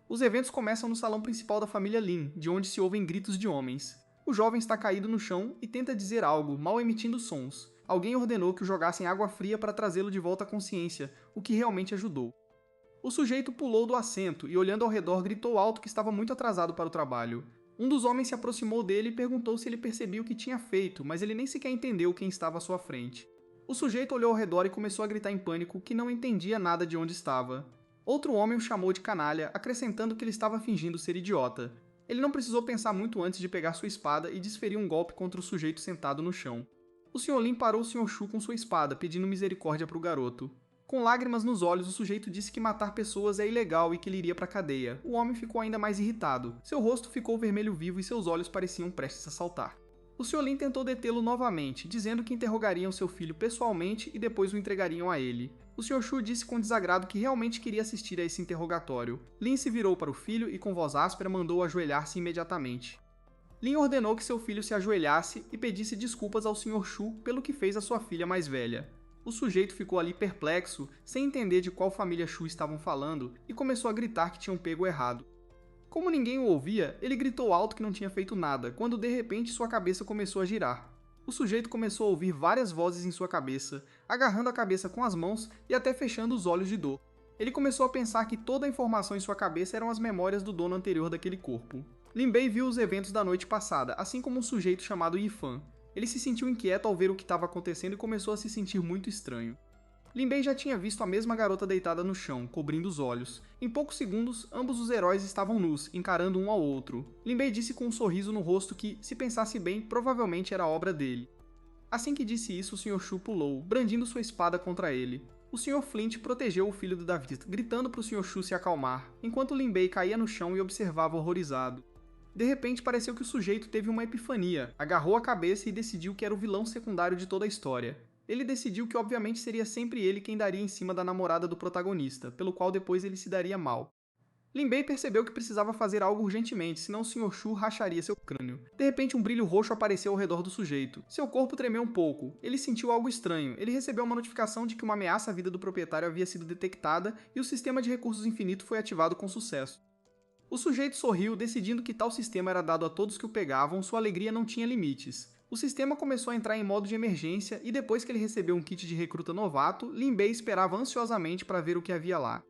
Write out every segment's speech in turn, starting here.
Os eventos começam no salão principal da família Lin, de onde se ouvem gritos de homens. O jovem está caído no chão e tenta dizer algo, mal emitindo sons. Alguém ordenou que o jogassem água fria para trazê-lo de volta à consciência, o que realmente ajudou. O sujeito pulou do assento e, olhando ao redor, gritou alto que estava muito atrasado para o trabalho. Um dos homens se aproximou dele e perguntou se ele percebia o que tinha feito, mas ele nem sequer entendeu quem estava à sua frente. O sujeito olhou ao redor e começou a gritar em pânico que não entendia nada de onde estava. Outro homem o chamou de canalha, acrescentando que ele estava fingindo ser idiota. Ele não precisou pensar muito antes de pegar sua espada e desferir um golpe contra o sujeito sentado no chão. O Sr. Lin parou o Sr. Shu com sua espada, pedindo misericórdia para o garoto. Com lágrimas nos olhos, o sujeito disse que matar pessoas é ilegal e que ele iria para a cadeia. O homem ficou ainda mais irritado. Seu rosto ficou vermelho vivo e seus olhos pareciam prestes a saltar. O Sr. Lin tentou detê-lo novamente, dizendo que interrogariam seu filho pessoalmente e depois o entregariam a ele. O Sr. Shu disse com desagrado que realmente queria assistir a esse interrogatório. Lin se virou para o filho e com voz áspera mandou-o ajoelhar-se imediatamente. Lin ordenou que seu filho se ajoelhasse e pedisse desculpas ao Sr. Shu pelo que fez à sua filha mais velha. O sujeito ficou ali perplexo, sem entender de qual família Shu estavam falando, e começou a gritar que tinham pego errado. Como ninguém o ouvia, ele gritou alto que não tinha feito nada, quando de repente sua cabeça começou a girar. O sujeito começou a ouvir várias vozes em sua cabeça, agarrando a cabeça com as mãos e até fechando os olhos de dor. Ele começou a pensar que toda a informação em sua cabeça eram as memórias do dono anterior daquele corpo. Lin Bei viu os eventos da noite passada, assim como um sujeito chamado Yifan. Ele se sentiu inquieto ao ver o que estava acontecendo e começou a se sentir muito estranho. Lin Bei já tinha visto a mesma garota deitada no chão, cobrindo os olhos. Em poucos segundos, ambos os heróis estavam nus, encarando um ao outro. Lin Bei disse com um sorriso no rosto que, se pensasse bem, provavelmente era obra dele. Assim que disse isso, o Sr. Shu pulou, brandindo sua espada contra ele. O Sr. Flint protegeu o filho do Davi, gritando para o Sr. Shu se acalmar, enquanto Lin Bei caía no chão e observava horrorizado. De repente, pareceu que o sujeito teve uma epifania, agarrou a cabeça e decidiu que era o vilão secundário de toda a história. Ele decidiu que obviamente seria sempre ele quem daria em cima da namorada do protagonista, pelo qual depois ele se daria mal. Lin Bei percebeu que precisava fazer algo urgentemente, senão o Sr. Shu racharia seu crânio. De repente, um brilho roxo apareceu ao redor do sujeito. Seu corpo tremeu um pouco. Ele sentiu algo estranho. Ele recebeu uma notificação de que uma ameaça à vida do proprietário havia sido detectada e o sistema de recursos infinito foi ativado com sucesso. O sujeito sorriu, decidindo que tal sistema era dado a todos que o pegavam, sua alegria não tinha limites. O sistema começou a entrar em modo de emergência e depois que ele recebeu um kit de recruta novato, Lin Bei esperava ansiosamente para ver o que havia lá.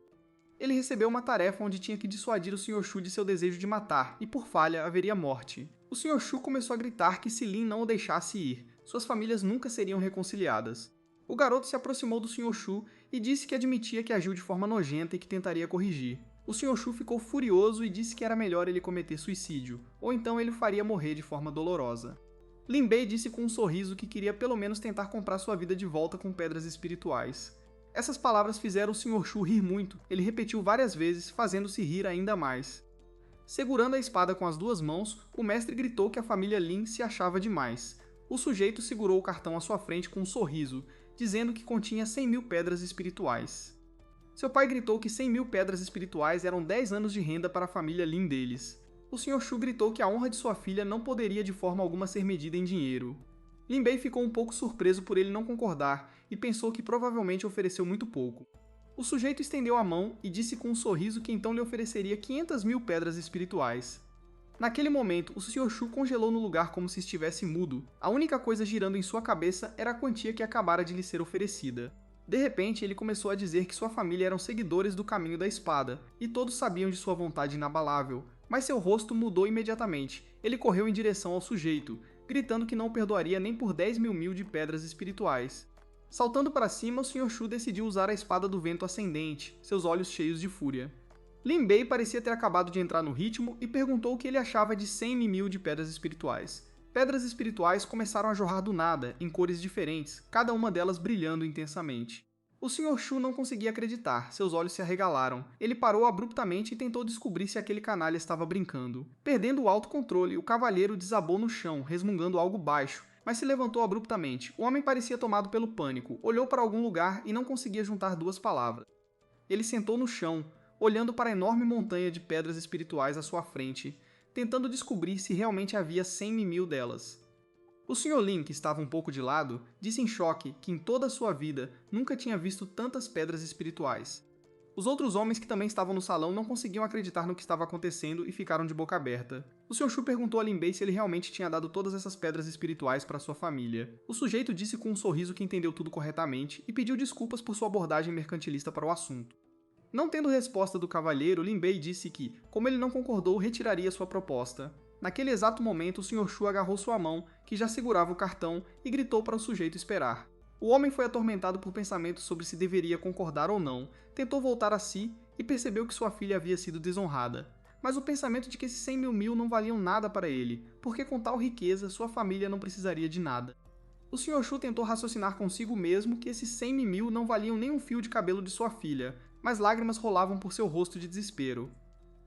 Ele recebeu uma tarefa onde tinha que dissuadir o Sr. Shu de seu desejo de matar, e por falha haveria morte. O Sr. Shu começou a gritar que se Lin não o deixasse ir, suas famílias nunca seriam reconciliadas. O garoto se aproximou do Sr. Shu e disse que admitia que agiu de forma nojenta e que tentaria corrigir. O Sr. Shu ficou furioso e disse que era melhor ele cometer suicídio, ou então ele o faria morrer de forma dolorosa. Lin Bei disse com um sorriso que queria pelo menos tentar comprar sua vida de volta com pedras espirituais. Essas palavras fizeram o Sr. Shu rir muito, ele repetiu várias vezes, fazendo-se rir ainda mais. Segurando a espada com as duas mãos, o mestre gritou que a família Lin se achava demais. O sujeito segurou o cartão à sua frente com um sorriso, dizendo que continha 100.000 pedras espirituais. Seu pai gritou que 100.000 pedras espirituais eram 10 anos de renda para a família Lin deles. O Sr. Shu gritou que a honra de sua filha não poderia de forma alguma ser medida em dinheiro. Lin Bei ficou um pouco surpreso por ele não concordar e pensou que provavelmente ofereceu muito pouco. O sujeito estendeu a mão e disse com um sorriso que então lhe ofereceria 500.000 pedras espirituais. Naquele momento, o Sr. Shu congelou no lugar como se estivesse mudo. A única coisa girando em sua cabeça era a quantia que acabara de lhe ser oferecida. De repente, ele começou a dizer que sua família eram seguidores do caminho da espada, e todos sabiam de sua vontade inabalável, mas seu rosto mudou imediatamente. Ele correu em direção ao sujeito, gritando que não o perdoaria nem por 10.000 de pedras espirituais. Saltando para cima, o Sr. Shu decidiu usar a espada do vento ascendente, seus olhos cheios de fúria. Lin Bei parecia ter acabado de entrar no ritmo e perguntou o que ele achava de 100.000 de pedras espirituais. Pedras espirituais começaram a jorrar do nada, em cores diferentes, cada uma delas brilhando intensamente. O Sr. Shu não conseguia acreditar, seus olhos se arregalaram. Ele parou abruptamente e tentou descobrir se aquele canalha estava brincando. Perdendo o autocontrole, o cavalheiro desabou no chão, resmungando algo baixo, mas se levantou abruptamente. O homem parecia tomado pelo pânico, olhou para algum lugar e não conseguia juntar duas palavras. Ele sentou no chão, olhando para a enorme montanha de pedras espirituais à sua frente, tentando descobrir se realmente havia 100.000 delas. O Sr. Lin, que estava um pouco de lado, disse em choque que em toda a sua vida nunca tinha visto tantas pedras espirituais. Os outros homens que também estavam no salão não conseguiam acreditar no que estava acontecendo e ficaram de boca aberta. O Sr. Shu perguntou a Lin Bei se ele realmente tinha dado todas essas pedras espirituais para sua família. O sujeito disse com um sorriso que entendeu tudo corretamente e pediu desculpas por sua abordagem mercantilista para o assunto. Não tendo resposta do cavalheiro, Lin Bei disse que, como ele não concordou, retiraria sua proposta. Naquele exato momento, o Sr. Shu agarrou sua mão, que já segurava o cartão, e gritou para o sujeito esperar. O homem foi atormentado por pensamentos sobre se deveria concordar ou não, tentou voltar a si e percebeu que sua filha havia sido desonrada. Mas o pensamento de que esses 100 mil não valiam nada para ele, porque com tal riqueza sua família não precisaria de nada. O Sr. Shu tentou raciocinar consigo mesmo que esses 100 mil não valiam nem um fio de cabelo de sua filha, mas lágrimas rolavam por seu rosto de desespero.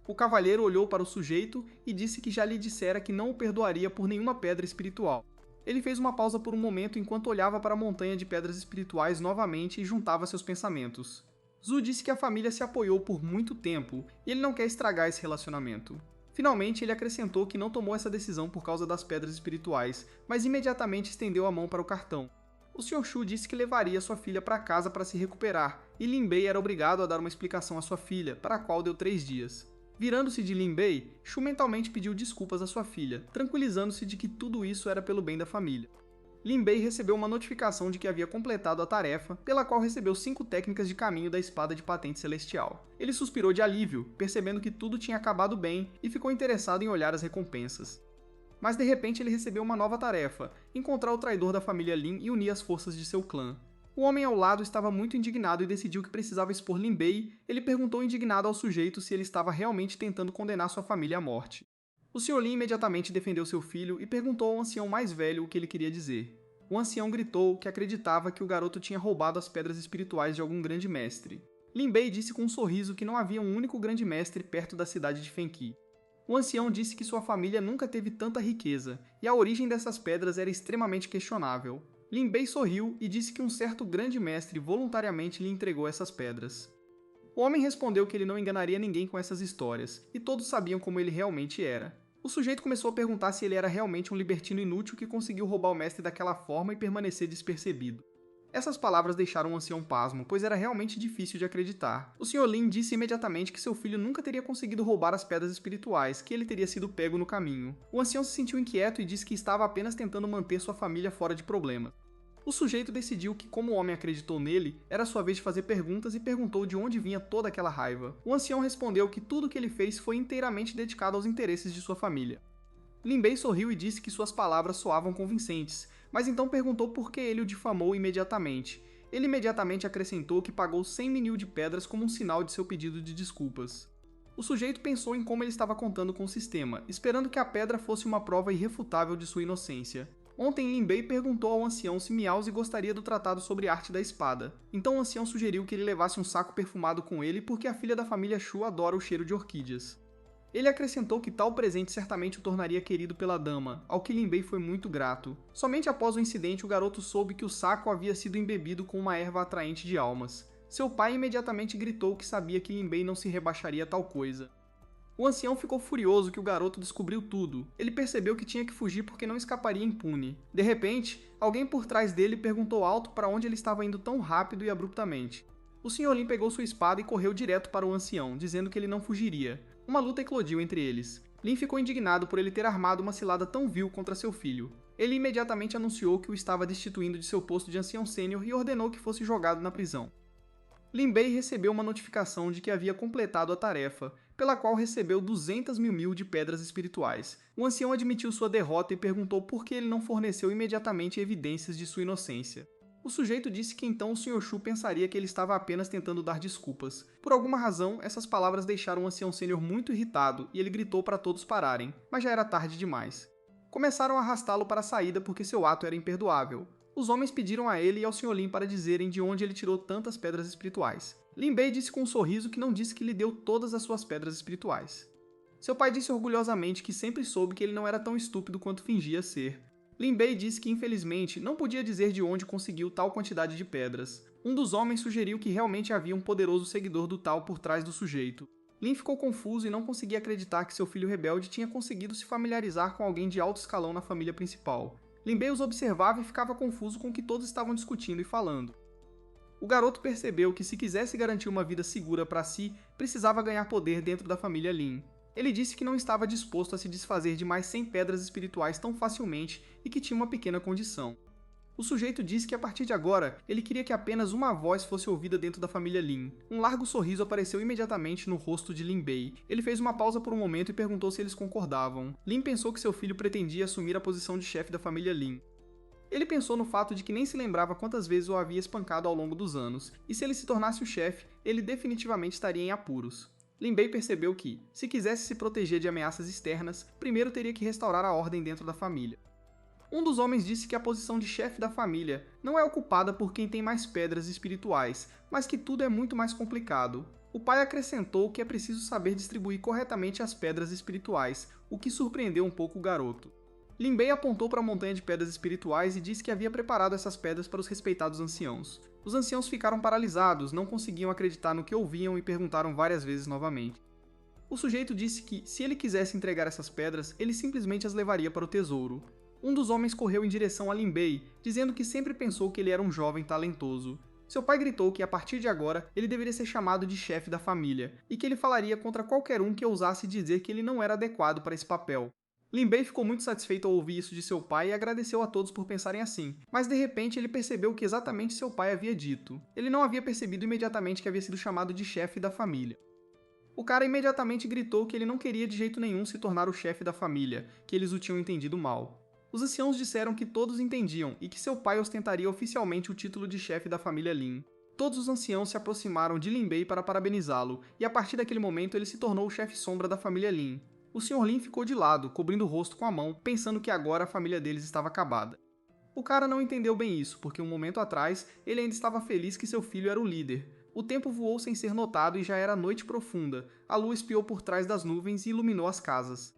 O cavalheiro olhou para o sujeito e disse que já lhe dissera que não o perdoaria por nenhuma pedra espiritual. Ele fez uma pausa por um momento enquanto olhava para a montanha de pedras espirituais novamente e juntava seus pensamentos. Zhu disse que a família se apoiou por muito tempo e ele não quer estragar esse relacionamento. Finalmente, ele acrescentou que não tomou essa decisão por causa das pedras espirituais, mas imediatamente estendeu a mão para o cartão. O Sr. Shu disse que levaria sua filha para casa para se recuperar, e Lin Bei era obrigado a dar uma explicação à sua filha, para a qual deu 3 dias. Virando-se de Lin Bei, Shu mentalmente pediu desculpas à sua filha, tranquilizando-se de que tudo isso era pelo bem da família. Lin Bei recebeu uma notificação de que havia completado a tarefa, pela qual recebeu 5 técnicas de caminho da espada de patente celestial. Ele suspirou de alívio, percebendo que tudo tinha acabado bem, e ficou interessado em olhar as recompensas. Mas de repente ele recebeu uma nova tarefa, encontrar o traidor da família Lin e unir as forças de seu clã. O homem ao lado estava muito indignado e decidiu que precisava expor Lin Bei. Ele perguntou indignado ao sujeito se ele estava realmente tentando condenar sua família à morte. O Sr. Lin imediatamente defendeu seu filho e perguntou ao ancião mais velho o que ele queria dizer. O ancião gritou que acreditava que o garoto tinha roubado as pedras espirituais de algum grande mestre. Lin Bei disse com um sorriso que não havia um único grande mestre perto da cidade de Fenqi. O ancião disse que sua família nunca teve tanta riqueza, e a origem dessas pedras era extremamente questionável. Lin Bei sorriu e disse que um certo grande mestre voluntariamente lhe entregou essas pedras. O homem respondeu que ele não enganaria ninguém com essas histórias, e todos sabiam como ele realmente era. O sujeito começou a perguntar se ele era realmente um libertino inútil que conseguiu roubar o mestre daquela forma e permanecer despercebido. Essas palavras deixaram o ancião pasmo, pois era realmente difícil de acreditar. O Sr. Lin disse imediatamente que seu filho nunca teria conseguido roubar as pedras espirituais, que ele teria sido pego no caminho. O ancião se sentiu inquieto e disse que estava apenas tentando manter sua família fora de problemas. O sujeito decidiu que, como o homem acreditou nele, era sua vez de fazer perguntas e perguntou de onde vinha toda aquela raiva. O ancião respondeu que tudo o que ele fez foi inteiramente dedicado aos interesses de sua família. Lin Bei sorriu e disse que suas palavras soavam convincentes, mas então perguntou por que ele o difamou imediatamente. Ele imediatamente acrescentou que pagou 100 mil de pedras como um sinal de seu pedido de desculpas. O sujeito pensou em como ele estava contando com o sistema, esperando que a pedra fosse uma prova irrefutável de sua inocência. Ontem Lin Bei perguntou ao ancião se Miaozi gostaria do tratado sobre arte da espada. Então o ancião sugeriu que ele levasse um saco perfumado com ele porque a filha da família Shu adora o cheiro de orquídeas. Ele acrescentou que tal presente certamente o tornaria querido pela dama, ao que Lin Bei foi muito grato. Somente após o incidente o garoto soube que o saco havia sido embebido com uma erva atraente de almas. Seu pai imediatamente gritou que sabia que Lin Bei não se rebaixaria a tal coisa. O ancião ficou furioso que o garoto descobriu tudo. Ele percebeu que tinha que fugir porque não escaparia impune. De repente, alguém por trás dele perguntou alto para onde ele estava indo tão rápido e abruptamente. O Sr. Lin pegou sua espada e correu direto para o ancião, dizendo que ele não fugiria. Uma luta eclodiu entre eles. Lin ficou indignado por ele ter armado uma cilada tão vil contra seu filho. Ele imediatamente anunciou que o estava destituindo de seu posto de ancião sênior e ordenou que fosse jogado na prisão. Lin Bei recebeu uma notificação de que havia completado a tarefa, pela qual recebeu 200 mil de pedras espirituais. O ancião admitiu sua derrota e perguntou por que ele não forneceu imediatamente evidências de sua inocência. O sujeito disse que então o Sr. Shu pensaria que ele estava apenas tentando dar desculpas. Por alguma razão, essas palavras deixaram o ancião sênior muito irritado e ele gritou para todos pararem, mas já era tarde demais. Começaram a arrastá-lo para a saída porque seu ato era imperdoável. Os homens pediram a ele e ao Sr. Lin para dizerem de onde ele tirou tantas pedras espirituais. Lin Bei disse com um sorriso que não disse que lhe deu todas as suas pedras espirituais. Seu pai disse orgulhosamente que sempre soube que ele não era tão estúpido quanto fingia ser. Lin Bei disse que, infelizmente, não podia dizer de onde conseguiu tal quantidade de pedras. Um dos homens sugeriu que realmente havia um poderoso seguidor do tal por trás do sujeito. Lin ficou confuso e não conseguia acreditar que seu filho rebelde tinha conseguido se familiarizar com alguém de alto escalão na família principal. Lin Bei os observava e ficava confuso com o que todos estavam discutindo e falando. O garoto percebeu que se quisesse garantir uma vida segura para si, precisava ganhar poder dentro da família Lin. Ele disse que não estava disposto a se desfazer de mais 100 pedras espirituais tão facilmente e que tinha uma pequena condição. O sujeito disse que a partir de agora, ele queria que apenas uma voz fosse ouvida dentro da família Lin. Um largo sorriso apareceu imediatamente no rosto de Lin Bei. Ele fez uma pausa por um momento e perguntou se eles concordavam. Lin pensou que seu filho pretendia assumir a posição de chefe da família Lin. Ele pensou no fato de que nem se lembrava quantas vezes o havia espancado ao longo dos anos, e se ele se tornasse o chefe, ele definitivamente estaria em apuros. Lin Bei percebeu que, se quisesse se proteger de ameaças externas, primeiro teria que restaurar a ordem dentro da família. Um dos homens disse que a posição de chefe da família não é ocupada por quem tem mais pedras espirituais, mas que tudo é muito mais complicado. O pai acrescentou que é preciso saber distribuir corretamente as pedras espirituais, o que surpreendeu um pouco o garoto. Lin Bei apontou para a montanha de pedras espirituais e disse que havia preparado essas pedras para os respeitados anciãos. Os anciãos ficaram paralisados, não conseguiam acreditar no que ouviam e perguntaram várias vezes novamente. O sujeito disse que, se ele quisesse entregar essas pedras, ele simplesmente as levaria para o tesouro. Um dos homens correu em direção a Lin Bei, dizendo que sempre pensou que ele era um jovem talentoso. Seu pai gritou que, a partir de agora, ele deveria ser chamado de chefe da família, e que ele falaria contra qualquer um que ousasse dizer que ele não era adequado para esse papel. Lin Bei ficou muito satisfeito ao ouvir isso de seu pai e agradeceu a todos por pensarem assim, mas de repente ele percebeu o que exatamente seu pai havia dito. Ele não havia percebido imediatamente que havia sido chamado de chefe da família. O cara imediatamente gritou que ele não queria de jeito nenhum se tornar o chefe da família, que eles o tinham entendido mal. Os anciãos disseram que todos entendiam e que seu pai ostentaria oficialmente o título de chefe da família Lin. Todos os anciãos se aproximaram de Lin Bei para parabenizá-lo, e a partir daquele momento ele se tornou o chefe sombra da família Lin. O Sr. Lin ficou de lado, cobrindo o rosto com a mão, pensando que agora a família deles estava acabada. O cara não entendeu bem isso, porque um momento atrás ele ainda estava feliz que seu filho era o líder. O tempo voou sem ser notado e já era noite profunda. A lua espiou por trás das nuvens e iluminou as casas.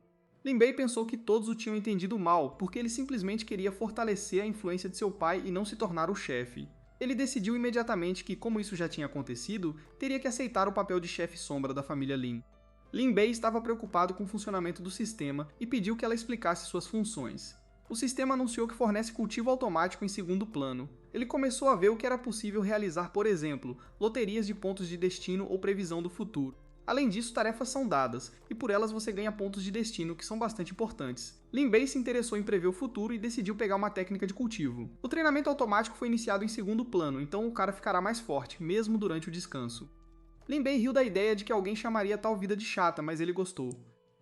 Lin Bei pensou que todos o tinham entendido mal, porque ele simplesmente queria fortalecer a influência de seu pai e não se tornar o chefe. Ele decidiu imediatamente que, como isso já tinha acontecido, teria que aceitar o papel de chefe sombra da família Lin. Lin Bei estava preocupado com o funcionamento do sistema e pediu que ela explicasse suas funções. O sistema anunciou que fornece cultivo automático em segundo plano. Ele começou a ver o que era possível realizar, por exemplo, loterias de pontos de destino ou previsão do futuro. Além disso, tarefas são dadas, e por elas você ganha pontos de destino, que são bastante importantes. Lin Bei se interessou em prever o futuro e decidiu pegar uma técnica de cultivo. O treinamento automático foi iniciado em segundo plano, então o cara ficará mais forte, mesmo durante o descanso. Lin Bei riu da ideia de que alguém chamaria tal vida de chata, mas ele gostou.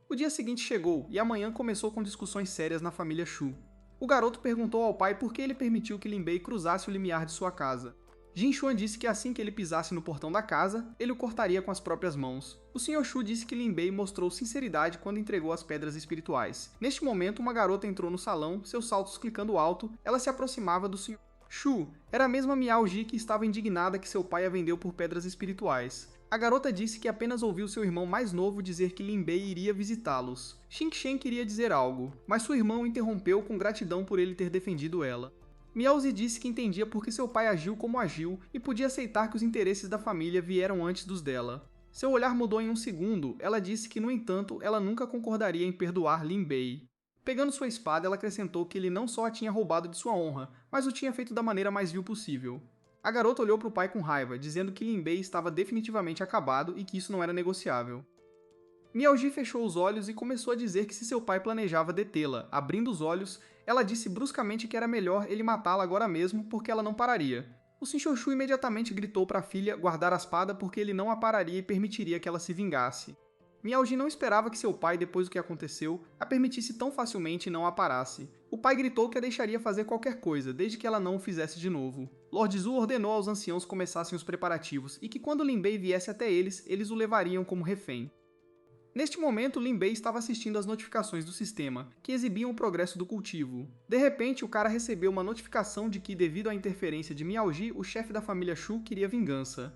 O dia seguinte chegou, e a manhã começou com discussões sérias na família Shu. O garoto perguntou ao pai por que ele permitiu que Lin Bei cruzasse o limiar de sua casa. Jin Xuan disse que assim que ele pisasse no portão da casa, ele o cortaria com as próprias mãos. O Sr. Shu disse que Lin Bei mostrou sinceridade quando entregou as pedras espirituais. Neste momento, uma garota entrou no salão, seus saltos clicando alto, ela se aproximava do Sr. Shu. Era a mesma Miao Ji que estava indignada que seu pai a vendeu por pedras espirituais. A garota disse que apenas ouviu seu irmão mais novo dizer que Lin Bei iria visitá-los. Xing Shen queria dizer algo, mas seu irmão o interrompeu com gratidão por ele ter defendido ela. Miaozi disse que entendia por que seu pai agiu como agiu e podia aceitar que os interesses da família vieram antes dos dela. Seu olhar mudou em um segundo, ela disse que, no entanto, ela nunca concordaria em perdoar Lin Bei. Pegando sua espada, ela acrescentou que ele não só a tinha roubado de sua honra, mas o tinha feito da maneira mais vil possível. A garota olhou para o pai com raiva, dizendo que Lin Bei estava definitivamente acabado e que isso não era negociável. Miaoji fechou os olhos e começou a dizer que se seu pai planejava detê-la. Abrindo os olhos, ela disse bruscamente que era melhor ele matá-la agora mesmo, porque ela não pararia. O Sr. Shu imediatamente gritou para a filha guardar a espada porque ele não a pararia e permitiria que ela se vingasse. Miaoji não esperava que seu pai, depois do que aconteceu, a permitisse tão facilmente e não a parasse. O pai gritou que a deixaria fazer qualquer coisa, desde que ela não o fizesse de novo. Lord Zhu ordenou aos anciãos começassem os preparativos e que quando Lin Bei viesse até eles o levariam como refém. Neste momento, Lin Bei estava assistindo às notificações do sistema, que exibiam o progresso do cultivo. De repente, o cara recebeu uma notificação de que, devido à interferência de Miaoji, o chefe da família Shu queria vingança.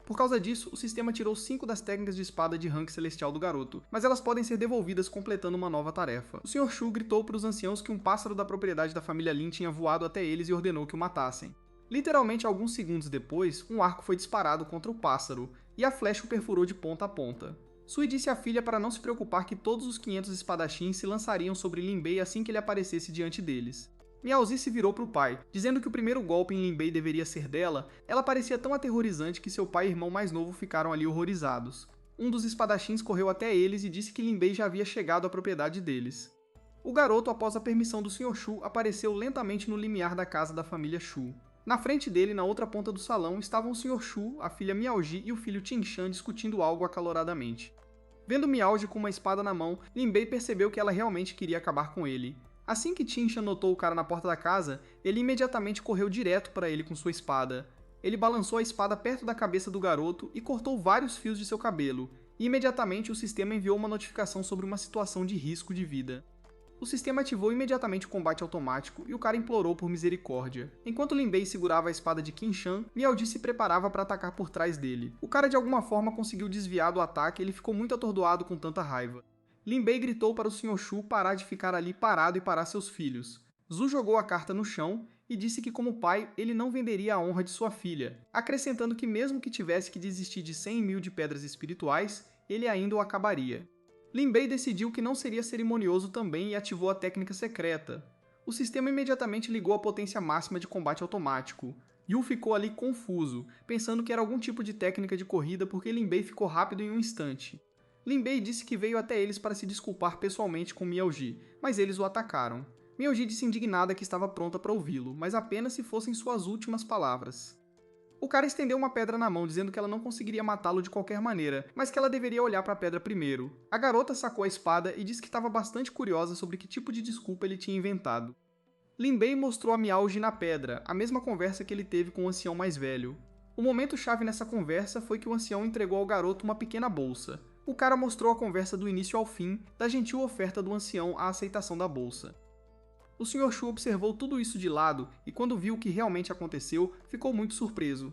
Por causa disso, o sistema tirou 5 das técnicas de espada de rank celestial do garoto, mas elas podem ser devolvidas completando uma nova tarefa. O Sr. Shu gritou para os anciãos que um pássaro da propriedade da família Lin tinha voado até eles e ordenou que o matassem. Literalmente alguns segundos depois, um arco foi disparado contra o pássaro, e a flecha o perfurou de ponta a ponta. Sui disse à filha para não se preocupar que todos os 500 espadachins se lançariam sobre Lin Bei assim que ele aparecesse diante deles. Miaozi se virou para o pai, dizendo que o primeiro golpe em Linbei deveria ser dela. Ela parecia tão aterrorizante que seu pai e irmão mais novo ficaram ali horrorizados. Um dos espadachins correu até eles e disse que Linbei já havia chegado à propriedade deles. O garoto, após a permissão do Sr. Shu, apareceu lentamente no limiar da casa da família Shu. Na frente dele, na outra ponta do salão, estavam o Sr. Shu, a filha Miaoji e o filho Tingshan discutindo algo acaloradamente. Vendo Miaoji com uma espada na mão, Linbei percebeu que ela realmente queria acabar com ele. Assim que Tingshan notou o cara na porta da casa, ele imediatamente correu direto para ele com sua espada. Ele balançou a espada perto da cabeça do garoto e cortou vários fios de seu cabelo, e imediatamente o sistema enviou uma notificação sobre uma situação de risco de vida. O sistema ativou imediatamente o combate automático e o cara implorou por misericórdia. Enquanto Linbei segurava a espada de Qinshan, Miaoji se preparava para atacar por trás dele. O cara de alguma forma conseguiu desviar do ataque e ele ficou muito atordoado com tanta raiva. Linbei gritou para o Sr. Shu parar de ficar ali parado e parar seus filhos. Zhu jogou a carta no chão e disse que como pai ele não venderia a honra de sua filha, acrescentando que mesmo que tivesse que desistir de 100.000 de pedras espirituais, ele ainda o acabaria. Linbei decidiu que não seria cerimonioso também e ativou a técnica secreta. O sistema imediatamente ligou a potência máxima de combate automático. Yu ficou ali confuso, pensando que era algum tipo de técnica de corrida porque Linbei ficou rápido em um instante. Linbei disse que veio até eles para se desculpar pessoalmente com Miaoji, mas eles o atacaram. Miaoji disse indignada que estava pronta para ouvi-lo, mas apenas se fossem suas últimas palavras. O cara estendeu uma pedra na mão, dizendo que ela não conseguiria matá-lo de qualquer maneira, mas que ela deveria olhar para a pedra primeiro. A garota sacou a espada e disse que estava bastante curiosa sobre que tipo de desculpa ele tinha inventado. Linbei mostrou a Miaoji na pedra, a mesma conversa que ele teve com o ancião mais velho. O momento-chave nessa conversa foi que o ancião entregou ao garoto uma pequena bolsa. O cara mostrou a conversa do início ao fim, da gentil oferta do ancião à aceitação da bolsa. O Sr. Shu observou tudo isso de lado e, quando viu o que realmente aconteceu, ficou muito surpreso.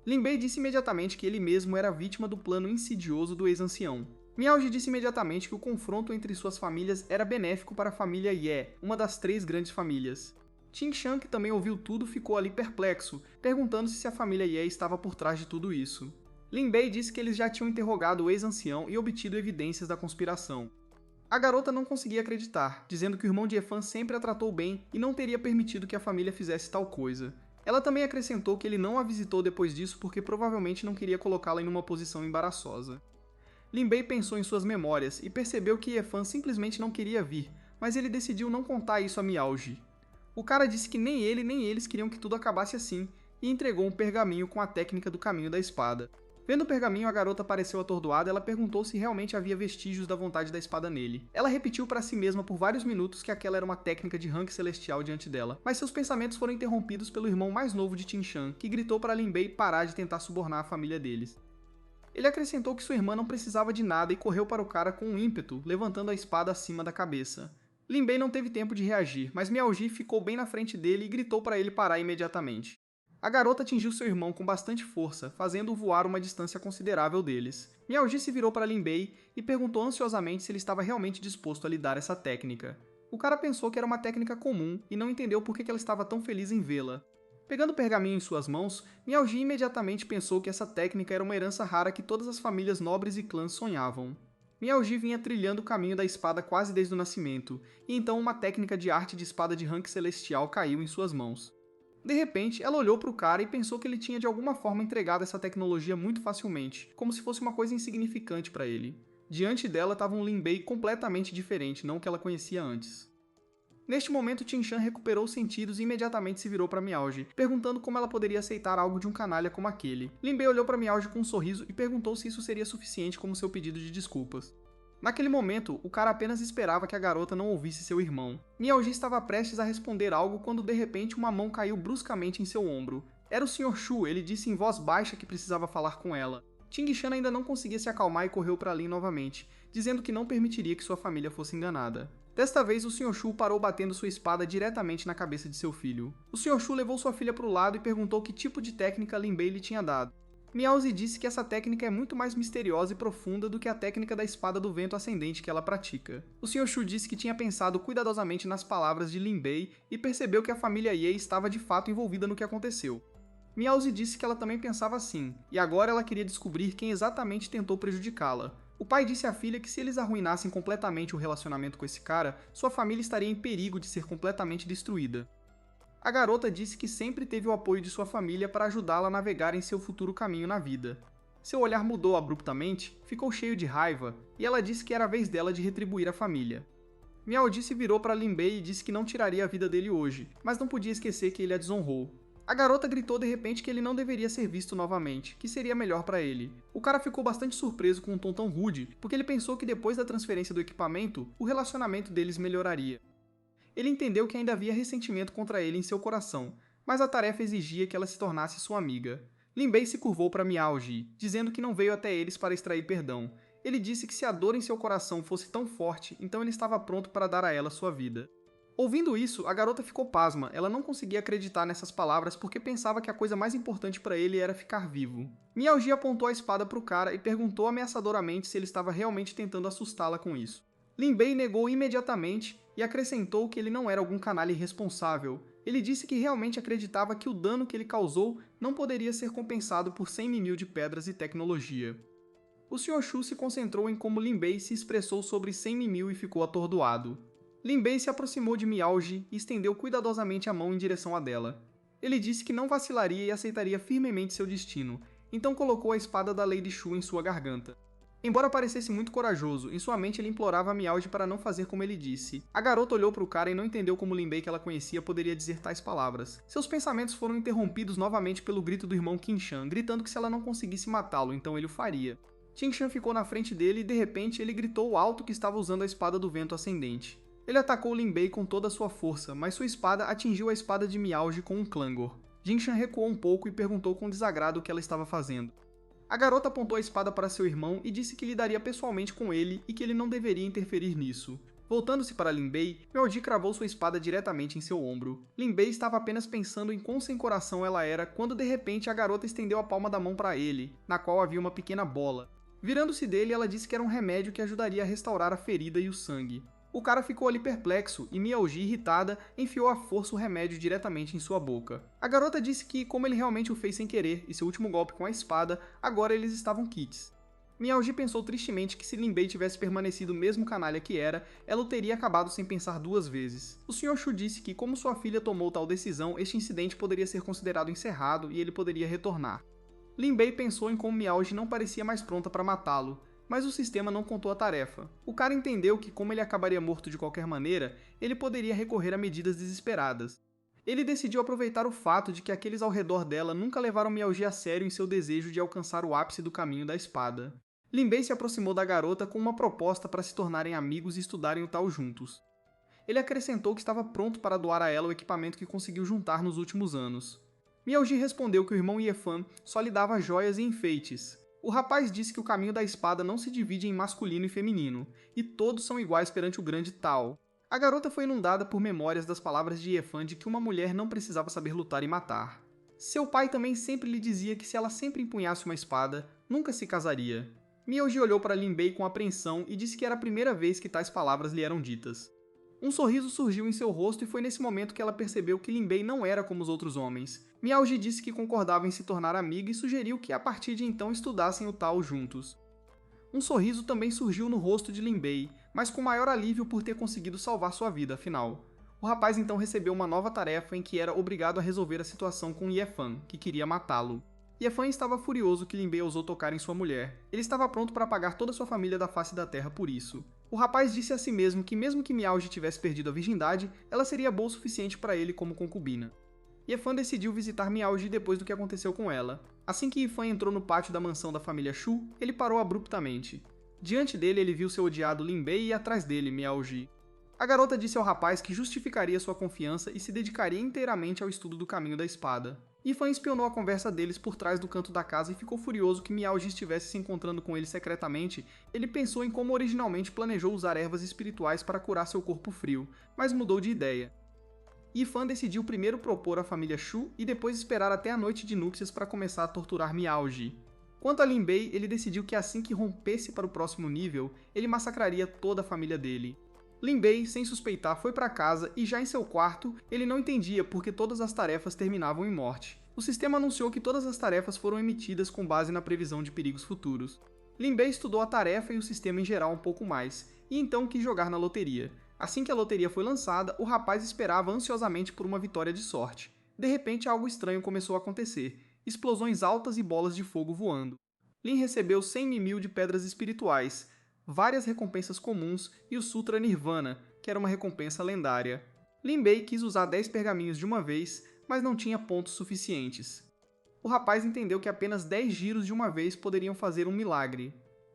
Linbei disse imediatamente que ele mesmo era vítima do plano insidioso do ex-ancião. Miaoji disse imediatamente que o confronto entre suas famílias era benéfico para a família Ye, uma das 3 grandes famílias. Tingshan, que também ouviu tudo, ficou ali perplexo, perguntando-se se a família Ye estava por trás de tudo isso. Linbei disse que eles já tinham interrogado o ex-ancião e obtido evidências da conspiração. A garota não conseguia acreditar, dizendo que o irmão de Efan sempre a tratou bem e não teria permitido que a família fizesse tal coisa. Ela também acrescentou que ele não a visitou depois disso porque provavelmente não queria colocá-la em uma posição embaraçosa. Linbei pensou em suas memórias e percebeu que Efan simplesmente não queria vir, mas ele decidiu não contar isso a Miaoji. O cara disse que nem ele nem eles queriam que tudo acabasse assim, e entregou um pergaminho com a técnica do caminho da espada. Vendo o pergaminho, a garota pareceu atordoada e ela perguntou se realmente havia vestígios da vontade da espada nele. Ela repetiu para si mesma por vários minutos que aquela era uma técnica de rank celestial diante dela, mas seus pensamentos foram interrompidos pelo irmão mais novo de Tingshan, que gritou para Linbei parar de tentar subornar a família deles. Ele acrescentou que sua irmã não precisava de nada e correu para o cara com um ímpeto, levantando a espada acima da cabeça. Linbei não teve tempo de reagir, mas Miaoji ficou bem na frente dele e gritou para ele parar imediatamente. A garota atingiu seu irmão com bastante força, fazendo-o voar uma distância considerável deles. Miaoji se virou para Linbei e perguntou ansiosamente se ele estava realmente disposto a lhe dar essa técnica. O cara pensou que era uma técnica comum e não entendeu por que ela estava tão feliz em vê-la. Pegando o pergaminho em suas mãos, Miaoji imediatamente pensou que essa técnica era uma herança rara que todas as famílias nobres e clãs sonhavam. Miaoji vinha trilhando o caminho da espada quase desde o nascimento, e então uma técnica de arte de espada de rank celestial caiu em suas mãos. De repente, ela olhou para o cara e pensou que ele tinha de alguma forma entregado essa tecnologia muito facilmente, como se fosse uma coisa insignificante para ele. Diante dela estava um Linbei completamente diferente, não o que ela conhecia antes. Neste momento, Tingshan recuperou os sentidos e imediatamente se virou para Miaoji, perguntando como ela poderia aceitar algo de um canalha como aquele. Linbei olhou para Miaoji com um sorriso e perguntou se isso seria suficiente como seu pedido de desculpas. Naquele momento, o cara apenas esperava que a garota não ouvisse seu irmão. Miaoji estava prestes a responder algo quando de repente uma mão caiu bruscamente em seu ombro. Era o Sr. Shu, ele disse em voz baixa que precisava falar com ela. Tingshan ainda não conseguia se acalmar e correu para Lin novamente, dizendo que não permitiria que sua família fosse enganada. Desta vez, o Sr. Shu parou batendo sua espada diretamente na cabeça de seu filho. O Sr. Shu levou sua filha para o lado e perguntou que tipo de técnica Linbei lhe tinha dado. Miaozi disse que essa técnica é muito mais misteriosa e profunda do que a técnica da espada do vento ascendente que ela pratica. O Sr. Shu disse que tinha pensado cuidadosamente nas palavras de Linbei e percebeu que a família Ye estava de fato envolvida no que aconteceu. Miaozi disse que ela também pensava assim, e agora ela queria descobrir quem exatamente tentou prejudicá-la. O pai disse à filha que se eles arruinassem completamente o relacionamento com esse cara, sua família estaria em perigo de ser completamente destruída. A garota disse que sempre teve o apoio de sua família para ajudá-la a navegar em seu futuro caminho na vida. Seu olhar mudou abruptamente, ficou cheio de raiva, e ela disse que era a vez dela de retribuir a família. Miaoji se virou para Lin Bei e disse que não tiraria a vida dele hoje, mas não podia esquecer que ele a desonrou. A garota gritou de repente que ele não deveria ser visto novamente, que seria melhor para ele. O cara ficou bastante surpreso com um tom tão rude, porque ele pensou que depois da transferência do equipamento, o relacionamento deles melhoraria. Ele entendeu que ainda havia ressentimento contra ele em seu coração, mas a tarefa exigia que ela se tornasse sua amiga. Lin Bei se curvou para Miaoji, dizendo que não veio até eles para extrair perdão. Ele disse que se a dor em seu coração fosse tão forte, então ele estava pronto para dar a ela sua vida. Ouvindo isso, a garota ficou pasma, ela não conseguia acreditar nessas palavras porque pensava que a coisa mais importante para ele era ficar vivo. Miaoji apontou a espada para o cara e perguntou ameaçadoramente se ele estava realmente tentando assustá-la com isso. Lin Bei negou imediatamente e acrescentou que ele não era algum canalha irresponsável. Ele disse que realmente acreditava que o dano que ele causou não poderia ser compensado por 100 mil de pedras e tecnologia. O Sr. Shu se concentrou em como Lin Bei se expressou sobre 100 mil e ficou atordoado. Lin Bei se aproximou de Miaoji e estendeu cuidadosamente a mão em direção a dela. Ele disse que não vacilaria e aceitaria firmemente seu destino, então colocou a espada da Lady Shu em sua garganta. Embora parecesse muito corajoso, em sua mente ele implorava a Miaoji para não fazer como ele disse. A garota olhou para o cara e não entendeu como Lin Bei que ela conhecia poderia dizer tais palavras. Seus pensamentos foram interrompidos novamente pelo grito do irmão Qin Shan, gritando que se ela não conseguisse matá-lo, então ele o faria. Qin Shan ficou na frente dele e de repente ele gritou alto que estava usando a espada do vento ascendente. Ele atacou Lin Bei com toda a sua força, mas sua espada atingiu a espada de Miaoji com um clangor. Qin Shan recuou um pouco e perguntou com desagrado o que ela estava fazendo. A garota apontou a espada para seu irmão e disse que lidaria pessoalmente com ele e que ele não deveria interferir nisso. Voltando-se para Lin Bei, Miaoji cravou sua espada diretamente em seu ombro. Lin Bei estava apenas pensando em quão sem coração ela era quando de repente a garota estendeu a palma da mão para ele, na qual havia uma pequena bola. Virando-se dele, ela disse que era um remédio que ajudaria a restaurar a ferida e o sangue. O cara ficou ali perplexo e Miaoji, irritada, enfiou à força o remédio diretamente em sua boca. A garota disse que, como ele realmente o fez sem querer e seu último golpe com a espada, agora eles estavam quites. Miaoji pensou tristemente que se Lin Bei tivesse permanecido o mesmo canalha que era, ela o teria acabado sem pensar duas vezes. O Sr. Shu disse que, como sua filha tomou tal decisão, este incidente poderia ser considerado encerrado e ele poderia retornar. Lin Bei pensou em como Miaoji não parecia mais pronta para matá-lo, mas o sistema não contou a tarefa. O cara entendeu que, como ele acabaria morto de qualquer maneira, ele poderia recorrer a medidas desesperadas. Ele decidiu aproveitar o fato de que aqueles ao redor dela nunca levaram Miaoji a sério em seu desejo de alcançar o ápice do caminho da espada. Lin Bei se aproximou da garota com uma proposta para se tornarem amigos e estudarem o tal juntos. Ele acrescentou que estava pronto para doar a ela o equipamento que conseguiu juntar nos últimos anos. Miaoji respondeu que o irmão Yefan só lhe dava joias e enfeites. O rapaz disse que o caminho da espada não se divide em masculino e feminino, e todos são iguais perante o grande Tao. A garota foi inundada por memórias das palavras de Yefan de que uma mulher não precisava saber lutar e matar. Seu pai também sempre lhe dizia que se ela sempre empunhasse uma espada, nunca se casaria. Miaoji olhou para Lin Bei com apreensão e disse que era a primeira vez que tais palavras lhe eram ditas. Um sorriso surgiu em seu rosto e foi nesse momento que ela percebeu que Lin Bei não era como os outros homens. Miaoji disse que concordava em se tornar amiga e sugeriu que a partir de então estudassem o Tao juntos. Um sorriso também surgiu no rosto de Lin Bei, mas com maior alívio por ter conseguido salvar sua vida, afinal. O rapaz então recebeu uma nova tarefa em que era obrigado a resolver a situação com Yefan, que queria matá-lo. Yefan estava furioso que Lin Bei ousou tocar em sua mulher. Ele estava pronto para apagar toda sua família da face da terra por isso. O rapaz disse a si mesmo que mesmo que Miaoji tivesse perdido a virgindade, ela seria boa o suficiente para ele como concubina. Yefan decidiu visitar Miaoji depois do que aconteceu com ela. Assim que Yefan entrou no pátio da mansão da família Shu, ele parou abruptamente. Diante dele, ele viu seu odiado Lin Bei e atrás dele, Miaoji. A garota disse ao rapaz que justificaria sua confiança e se dedicaria inteiramente ao estudo do caminho da espada. Yefan espionou a conversa deles por trás do canto da casa e ficou furioso que Miaoji estivesse se encontrando com ele secretamente. Ele pensou em como originalmente planejou usar ervas espirituais para curar seu corpo frio, mas mudou de ideia. Yefan decidiu primeiro propor à família Shu e depois esperar até a noite de núpcias para começar a torturar Miaoji. Quanto a Lin Bei, ele decidiu que assim que rompesse para o próximo nível, ele massacraria toda a família dele. Lin Bei, sem suspeitar, foi para casa e já em seu quarto, ele não entendia porque todas as tarefas terminavam em morte. O sistema anunciou que todas as tarefas foram emitidas com base na previsão de perigos futuros. Lin Bei estudou a tarefa e o sistema em geral um pouco mais, e então quis jogar na loteria. Assim que a loteria foi lançada, o rapaz esperava ansiosamente por uma vitória de sorte. De repente, algo estranho começou a acontecer. Explosões altas e bolas de fogo voando. Lin recebeu 100 mil de pedras espirituais, várias recompensas comuns e o Sutra Nirvana, que era uma recompensa lendária. Lin Bei quis usar 10 pergaminhos de uma vez, mas não tinha pontos suficientes. O rapaz entendeu que apenas 10 giros de uma vez poderiam fazer um milagre.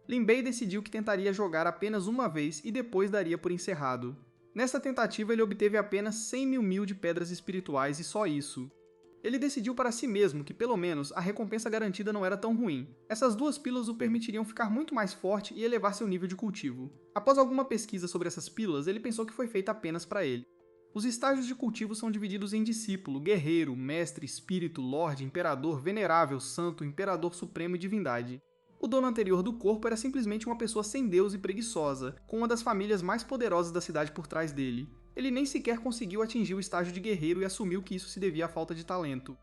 Lin Bei decidiu que tentaria jogar apenas uma vez e depois daria por encerrado. Nessa tentativa ele obteve apenas 100 mil de pedras espirituais e só isso. Ele decidiu para si mesmo que, pelo menos, a recompensa garantida não era tão ruim. Essas duas pílulas o permitiriam ficar muito mais forte e elevar seu nível de cultivo. Após alguma pesquisa sobre essas pílulas, ele pensou que foi feita apenas para ele. Os estágios de cultivo são divididos em discípulo, guerreiro, mestre, espírito, lorde, imperador, venerável, santo, imperador supremo e divindade. O dono anterior do corpo era simplesmente uma pessoa sem Deus e preguiçosa, com uma das famílias mais poderosas da cidade por trás dele. Ele nem sequer conseguiu atingir o estágio de guerreiro e assumiu que isso se devia à falta de talento.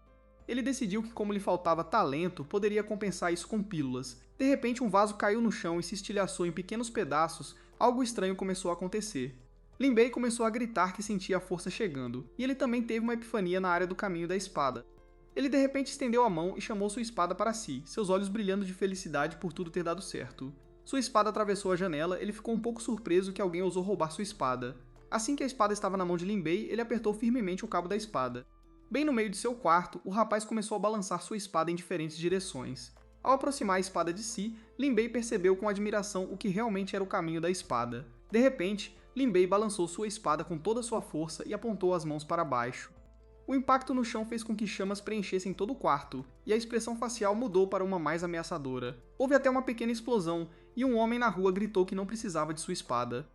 Ele decidiu que, como lhe faltava talento, poderia compensar isso com pílulas. De repente, um vaso caiu no chão e se estilhaçou em pequenos pedaços. Algo estranho começou a acontecer. Lin Bei começou a gritar que sentia a força chegando, e ele também teve uma epifania na área do caminho da espada. Ele de repente estendeu a mão e chamou sua espada para si, seus olhos brilhando de felicidade por tudo ter dado certo. Sua espada atravessou a janela, ele ficou um pouco surpreso que alguém ousou roubar sua espada. Assim que a espada estava na mão de Lin Bei, ele apertou firmemente o cabo da espada. Bem no meio de seu quarto, o rapaz começou a balançar sua espada em diferentes direções. Ao aproximar a espada de si, Lin Bei percebeu com admiração o que realmente era o caminho da espada. De repente, Lin Bei balançou sua espada com toda a sua força e apontou as mãos para baixo. O impacto no chão fez com que chamas preenchessem todo o quarto, e a expressão facial mudou para uma mais ameaçadora. Houve até uma pequena explosão, e um homem na rua gritou que não precisava de sua espada.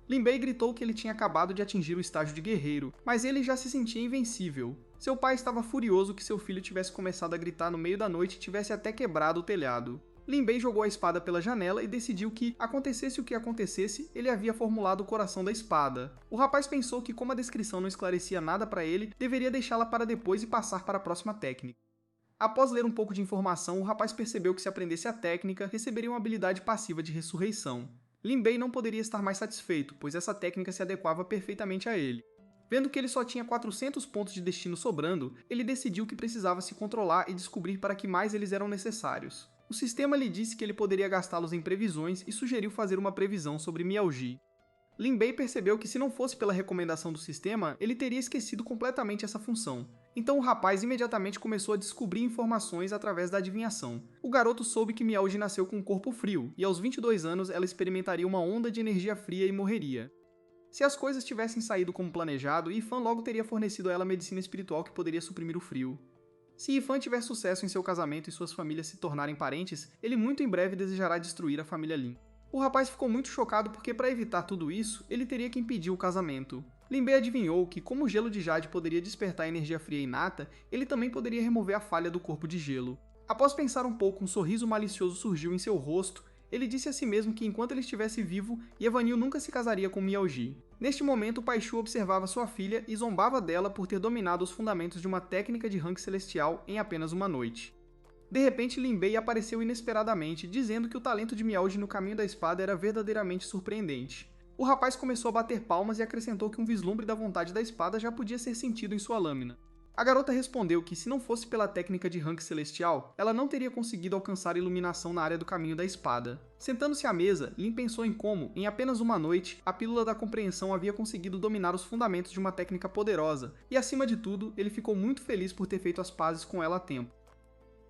Lin Bei gritou que ele tinha acabado de atingir o estágio de guerreiro, mas ele já se sentia invencível. Seu pai estava furioso que seu filho tivesse começado a gritar no meio da noite e tivesse até quebrado o telhado. Lin Bei jogou a espada pela janela e decidiu que, acontecesse o que acontecesse, ele havia formulado o coração da espada. O rapaz pensou que, como a descrição não esclarecia nada para ele, deveria deixá-la para depois e passar para a próxima técnica. Após ler um pouco de informação, o rapaz percebeu que se aprendesse a técnica, receberia uma habilidade passiva de ressurreição. Lin Bei não poderia estar mais satisfeito, pois essa técnica se adequava perfeitamente a ele. Vendo que ele só tinha 400 pontos de destino sobrando, ele decidiu que precisava se controlar e descobrir para que mais eles eram necessários. O sistema lhe disse que ele poderia gastá-los em previsões e sugeriu fazer uma previsão sobre Miaoji. Lin Bei percebeu que se não fosse pela recomendação do sistema, ele teria esquecido completamente essa função. Então o rapaz imediatamente começou a descobrir informações através da adivinhação. O garoto soube que Miaoji nasceu com um corpo frio, e aos 22 anos ela experimentaria uma onda de energia fria e morreria. Se as coisas tivessem saído como planejado, Yifan logo teria fornecido a ela medicina espiritual que poderia suprimir o frio. Se Yifan tiver sucesso em seu casamento e suas famílias se tornarem parentes, ele muito em breve desejará destruir a família Lin. O rapaz ficou muito chocado porque, para evitar tudo isso, ele teria que impedir o casamento. Lin Bei adivinhou que, como o gelo de Jade poderia despertar energia fria inata, ele também poderia remover a falha do corpo de gelo. Após pensar um pouco, um sorriso malicioso surgiu em seu rosto. Ele disse a si mesmo que, enquanto ele estivesse vivo, Yevanil nunca se casaria com Miaoji. Neste momento, Pai Shu observava sua filha e zombava dela por ter dominado os fundamentos de uma técnica de rank celestial em apenas uma noite. De repente, Lin Bei apareceu inesperadamente, dizendo que o talento de Miaoji no caminho da espada era verdadeiramente surpreendente. O rapaz começou a bater palmas e acrescentou que um vislumbre da vontade da espada já podia ser sentido em sua lâmina. A garota respondeu que, se não fosse pela técnica de rank celestial, ela não teria conseguido alcançar iluminação na área do caminho da espada. Sentando-se à mesa, Lin pensou em como, em apenas uma noite, a pílula da compreensão havia conseguido dominar os fundamentos de uma técnica poderosa, e acima de tudo, ele ficou muito feliz por ter feito as pazes com ela a tempo.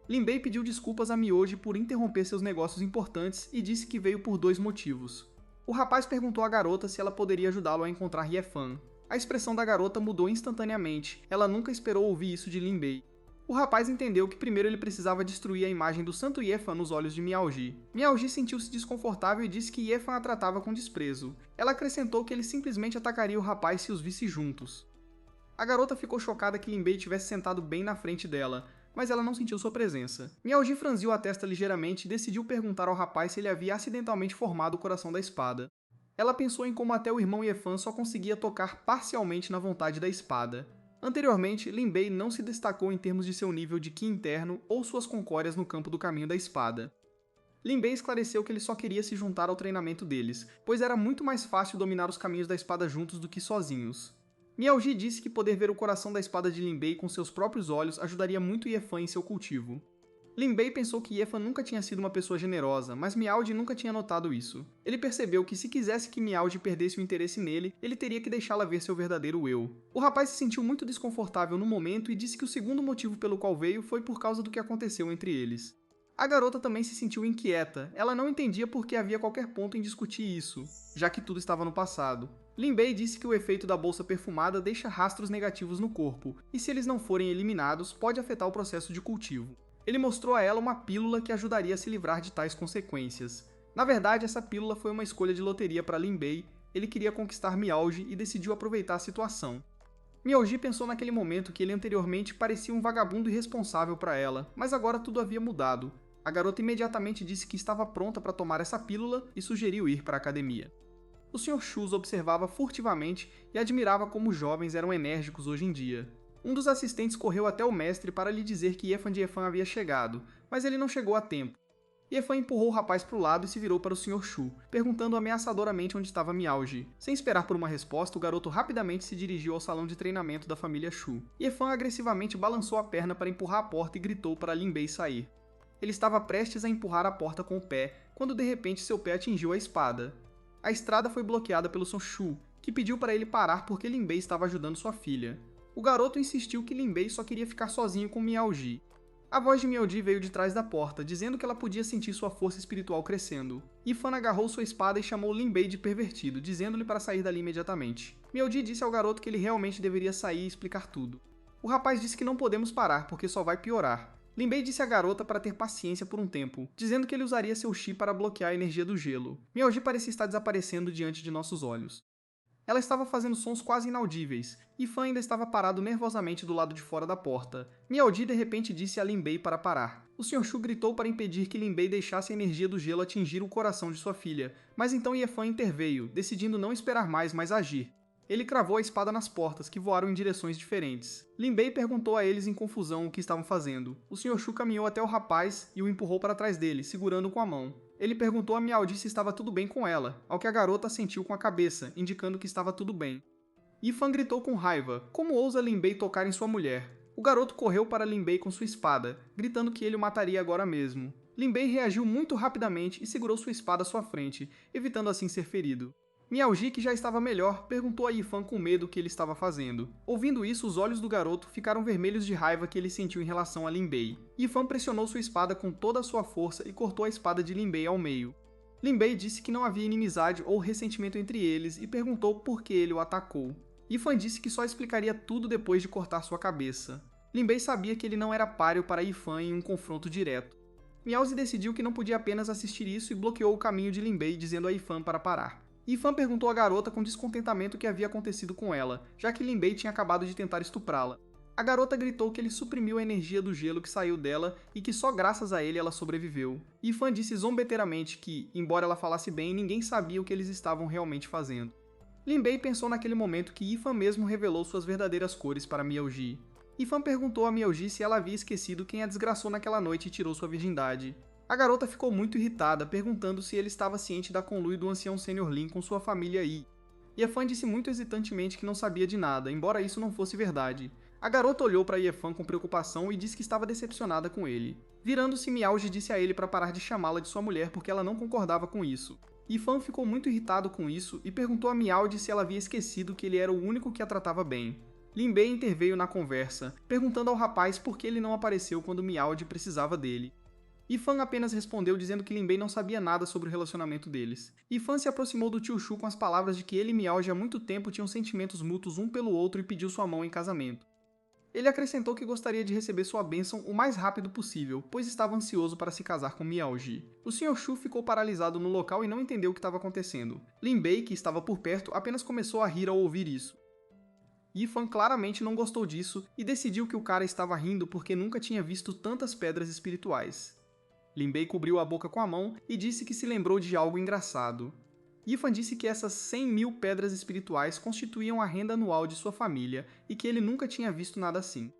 Lin Bei pediu desculpas a Miaoji por interromper seus negócios importantes e disse que veio por 2 motivos. O rapaz perguntou à garota se ela poderia ajudá-lo a encontrar Yefan. A expressão da garota mudou instantaneamente, ela nunca esperou ouvir isso de Lin Bei. O rapaz entendeu que primeiro ele precisava destruir a imagem do santo Yefan nos olhos de Miaoji. Miaoji sentiu-se desconfortável e disse que Yefan a tratava com desprezo. Ela acrescentou que ele simplesmente atacaria o rapaz se os visse juntos. A garota ficou chocada que Lin Bei tivesse sentado bem na frente dela, mas ela não sentiu sua presença. Miaoji franziu a testa ligeiramente e decidiu perguntar ao rapaz se ele havia acidentalmente formado o coração da espada. Ela pensou em como até o irmão Yefan só conseguia tocar parcialmente na vontade da espada. Anteriormente, Lin Bei não se destacou em termos de seu nível de ki interno ou suas concórias no campo do caminho da espada. Lin Bei esclareceu que ele só queria se juntar ao treinamento deles, pois era muito mais fácil dominar os caminhos da espada juntos do que sozinhos. Miao Ji disse que poder ver o coração da espada de Lin Bei com seus próprios olhos ajudaria muito Ye Fan em seu cultivo. Lin Bei pensou que Ye Fan nunca tinha sido uma pessoa generosa, mas Miao Ji nunca tinha notado isso. Ele percebeu que se quisesse que Miao Ji perdesse o interesse nele, ele teria que deixá-la ver seu verdadeiro eu. O rapaz se sentiu muito desconfortável no momento e disse que o segundo motivo pelo qual veio foi por causa do que aconteceu entre eles. A garota também se sentiu inquieta, ela não entendia por que havia qualquer ponto em discutir isso, já que tudo estava no passado. Lin Bei disse que o efeito da bolsa perfumada deixa rastros negativos no corpo, e se eles não forem eliminados, pode afetar o processo de cultivo. Ele mostrou a ela uma pílula que ajudaria a se livrar de tais consequências. Na verdade, essa pílula foi uma escolha de loteria para Lin Bei, ele queria conquistar Miao Ji e decidiu aproveitar a situação. Miao Ji pensou naquele momento que ele anteriormente parecia um vagabundo irresponsável para ela, mas agora tudo havia mudado. A garota imediatamente disse que estava pronta para tomar essa pílula e sugeriu ir para a academia. O Sr. Shu os observava furtivamente e admirava como os jovens eram enérgicos hoje em dia. Um dos assistentes correu até o mestre para lhe dizer que Ye Fan de Ye Fan havia chegado, mas ele não chegou a tempo. Ye Fan empurrou o rapaz para o lado e se virou para o Sr. Shu, perguntando ameaçadoramente onde estava Miao Ji. Sem esperar por uma resposta, o garoto rapidamente se dirigiu ao salão de treinamento da família Shu. Ye Fan agressivamente balançou a perna para empurrar a porta e gritou para Lin Bei sair. Ele estava prestes a empurrar a porta com o pé, quando de repente seu pé atingiu a espada. A estrada foi bloqueada pelo Sr. Shu, que pediu para ele parar porque Lin Bei estava ajudando sua filha. O garoto insistiu que Lin Bei só queria ficar sozinho com Miao Ji. A voz de Miao Ji veio de trás da porta, dizendo que ela podia sentir sua força espiritual crescendo. Ye Fan agarrou sua espada e chamou Lin Bei de pervertido, dizendo-lhe para sair dali imediatamente. Miao Ji disse ao garoto que ele realmente deveria sair e explicar tudo. O rapaz disse que não podemos parar, porque só vai piorar. Lin Bei disse à garota para ter paciência por um tempo, dizendo que ele usaria seu chi para bloquear a energia do gelo. Miao Ji parecia estar desaparecendo diante de nossos olhos. Ela estava fazendo sons quase inaudíveis, e Fan ainda estava parado nervosamente do lado de fora da porta. Miao Ji de repente disse a Lin Bei para parar. O Sr. Shu gritou para impedir que Lin Bei deixasse a energia do gelo atingir o coração de sua filha, mas então Ye Fan interveio, decidindo não esperar mais, mas agir. Ele cravou a espada nas portas, que voaram em direções diferentes. Lin Bei perguntou a eles em confusão o que estavam fazendo. O Sr. Shu caminhou até o rapaz e o empurrou para trás dele, segurando-o com a mão. Ele perguntou a Miao Ji se estava tudo bem com ela, ao que a garota assentiu com a cabeça, indicando que estava tudo bem. Ye Fan gritou com raiva, como ousa Lin Bei tocar em sua mulher? O garoto correu para Lin Bei com sua espada, gritando que ele o mataria agora mesmo. Lin Bei reagiu muito rapidamente e segurou sua espada à sua frente, evitando assim ser ferido. Miao Ji, que já estava melhor, perguntou a Ye Fan com medo o que ele estava fazendo. Ouvindo isso, os olhos do garoto ficaram vermelhos de raiva que ele sentiu em relação a Lin Bei. Ye Fan pressionou sua espada com toda a sua força e cortou a espada de Lin Bei ao meio. Lin Bei disse que não havia inimizade ou ressentimento entre eles e perguntou por que ele o atacou. Ye Fan disse que só explicaria tudo depois de cortar sua cabeça. Lin Bei sabia que ele não era páreo para Ye Fan em um confronto direto. Miao Ji decidiu que não podia apenas assistir isso e bloqueou o caminho de Lin Bei, dizendo a Ye Fan para parar. Ye Fan perguntou à garota com descontentamento o que havia acontecido com ela, já que Lin Bei tinha acabado de tentar estuprá-la. A garota gritou que ele suprimiu a energia do gelo que saiu dela e que só graças a ele ela sobreviveu. Ye Fan disse zombeteiramente que, embora ela falasse bem, ninguém sabia o que eles estavam realmente fazendo. Lin Bei pensou naquele momento que Ye Fan mesmo revelou suas verdadeiras cores para Miao Ji. Ye Fan perguntou a Miao Ji se ela havia esquecido quem a desgraçou naquela noite e tirou sua virgindade. A garota ficou muito irritada, perguntando se ele estava ciente da conluio do ancião Sr. Lin com sua família Yi. Ye Fan disse muito hesitantemente que não sabia de nada, embora isso não fosse verdade. A garota olhou para Ye Fan com preocupação e disse que estava decepcionada com ele. Virando-se, Miao Ji disse a ele para parar de chamá-la de sua mulher porque ela não concordava com isso. Ye Fan ficou muito irritado com isso e perguntou a Miao Ji se ela havia esquecido que ele era o único que a tratava bem. Lin Bei interveio na conversa, perguntando ao rapaz por que ele não apareceu quando Miao Ji precisava dele. Ye Fan apenas respondeu dizendo que Lin Bei não sabia nada sobre o relacionamento deles. Ye Fan se aproximou do tio Shu com as palavras de que ele e Miao Ji há muito tempo tinham sentimentos mútuos um pelo outro e pediu sua mão em casamento. Ele acrescentou que gostaria de receber sua bênção o mais rápido possível, pois estava ansioso para se casar com Miao Ji. O Sr. Shu ficou paralisado no local e não entendeu o que estava acontecendo. Lin Bei, que estava por perto, apenas começou a rir ao ouvir isso. Ye Fan claramente não gostou disso e decidiu que o cara estava rindo porque nunca tinha visto tantas pedras espirituais. Lin Bei cobriu a boca com a mão e disse que se lembrou de algo engraçado. Ye Fan disse que essas 100.000 pedras espirituais constituíam a renda anual de sua família e que ele nunca tinha visto nada assim.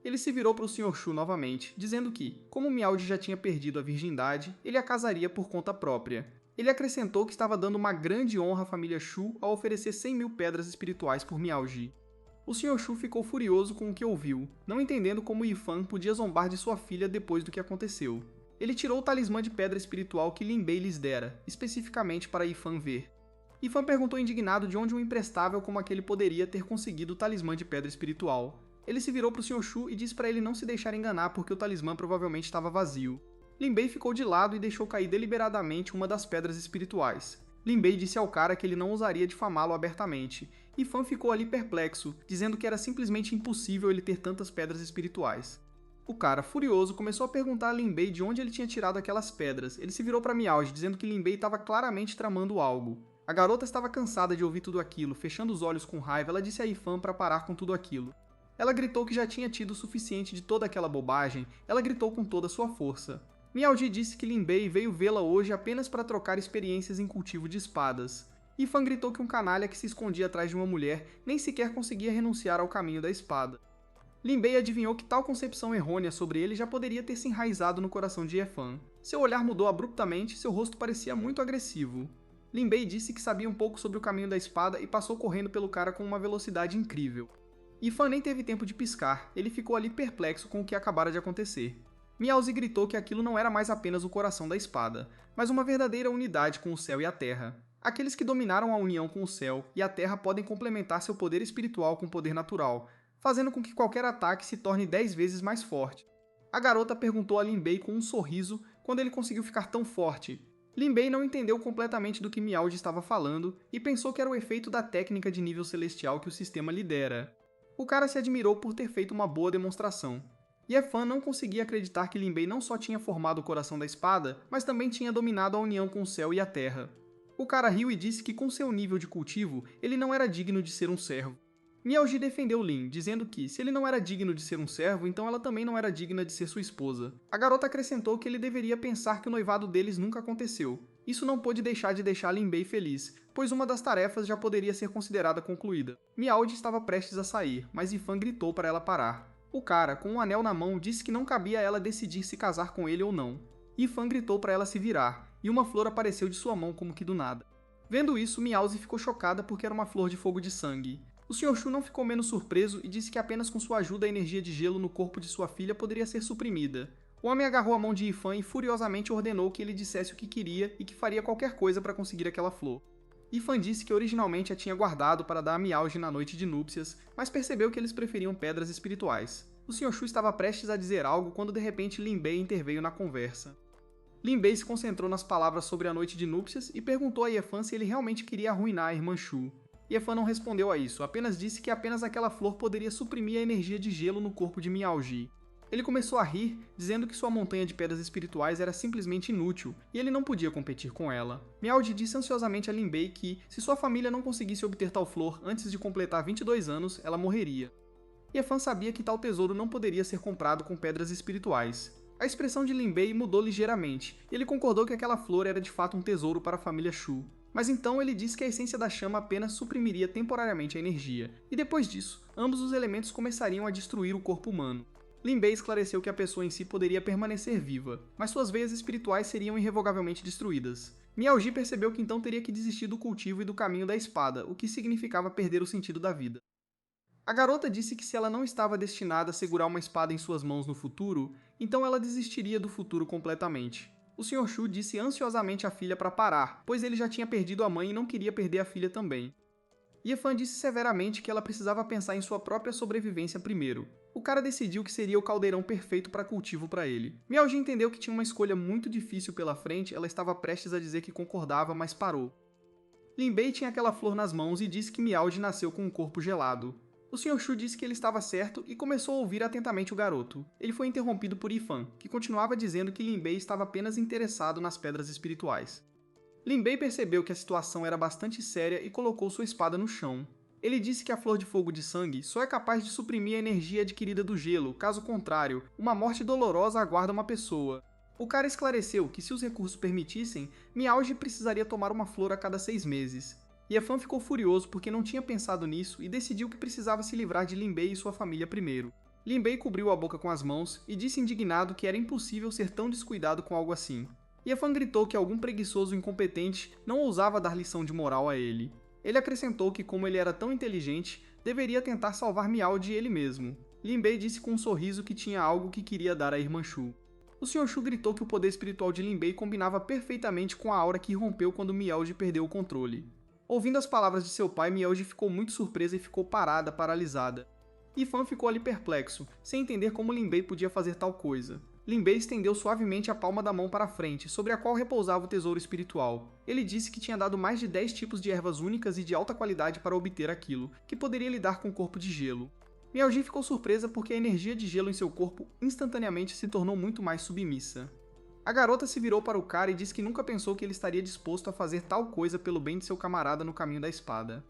Ele se virou para o Sr. Shu novamente, dizendo que, como Miaoji já tinha perdido a virgindade, ele a casaria por conta própria. Ele acrescentou que estava dando uma grande honra à família Shu ao oferecer 100.000 pedras espirituais por Miaoji. O Sr. Shu ficou furioso com o que ouviu, não entendendo como Yifan podia zombar de sua filha depois do que aconteceu. Ele tirou o talismã de pedra espiritual que Lin Bei lhes dera, especificamente para Yifan ver. Yifan perguntou indignado de onde um imprestável como aquele poderia ter conseguido o talismã de pedra espiritual. Ele se virou para o Sr. Shu e disse para ele não se deixar enganar porque o talismã provavelmente estava vazio. Lin Bei ficou de lado e deixou cair deliberadamente uma das pedras espirituais. Lin Bei disse ao cara que ele não ousaria difamá-lo abertamente, e Fan ficou ali perplexo, dizendo que era simplesmente impossível ele ter tantas pedras espirituais. O cara, furioso, começou a perguntar a Lin Bei de onde ele tinha tirado aquelas pedras. Ele se virou para Miaoji, dizendo que Lin Bei estava claramente tramando algo. A garota estava cansada de ouvir tudo aquilo, fechando os olhos com raiva, ela disse a Yifan para parar com tudo aquilo. Ela gritou que já tinha tido o suficiente de toda aquela bobagem, ela gritou com toda a sua força. Miaoji disse que Lin Bei veio vê-la hoje apenas para trocar experiências em cultivo de espadas. Yifan gritou que um canalha que se escondia atrás de uma mulher nem sequer conseguia renunciar ao caminho da espada. Lin Bei adivinhou que tal concepção errônea sobre ele já poderia ter se enraizado no coração de Yifan. Seu olhar mudou abruptamente e seu rosto parecia muito agressivo. Lin Bei disse que sabia um pouco sobre o caminho da espada e passou correndo pelo cara com uma velocidade incrível. Yifan nem teve tempo de piscar, ele ficou ali perplexo com o que acabara de acontecer. Miaozi gritou que aquilo não era mais apenas o coração da espada, mas uma verdadeira unidade com o céu e a terra. Aqueles que dominaram a união com o céu e a terra podem complementar seu poder espiritual com o poder natural, fazendo com que qualquer ataque se torne 10 vezes mais forte. A garota perguntou a Lin Bei com um sorriso quando ele conseguiu ficar tão forte. Lin Bei não entendeu completamente do que Miaoji estava falando e pensou que era o efeito da técnica de nível celestial que o sistema lidera. O cara se admirou por ter feito uma boa demonstração. Yifan não conseguia acreditar que Lin Bei não só tinha formado o coração da espada, mas também tinha dominado a união com o céu e a terra. O cara riu e disse que com seu nível de cultivo, ele não era digno de ser um servo. Miaoji defendeu Lin, dizendo que, se ele não era digno de ser um servo, então ela também não era digna de ser sua esposa. A garota acrescentou que ele deveria pensar que o noivado deles nunca aconteceu. Isso não pôde deixar de deixar Lin Bei feliz, pois uma das tarefas já poderia ser considerada concluída. Miaoji estava prestes a sair, mas Yifan gritou para ela parar. O cara, com um anel na mão, disse que não cabia a ela decidir se casar com ele ou não. Yifan gritou para ela se virar, e uma flor apareceu de sua mão como que do nada. Vendo isso, Miaozi ficou chocada porque era uma flor de fogo de sangue. O Sr. Shu não ficou menos surpreso e disse que apenas com sua ajuda a energia de gelo no corpo de sua filha poderia ser suprimida. O homem agarrou a mão de Yifan e furiosamente ordenou que ele dissesse o que queria e que faria qualquer coisa para conseguir aquela flor. Yifan disse que originalmente a tinha guardado para dar a Miaoji na noite de núpcias, mas percebeu que eles preferiam pedras espirituais. O Sr. Shu estava prestes a dizer algo quando de repente Lin Bei interveio na conversa. Lin Bei se concentrou nas palavras sobre a noite de núpcias e perguntou a Yifan se ele realmente queria arruinar a irmã Shu. Yifan não respondeu a isso, apenas disse que apenas aquela flor poderia suprimir a energia de gelo no corpo de Miaoji. Ele começou a rir, dizendo que sua montanha de pedras espirituais era simplesmente inútil, e ele não podia competir com ela. Miaoji disse ansiosamente a Lin Bei que, se sua família não conseguisse obter tal flor antes de completar 22 anos, ela morreria. Yifan sabia que tal tesouro não poderia ser comprado com pedras espirituais. A expressão de Lin Bei mudou ligeiramente, e ele concordou que aquela flor era de fato um tesouro para a família Shu. Mas então ele disse que a essência da chama apenas suprimiria temporariamente a energia, e depois disso, ambos os elementos começariam a destruir o corpo humano. Lin Bei esclareceu que a pessoa em si poderia permanecer viva, mas suas veias espirituais seriam irrevogavelmente destruídas. Miaoji percebeu que então teria que desistir do cultivo e do caminho da espada, o que significava perder o sentido da vida. A garota disse que se ela não estava destinada a segurar uma espada em suas mãos no futuro, então ela desistiria do futuro completamente. O Sr. Shu disse ansiosamente à filha para parar, pois ele já tinha perdido a mãe e não queria perder a filha também. Yifan disse severamente que ela precisava pensar em sua própria sobrevivência primeiro. O cara decidiu que seria o caldeirão perfeito para cultivo para ele. Miaoji entendeu que tinha uma escolha muito difícil pela frente, ela estava prestes a dizer que concordava, mas parou. Lin Bei tinha aquela flor nas mãos e disse que Miaoji nasceu com um corpo gelado. O Sr. Shu disse que ele estava certo e começou a ouvir atentamente o garoto. Ele foi interrompido por Yifan, que continuava dizendo que Lin Bei estava apenas interessado nas pedras espirituais. Lin Bei percebeu que a situação era bastante séria e colocou sua espada no chão. Ele disse que a flor de fogo de sangue só é capaz de suprimir a energia adquirida do gelo, caso contrário, uma morte dolorosa aguarda uma pessoa. O cara esclareceu que se os recursos permitissem, Miaoji precisaria tomar uma flor a cada 6 meses. Yifan ficou furioso porque não tinha pensado nisso e decidiu que precisava se livrar de Lin Bei e sua família primeiro. Lin Bei cobriu a boca com as mãos e disse indignado que era impossível ser tão descuidado com algo assim. Ye Fan gritou que algum preguiçoso incompetente não ousava dar lição de moral a ele. Ele acrescentou que, como ele era tão inteligente, deveria tentar salvar Miao de ele mesmo. Lin Bei disse com um sorriso que tinha algo que queria dar à irmã Shu. O Sr. Shu gritou que o poder espiritual de Lin Bei combinava perfeitamente com a aura que rompeu quando Miaoji perdeu o controle. Ouvindo as palavras de seu pai, Miaoji ficou muito surpresa e ficou parada, paralisada. Ye Fan ficou ali perplexo, sem entender como Lin Bei podia fazer tal coisa. Lin Bei estendeu suavemente a palma da mão para a frente, sobre a qual repousava o tesouro espiritual. Ele disse que tinha dado mais de 10 tipos de ervas únicas e de alta qualidade para obter aquilo, que poderia lidar com o corpo de gelo. Miaoji ficou surpresa porque a energia de gelo em seu corpo instantaneamente se tornou muito mais submissa. A garota se virou para o cara e disse que nunca pensou que ele estaria disposto a fazer tal coisa pelo bem de seu camarada no caminho da espada.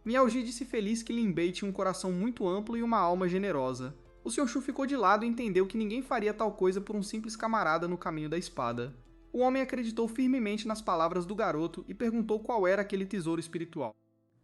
Miaoji disse feliz que Lin Bei tinha um coração muito amplo e uma alma generosa. O Sr. Shu ficou de lado e entendeu que ninguém faria tal coisa por um simples camarada no caminho da espada. O homem acreditou firmemente nas palavras do garoto e perguntou qual era aquele tesouro espiritual.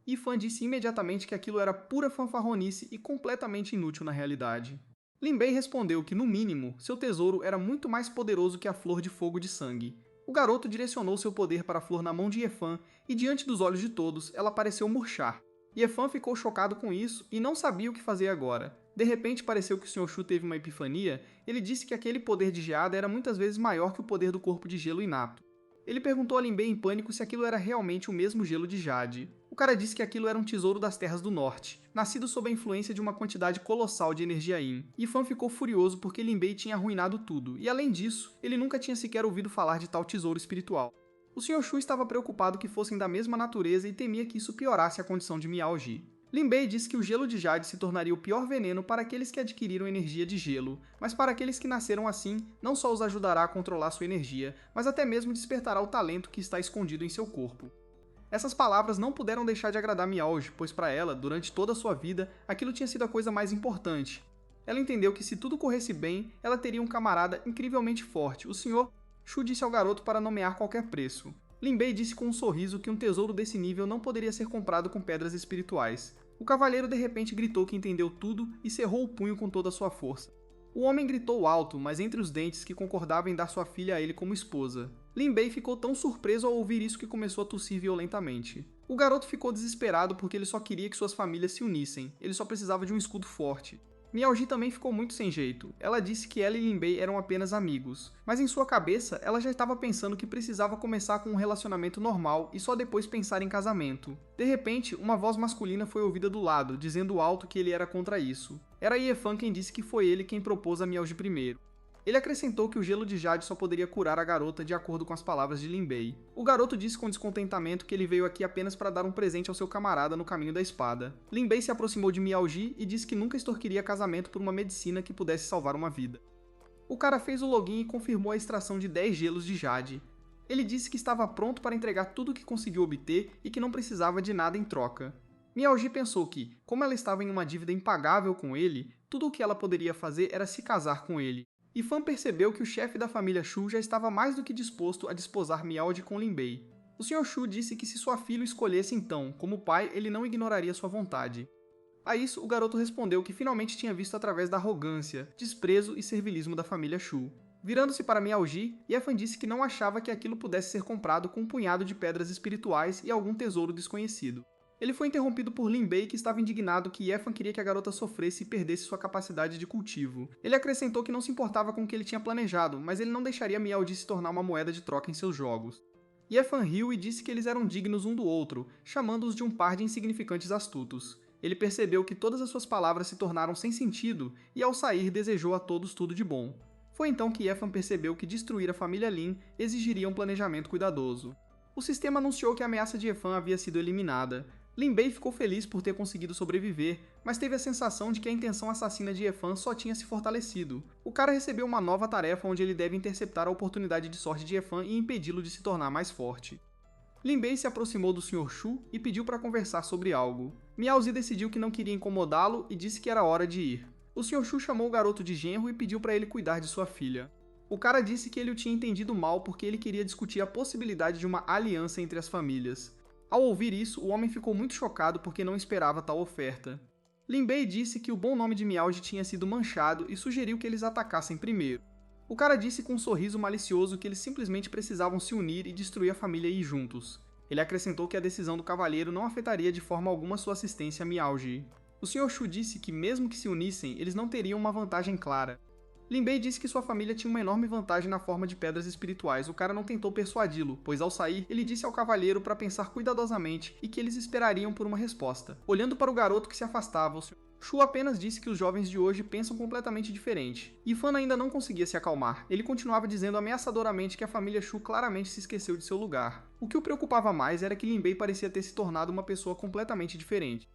Ye Fan disse imediatamente que aquilo era pura fanfarronice e completamente inútil na realidade. Lin Bei respondeu que, no mínimo, seu tesouro era muito mais poderoso que a flor de fogo de sangue. O garoto direcionou seu poder para a flor na mão de Ye Fan e, diante dos olhos de todos, ela pareceu murchar. Ye Fan ficou chocado com isso e não sabia o que fazer agora. De repente pareceu que o Sr. Shu teve uma epifania. Ele disse que aquele poder de geada era muitas vezes maior que o poder do corpo de gelo inato. Ele perguntou a Lin Bei em pânico se aquilo era realmente o mesmo gelo de Jade. O cara disse que aquilo era um tesouro das Terras do Norte, nascido sob a influência de uma quantidade colossal de energia Yin. Ye Fan ficou furioso porque Lin Bei tinha arruinado tudo, e além disso, ele nunca tinha sequer ouvido falar de tal tesouro espiritual. O Sr. Shu estava preocupado que fossem da mesma natureza e temia que isso piorasse a condição de Miaoji. Lin Bei disse que o gelo de Jade se tornaria o pior veneno para aqueles que adquiriram energia de gelo, mas para aqueles que nasceram assim, não só os ajudará a controlar sua energia, mas até mesmo despertará o talento que está escondido em seu corpo. Essas palavras não puderam deixar de agradar Miaoji, pois para ela, durante toda a sua vida, aquilo tinha sido a coisa mais importante. Ela entendeu que se tudo corresse bem, ela teria um camarada incrivelmente forte. O Sr. Shu disse ao garoto para nomear qualquer preço. Lin Bei disse com um sorriso que um tesouro desse nível não poderia ser comprado com pedras espirituais. O cavalheiro de repente gritou que entendeu tudo e cerrou o punho com toda a sua força. O homem gritou alto, mas entre os dentes que concordava em dar sua filha a ele como esposa. Lin Bei ficou tão surpreso ao ouvir isso que começou a tossir violentamente. O garoto ficou desesperado porque ele só queria que suas famílias se unissem, ele só precisava de um escudo forte. Miaoji também ficou muito sem jeito. Ela disse que ela e Lin Bei eram apenas amigos, mas em sua cabeça ela já estava pensando que precisava começar com um relacionamento normal e só depois pensar em casamento. De repente, uma voz masculina foi ouvida do lado, dizendo alto que ele era contra isso. Era Ye Fan quem disse que foi ele quem propôs a Miaoji primeiro. Ele acrescentou que o gelo de Jade só poderia curar a garota de acordo com as palavras de Lin Bei. O garoto disse com descontentamento que ele veio aqui apenas para dar um presente ao seu camarada no caminho da espada. Lin Bei se aproximou de Miaoji e disse que nunca extorquiria casamento por uma medicina que pudesse salvar uma vida. O cara fez o login e confirmou a extração de 10 gelos de Jade. Ele disse que estava pronto para entregar tudo o que conseguiu obter e que não precisava de nada em troca. Miaoji pensou que, como ela estava em uma dívida impagável com ele, tudo o que ela poderia fazer era se casar com ele. Ye Fan percebeu que o chefe da família Shu já estava mais do que disposto a desposar Miaoji com Lin Bei. O Sr. Shu disse que se sua filha o escolhesse então, como pai, ele não ignoraria sua vontade. A isso, o garoto respondeu que finalmente tinha visto através da arrogância, desprezo e servilismo da família Shu. Virando-se para Miaoji, Ye Fan disse que não achava que aquilo pudesse ser comprado com um punhado de pedras espirituais e algum tesouro desconhecido. Ele foi interrompido por Lin Bei, que estava indignado que Ye Fan queria que a garota sofresse e perdesse sua capacidade de cultivo. Ele acrescentou que não se importava com o que ele tinha planejado, mas ele não deixaria Miaoji se tornar uma moeda de troca em seus jogos. Ye Fan riu e disse que eles eram dignos um do outro, chamando-os de um par de insignificantes astutos. Ele percebeu que todas as suas palavras se tornaram sem sentido e, ao sair, desejou a todos tudo de bom. Foi então que Ye Fan percebeu que destruir a família Lin exigiria um planejamento cuidadoso. O sistema anunciou que a ameaça de Ye Fan havia sido eliminada. Lin Bei ficou feliz por ter conseguido sobreviver, mas teve a sensação de que a intenção assassina de Ye Fan só tinha se fortalecido. O cara recebeu uma nova tarefa onde ele deve interceptar a oportunidade de sorte de Ye Fan e impedi-lo de se tornar mais forte. Lin Bei se aproximou do Sr. Shu e pediu para conversar sobre algo. Miaoji decidiu que não queria incomodá-lo e disse que era hora de ir. O Sr. Shu chamou o garoto de genro e pediu para ele cuidar de sua filha. O cara disse que ele o tinha entendido mal porque ele queria discutir a possibilidade de uma aliança entre as famílias. Ao ouvir isso, o homem ficou muito chocado porque não esperava tal oferta. Lin Bei disse que o bom nome de Miaoji tinha sido manchado e sugeriu que eles atacassem primeiro. O cara disse com um sorriso malicioso que eles simplesmente precisavam se unir e destruir a família e ir juntos. Ele acrescentou que a decisão do cavalheiro não afetaria de forma alguma sua assistência a Miaoji. O Sr. Shu disse que mesmo que se unissem, eles não teriam uma vantagem clara. Lin Bei disse que sua família tinha uma enorme vantagem na forma de pedras espirituais. O cara não tentou persuadi-lo, pois ao sair, ele disse ao cavalheiro para pensar cuidadosamente e que eles esperariam por uma resposta. Olhando para o garoto que se afastava, o Sr. Shu apenas disse que os jovens de hoje pensam completamente diferente. E Fan ainda não conseguia se acalmar. Ele continuava dizendo ameaçadoramente que a família Shu claramente se esqueceu de seu lugar. O que o preocupava mais era que Lin Bei parecia ter se tornado uma pessoa completamente diferente.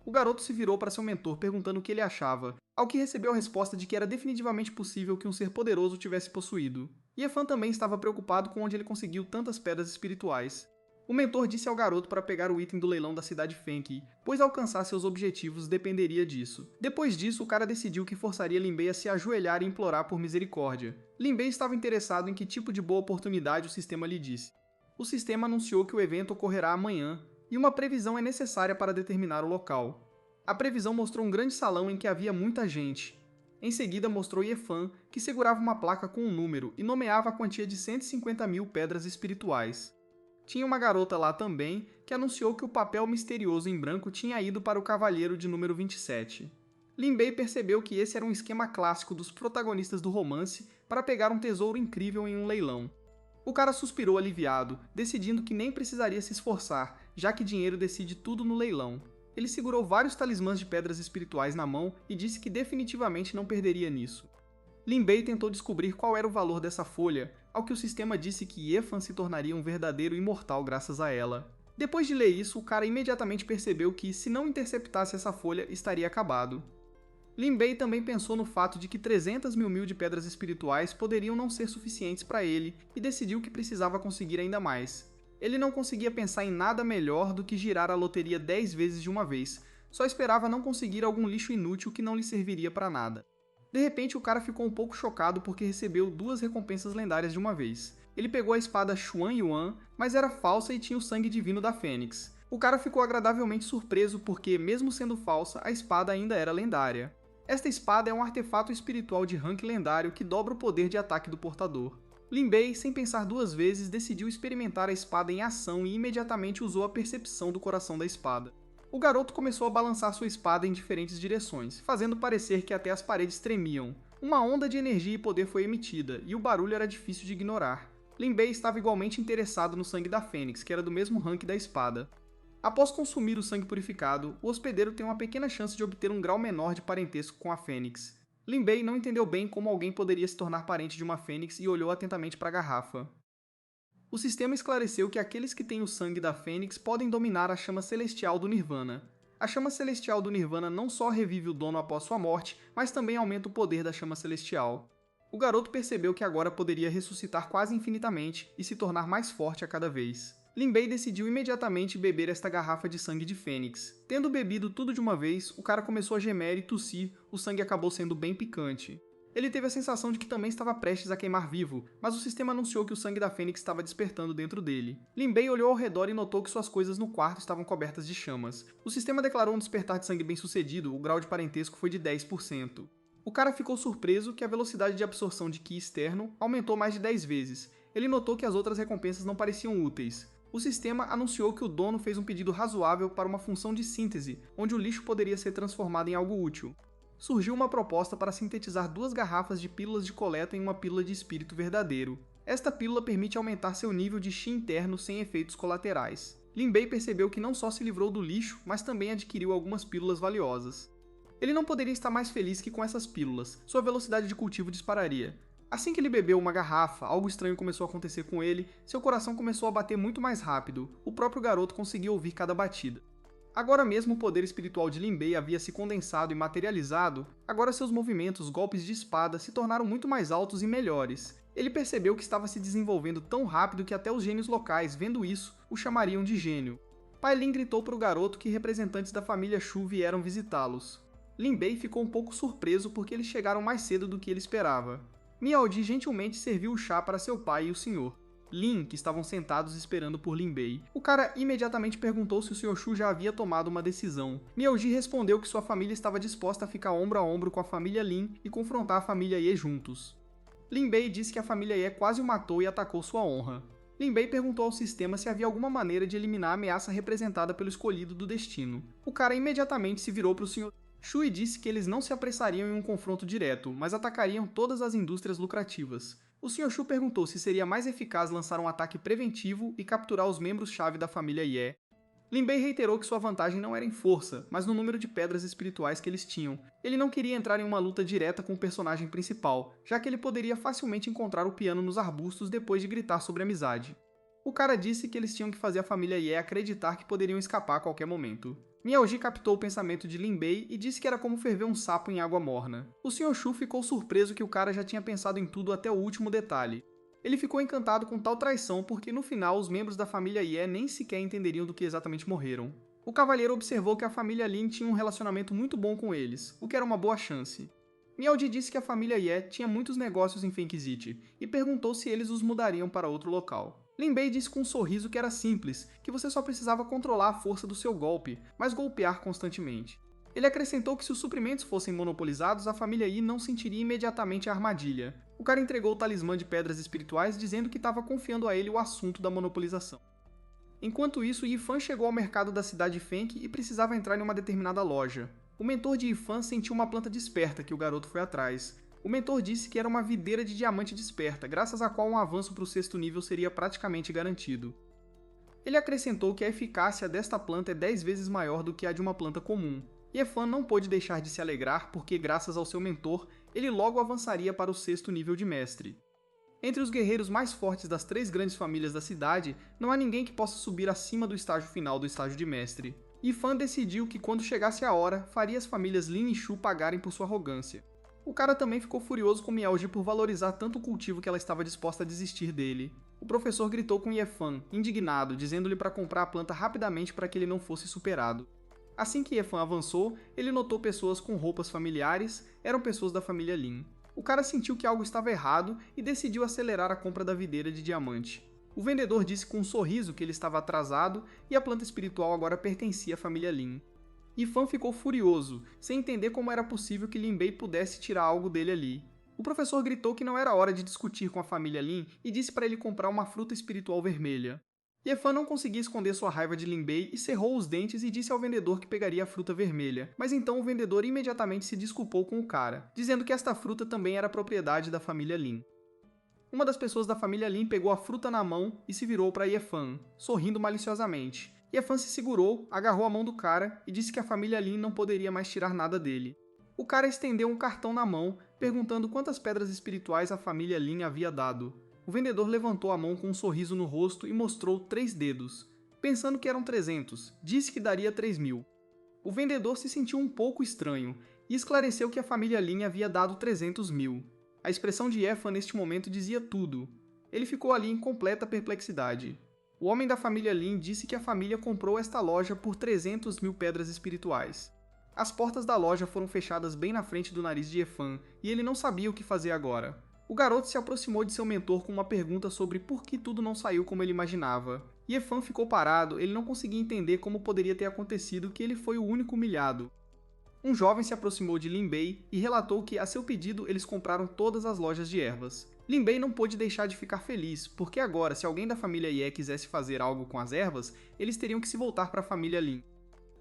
O garoto se virou para seu mentor perguntando o que ele achava, ao que recebeu a resposta de que era definitivamente possível que um ser poderoso tivesse possuído. Fan também estava preocupado com onde ele conseguiu tantas pedras espirituais. O mentor disse ao garoto para pegar o item do leilão da cidade Fenki, pois alcançar seus objetivos dependeria disso. Depois disso, o cara decidiu que forçaria Lin Bei a se ajoelhar e implorar por misericórdia. Lin Bei estava interessado em que tipo de boa oportunidade o sistema lhe disse. O sistema anunciou que o evento ocorrerá amanhã, e uma previsão é necessária para determinar o local. A previsão mostrou um grande salão em que havia muita gente. Em seguida mostrou Fan, que segurava uma placa com um número e nomeava a quantia de 150 mil pedras espirituais. Tinha uma garota lá também, que anunciou que o papel misterioso em branco tinha ido para o cavalheiro de número 27. Lin Bei percebeu que esse era um esquema clássico dos protagonistas do romance para pegar um tesouro incrível em um leilão. O cara suspirou aliviado, decidindo que nem precisaria se esforçar, já que dinheiro decide tudo no leilão. Ele segurou vários talismãs de pedras espirituais na mão e disse que definitivamente não perderia nisso. Lin Bei tentou descobrir qual era o valor dessa folha, ao que o sistema disse que Fan se tornaria um verdadeiro imortal graças a ela. Depois de ler isso, o cara imediatamente percebeu que, se não interceptasse essa folha, estaria acabado. Lin Bei também pensou no fato de que 300 mil de pedras espirituais poderiam não ser suficientes para ele e decidiu que precisava conseguir ainda mais. Ele não conseguia pensar em nada melhor do que girar a loteria 10 vezes de uma vez, só esperava não conseguir algum lixo inútil que não lhe serviria para nada. De repente o cara ficou um pouco chocado porque recebeu 2 recompensas lendárias de uma vez. Ele pegou a espada Xuan Yuan, mas era falsa e tinha o sangue divino da Fênix. O cara ficou agradavelmente surpreso porque, mesmo sendo falsa, a espada ainda era lendária. Esta espada é um artefato espiritual de rank lendário que dobra o poder de ataque do portador. Lin Bei, sem pensar 2 vezes, decidiu experimentar a espada em ação e imediatamente usou a percepção do coração da espada. O garoto começou a balançar sua espada em diferentes direções, fazendo parecer que até as paredes tremiam. Uma onda de energia e poder foi emitida, e o barulho era difícil de ignorar. Lin Bei estava igualmente interessado no sangue da Fênix, que era do mesmo rank da espada. Após consumir o sangue purificado, o hospedeiro tem uma pequena chance de obter um grau menor de parentesco com a Fênix. Lin Bei não entendeu bem como alguém poderia se tornar parente de uma Fênix e olhou atentamente para a garrafa. O sistema esclareceu que aqueles que têm o sangue da Fênix podem dominar a chama celestial do Nirvana. A chama celestial do Nirvana não só revive o dono após sua morte, mas também aumenta o poder da chama celestial. O garoto percebeu que agora poderia ressuscitar quase infinitamente e se tornar mais forte a cada vez. Lin Bei decidiu imediatamente beber esta garrafa de sangue de Fênix. Tendo bebido tudo de uma vez, o cara começou a gemer e tossir, o sangue acabou sendo bem picante. Ele teve a sensação de que também estava prestes a queimar vivo, mas o sistema anunciou que o sangue da Fênix estava despertando dentro dele. Lin Bei olhou ao redor e notou que suas coisas no quarto estavam cobertas de chamas. O sistema declarou um despertar de sangue bem sucedido, o grau de parentesco foi de 10%. O cara ficou surpreso que a velocidade de absorção de Ki externo aumentou mais de 10 vezes. Ele notou que as outras recompensas não pareciam úteis. O sistema anunciou que o dono fez um pedido razoável para uma função de síntese, onde o lixo poderia ser transformado em algo útil. Surgiu uma proposta para sintetizar 2 garrafas de pílulas de coleta em uma pílula de espírito verdadeiro. Esta pílula permite aumentar seu nível de Chi interno sem efeitos colaterais. Lin Bei percebeu que não só se livrou do lixo, mas também adquiriu algumas pílulas valiosas. Ele não poderia estar mais feliz que com essas pílulas, sua velocidade de cultivo dispararia. Assim que ele bebeu uma garrafa, algo estranho começou a acontecer com ele, seu coração começou a bater muito mais rápido, o próprio garoto conseguia ouvir cada batida. Agora mesmo o poder espiritual de Lin Bei havia se condensado e materializado, agora seus movimentos, golpes de espada, se tornaram muito mais altos e melhores. Ele percebeu que estava se desenvolvendo tão rápido que até os gênios locais, vendo isso, o chamariam de gênio. Pai Lin gritou para o garoto que representantes da família Shu vieram visitá-los. Lin Bei ficou um pouco surpreso porque eles chegaram mais cedo do que ele esperava. Miaoji gentilmente serviu o chá para seu pai e o senhor. Lin, que estavam sentados esperando por Lin Bei. O cara imediatamente perguntou se o Sr. Shu já havia tomado uma decisão. Miao Ji respondeu que sua família estava disposta a ficar ombro a ombro com a família Lin e confrontar a família Ye juntos. Lin Bei disse que a família Ye quase o matou e atacou sua honra. Lin Bei perguntou ao sistema se havia alguma maneira de eliminar a ameaça representada pelo escolhido do destino. O cara imediatamente se virou para o Sr. Shu e disse que eles não se apressariam em um confronto direto, mas atacariam todas as indústrias lucrativas. O Sr. Shu perguntou se seria mais eficaz lançar um ataque preventivo e capturar os membros-chave da família Ye. Lin Bei reiterou que sua vantagem não era em força, mas no número de pedras espirituais que eles tinham. Ele não queria entrar em uma luta direta com o personagem principal, já que ele poderia facilmente encontrar o piano nos arbustos depois de gritar sobre amizade. O cara disse que eles tinham que fazer a família Ye acreditar que poderiam escapar a qualquer momento. Miao Ji captou o pensamento de Lin Bei e disse que era como ferver um sapo em água morna. O Sr. Shu ficou surpreso que o cara já tinha pensado em tudo até o último detalhe. Ele ficou encantado com tal traição porque no final os membros da família Ye nem sequer entenderiam do que exatamente morreram. O cavalheiro observou que a família Lin tinha um relacionamento muito bom com eles, o que era uma boa chance. Miao Ji disse que a família Ye tinha muitos negócios em Fengxi e perguntou se eles os mudariam para outro local. Lin Bei disse com um sorriso que era simples, que você só precisava controlar a força do seu golpe, mas golpear constantemente. Ele acrescentou que se os suprimentos fossem monopolizados, a família Yi não sentiria imediatamente a armadilha. O cara entregou o talismã de pedras espirituais dizendo que estava confiando a ele o assunto da monopolização. Enquanto isso, Yifan chegou ao mercado da cidade de Fenk e precisava entrar em uma determinada loja. O mentor de Yifan sentiu uma planta desperta que o garoto foi atrás. O mentor disse que era uma videira de diamante desperta, graças à qual um avanço para o 6º nível seria praticamente garantido. Ele acrescentou que a eficácia desta planta é 10 vezes maior do que a de uma planta comum. Yifan não pôde deixar de se alegrar porque, graças ao seu mentor, ele logo avançaria para o 6º nível de mestre. Entre os guerreiros mais fortes das 3 grandes famílias da cidade, não há ninguém que possa subir acima do estágio final do estágio de mestre. Yifan decidiu que quando chegasse a hora, faria as famílias Lin e Shu pagarem por sua arrogância. O cara também ficou furioso com Miao Ji por valorizar tanto o cultivo que ela estava disposta a desistir dele. O professor gritou com Yifan, indignado, dizendo-lhe para comprar a planta rapidamente para que ele não fosse superado. Assim que Yifan avançou, ele notou pessoas com roupas familiares, eram pessoas da família Lin. O cara sentiu que algo estava errado e decidiu acelerar a compra da videira de diamante. O vendedor disse com um sorriso que ele estava atrasado e a planta espiritual agora pertencia à família Lin. Yifan ficou furioso, sem entender como era possível que Lin Bei pudesse tirar algo dele ali. O professor gritou que não era hora de discutir com a família Lin e disse para ele comprar uma fruta espiritual vermelha. Yifan não conseguia esconder sua raiva de Lin Bei e cerrou os dentes e disse ao vendedor que pegaria a fruta vermelha, mas então o vendedor imediatamente se desculpou com o cara, dizendo que esta fruta também era propriedade da família Lin. Uma das pessoas da família Lin pegou a fruta na mão e se virou para Yifan, sorrindo maliciosamente. Yifan se segurou, agarrou a mão do cara e disse que a família Lin não poderia mais tirar nada dele. O cara estendeu um cartão na mão, perguntando quantas pedras espirituais a família Lin havia dado. O vendedor levantou a mão com um sorriso no rosto e mostrou 3 dedos. Pensando que eram 300, disse que daria 3.000. O vendedor se sentiu um pouco estranho e esclareceu que a família Lin havia dado 300.000. A expressão de Yifan neste momento dizia tudo. Ele ficou ali em completa perplexidade. O homem da família Lin disse que a família comprou esta loja por 300.000 pedras espirituais. As portas da loja foram fechadas bem na frente do nariz de Yifan e ele não sabia o que fazer agora. O garoto se aproximou de seu mentor com uma pergunta sobre por que tudo não saiu como ele imaginava. Yifan ficou parado, ele não conseguia entender como poderia ter acontecido que ele foi o único humilhado. Um jovem se aproximou de Lin Bei e relatou que, a seu pedido, eles compraram todas as lojas de ervas. Lin Bei não pôde deixar de ficar feliz, porque agora, se alguém da família Ye quisesse fazer algo com as ervas, eles teriam que se voltar para a família Lin.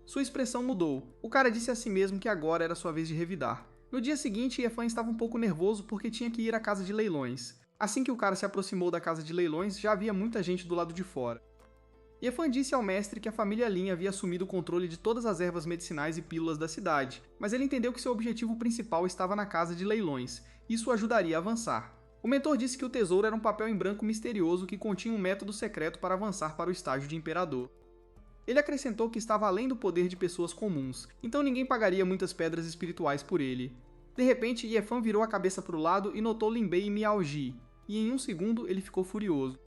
Sua expressão mudou. O cara disse a si mesmo que agora era sua vez de revidar. No dia seguinte, Yifan estava um pouco nervoso porque tinha que ir à casa de leilões. Assim que o cara se aproximou da casa de leilões, já havia muita gente do lado de fora. Yifan disse ao mestre que a família Lin havia assumido o controle de todas as ervas medicinais e pílulas da cidade, mas ele entendeu que seu objetivo principal estava na casa de leilões. Isso o ajudaria a avançar. O mentor disse que o tesouro era um papel em branco misterioso que continha um método secreto para avançar para o estágio de imperador. Ele acrescentou que estava além do poder de pessoas comuns, então ninguém pagaria muitas pedras espirituais por ele. De repente, Yifan virou a cabeça para o lado e notou Lin Bei e Miao Ji, e em um segundo ele ficou furioso.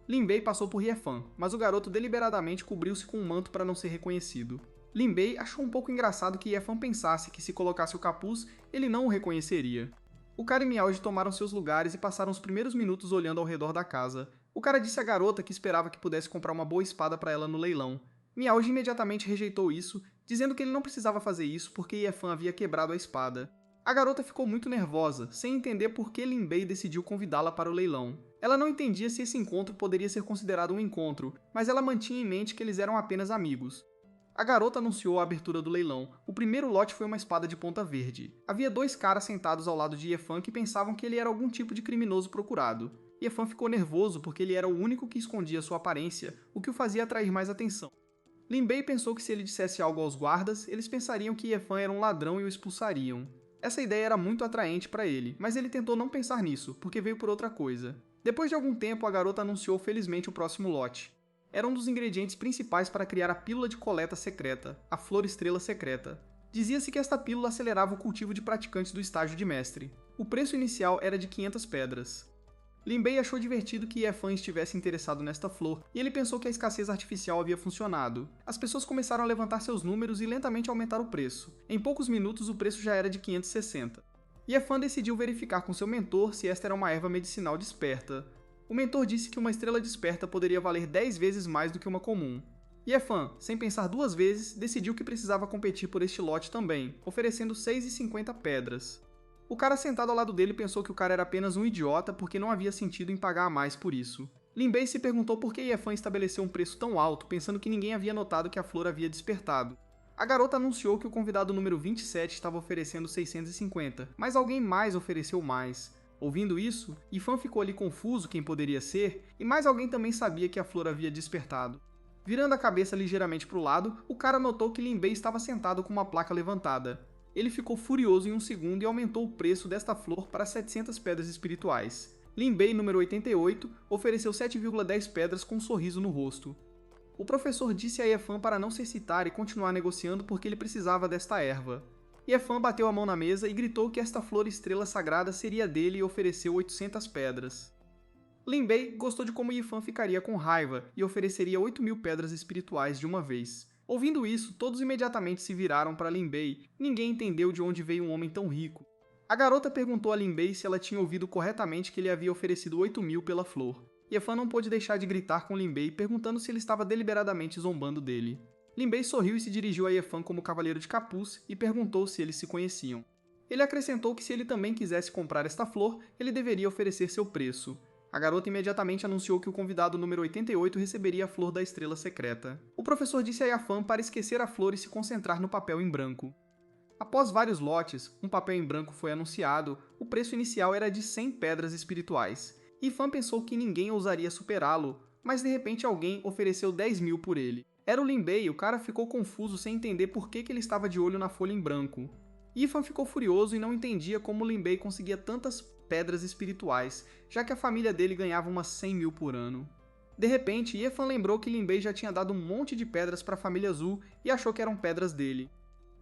Lin Bei passou por Yifan, mas o garoto deliberadamente cobriu-se com um manto para não ser reconhecido. Lin Bei achou um pouco engraçado que Yifan pensasse que se colocasse o capuz, ele não o reconheceria. O cara e Miao Ji tomaram seus lugares e passaram os primeiros minutos olhando ao redor da casa. O cara disse à garota que esperava que pudesse comprar uma boa espada para ela no leilão. Miaoji imediatamente rejeitou isso, dizendo que ele não precisava fazer isso porque Yefan havia quebrado a espada. A garota ficou muito nervosa, sem entender por que Lin Bei decidiu convidá-la para o leilão. Ela não entendia se esse encontro poderia ser considerado um encontro, mas ela mantinha em mente que eles eram apenas amigos. A garota anunciou a abertura do leilão. O primeiro lote foi uma espada de ponta verde. Havia 2 caras sentados ao lado de Yefan que pensavam que ele era algum tipo de criminoso procurado. Yefan ficou nervoso porque ele era o único que escondia sua aparência, o que o fazia atrair mais atenção. Lin Bei pensou que se ele dissesse algo aos guardas, eles pensariam que Yefan era um ladrão e o expulsariam. Essa ideia era muito atraente para ele, mas ele tentou não pensar nisso, porque veio por outra coisa. Depois de algum tempo, a garota anunciou felizmente o próximo lote. Era um dos ingredientes principais para criar a pílula de coleta secreta, a Flor Estrela Secreta. Dizia-se que esta pílula acelerava o cultivo de praticantes do estágio de mestre. O preço inicial era de 500 pedras. Lin Bei achou divertido que Yefan estivesse interessado nesta flor, e ele pensou que a escassez artificial havia funcionado. As pessoas começaram a levantar seus números e lentamente aumentar o preço. Em poucos minutos, o preço já era de 560. Yefan decidiu verificar com seu mentor se esta era uma erva medicinal desperta. O mentor disse que uma estrela desperta poderia valer 10 vezes mais do que uma comum. Yefan, sem pensar 2 vezes, decidiu que precisava competir por este lote também, oferecendo 6,50 pedras. O cara sentado ao lado dele pensou que o cara era apenas um idiota porque não havia sentido em pagar a mais por isso. Lin Bei se perguntou por que Yefan estabeleceu um preço tão alto, pensando que ninguém havia notado que a flor havia despertado. A garota anunciou que o convidado número 27 estava oferecendo 650, mas alguém mais ofereceu mais. Ouvindo isso, Yefan ficou ali confuso quem poderia ser, e mais alguém também sabia que a flor havia despertado. Virando a cabeça ligeiramente para o lado, o cara notou que Lin Bei estava sentado com uma placa levantada. Ele ficou furioso em um segundo e aumentou o preço desta flor para 700 pedras espirituais. Lin Bei, número 88, ofereceu 7,10 pedras com um sorriso no rosto. O professor disse a Yefan para não se excitar e continuar negociando porque ele precisava desta erva. Yefan bateu a mão na mesa e gritou que esta flor estrela sagrada seria dele e ofereceu 800 pedras. Lin Bei gostou de como Yefan ficaria com raiva e ofereceria 8.000 pedras espirituais de uma vez. Ouvindo isso, todos imediatamente se viraram para Lin Bei. Ninguém entendeu de onde veio um homem tão rico. A garota perguntou a Lin Bei se ela tinha ouvido corretamente que ele havia oferecido 8.000 pela flor. Yefan não pôde deixar de gritar com Lin Bei, perguntando se ele estava deliberadamente zombando dele. Lin Bei sorriu e se dirigiu a Yefan como cavaleiro de capuz e perguntou se eles se conheciam. Ele acrescentou que se ele também quisesse comprar esta flor, ele deveria oferecer seu preço. A garota imediatamente anunciou que o convidado número 88 receberia a flor da estrela secreta. O professor disse a Yefan para esquecer a flor e se concentrar no papel em branco. Após vários lotes, um papel em branco foi anunciado, o preço inicial era de 100 pedras espirituais. Yefan pensou que ninguém ousaria superá-lo, mas de repente alguém ofereceu 10.000 por ele. Era o Lin Bei e o cara ficou confuso sem entender por que ele estava de olho na folha em branco. Yefan ficou furioso e não entendia como Lin Bei conseguia tantas pedras espirituais, já que a família dele ganhava umas 100.000 por ano. De repente, Yefan lembrou que Lin Bei já tinha dado um monte de pedras para a família Zhu e achou que eram pedras dele.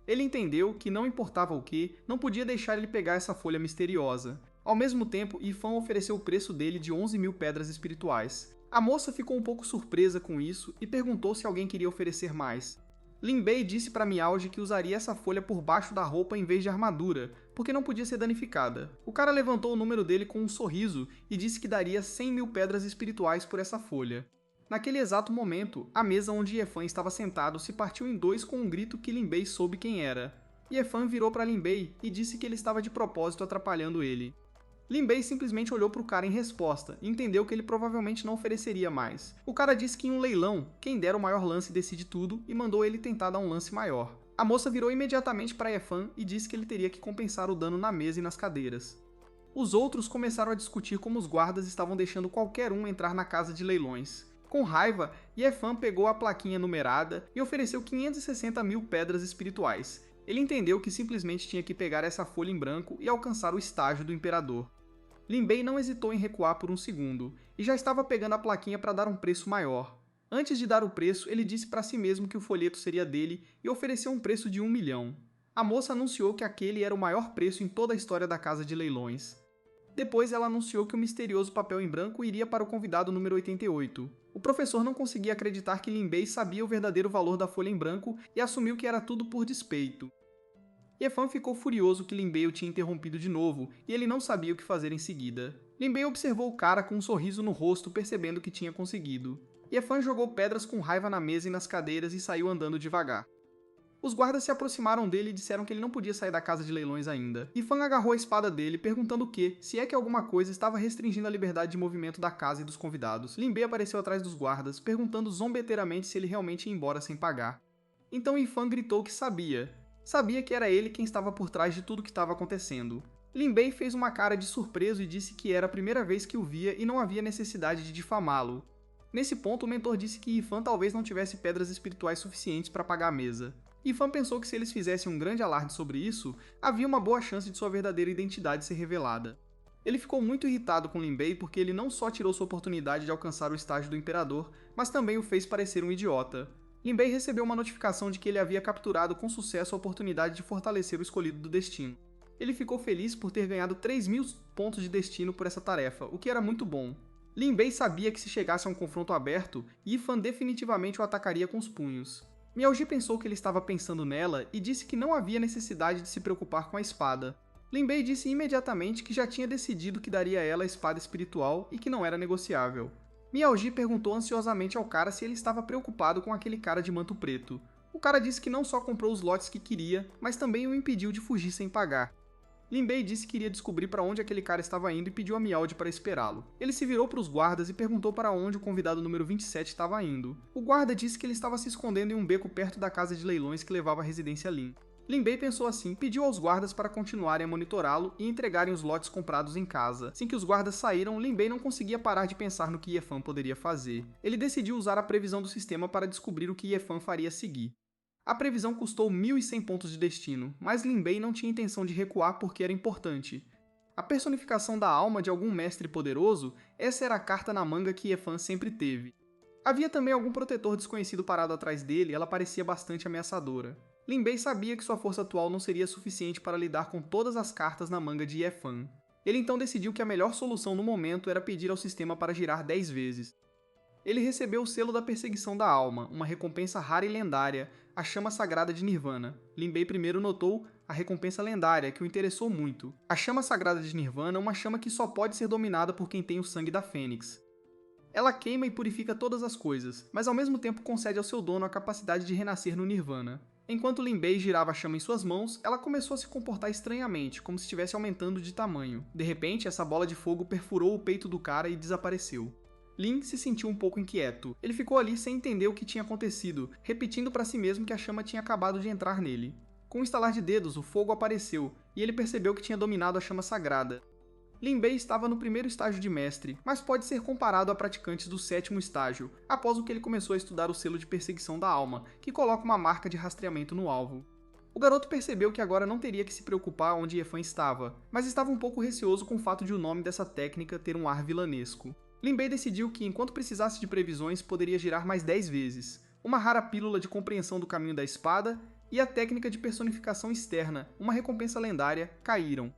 Ele entendeu que, não importava o que, não podia deixar ele pegar essa folha misteriosa. Ao mesmo tempo, Yefan ofereceu o preço dele de 11.000 pedras espirituais. A moça ficou um pouco surpresa com isso e perguntou se alguém queria oferecer mais. Lin Bei disse para Miaoji que usaria essa folha por baixo da roupa em vez de armadura, porque não podia ser danificada. O cara levantou o número dele com um sorriso e disse que daria 100.000 pedras espirituais por essa folha. Naquele exato momento, a mesa onde Yefan estava sentado se partiu em 2 com um grito que Lin Bei soube quem era. Yefan virou para Lin Bei e disse que ele estava de propósito atrapalhando ele. Lin Bei simplesmente olhou para o cara em resposta e entendeu que ele provavelmente não ofereceria mais. O cara disse que em um leilão, quem der o maior lance decide tudo e mandou ele tentar dar um lance maior. A moça virou imediatamente para Yefan e disse que ele teria que compensar o dano na mesa e nas cadeiras. Os outros começaram a discutir como os guardas estavam deixando qualquer um entrar na casa de leilões. Com raiva, Yefan pegou a plaquinha numerada e ofereceu 560.000 pedras espirituais. Ele entendeu que simplesmente tinha que pegar essa folha em branco e alcançar o estágio do imperador. Lin Bei não hesitou em recuar por um segundo, e já estava pegando a plaquinha para dar um preço maior. Antes de dar o preço, ele disse para si mesmo que o folheto seria dele e ofereceu um preço de 1 milhão. A moça anunciou que aquele era o maior preço em toda a história da casa de leilões. Depois ela anunciou que o misterioso papel em branco iria para o convidado número 88. O professor não conseguia acreditar que Lin Bei sabia o verdadeiro valor da folha em branco e assumiu que era tudo por despeito. Yefan ficou furioso que Lin Bei o tinha interrompido de novo, e ele não sabia o que fazer em seguida. Lin Bei observou o cara com um sorriso no rosto, percebendo que tinha conseguido. Yefan jogou pedras com raiva na mesa e nas cadeiras e saiu andando devagar. Os guardas se aproximaram dele e disseram que ele não podia sair da casa de leilões ainda. Yifan agarrou a espada dele, perguntando o que, se é que alguma coisa estava restringindo a liberdade de movimento da casa e dos convidados. Lin Bei apareceu atrás dos guardas, perguntando zombeteiramente se ele realmente ia embora sem pagar. Então Yifan gritou que sabia. Sabia que era ele quem estava por trás de tudo que estava acontecendo. Lin Bei fez uma cara de surpreso e disse que era a primeira vez que o via e não havia necessidade de difamá-lo. Nesse ponto, o mentor disse que Yifan talvez não tivesse pedras espirituais suficientes para pagar a mesa. Yifan pensou que se eles fizessem um grande alarde sobre isso, havia uma boa chance de sua verdadeira identidade ser revelada. Ele ficou muito irritado com Lin Bei porque ele não só tirou sua oportunidade de alcançar o estágio do imperador, mas também o fez parecer um idiota. Lin Bei recebeu uma notificação de que ele havia capturado com sucesso a oportunidade de fortalecer o escolhido do destino. Ele ficou feliz por ter ganhado 3.000 pontos de destino por essa tarefa, o que era muito bom. Lin Bei sabia que se chegasse a um confronto aberto, Yifan definitivamente o atacaria com os punhos. Miao Ji pensou que ele estava pensando nela e disse que não havia necessidade de se preocupar com a espada. Lin Bei disse imediatamente que já tinha decidido que daria a ela a espada espiritual e que não era negociável. Miao Ji perguntou ansiosamente ao cara se ele estava preocupado com aquele cara de manto preto. O cara disse que não só comprou os lotes que queria, mas também o impediu de fugir sem pagar. Lin Bei disse que iria descobrir para onde aquele cara estava indo e pediu a Miao Ji para esperá-lo. Ele se virou para os guardas e perguntou para onde o convidado número 27 estava indo. O guarda disse que ele estava se escondendo em um beco perto da casa de leilões que levava à residência Lin. Lin Bei pensou assim, pediu aos guardas para continuarem a monitorá-lo e entregarem os lotes comprados em casa. Assim que os guardas saíram, Lin Bei não conseguia parar de pensar no que Yefan poderia fazer. Ele decidiu usar a previsão do sistema para descobrir o que Yefan faria a seguir. A previsão custou 1.100 pontos de destino, mas Lin Bei não tinha intenção de recuar porque era importante. A personificação da alma de algum mestre poderoso, essa era a carta na manga que Yefan sempre teve. Havia também algum protetor desconhecido parado atrás dele e ela parecia bastante ameaçadora. Lin Bei sabia que sua força atual não seria suficiente para lidar com todas as cartas na manga de Yefan. Ele então decidiu que a melhor solução no momento era pedir ao sistema para girar 10 vezes. Ele recebeu o selo da perseguição da alma, uma recompensa rara e lendária, a chama sagrada de Nirvana. Lin Bei primeiro notou a recompensa lendária, que o interessou muito. A chama sagrada de Nirvana é uma chama que só pode ser dominada por quem tem o sangue da Fênix. Ela queima e purifica todas as coisas, mas ao mesmo tempo concede ao seu dono a capacidade de renascer no Nirvana. Enquanto Lin Bei girava a chama em suas mãos, ela começou a se comportar estranhamente, como se estivesse aumentando de tamanho. De repente, essa bola de fogo perfurou o peito do cara e desapareceu. Lin se sentiu um pouco inquieto. Ele ficou ali sem entender o que tinha acontecido, repetindo para si mesmo que a chama tinha acabado de entrar nele. Com um estalar de dedos, o fogo apareceu, e ele percebeu que tinha dominado a chama sagrada. Lin Bei estava no primeiro estágio de mestre, mas pode ser comparado a praticantes do 7º estágio, após o que ele começou a estudar o selo de perseguição da alma, que coloca uma marca de rastreamento no alvo. O garoto percebeu que agora não teria que se preocupar onde Yefan estava, mas estava um pouco receoso com o fato de o nome dessa técnica ter um ar vilanesco. Lin Bei decidiu que, enquanto precisasse de previsões, poderia girar mais 10 vezes, uma rara pílula de compreensão do caminho da espada e a técnica de personificação externa, uma recompensa lendária, caíram.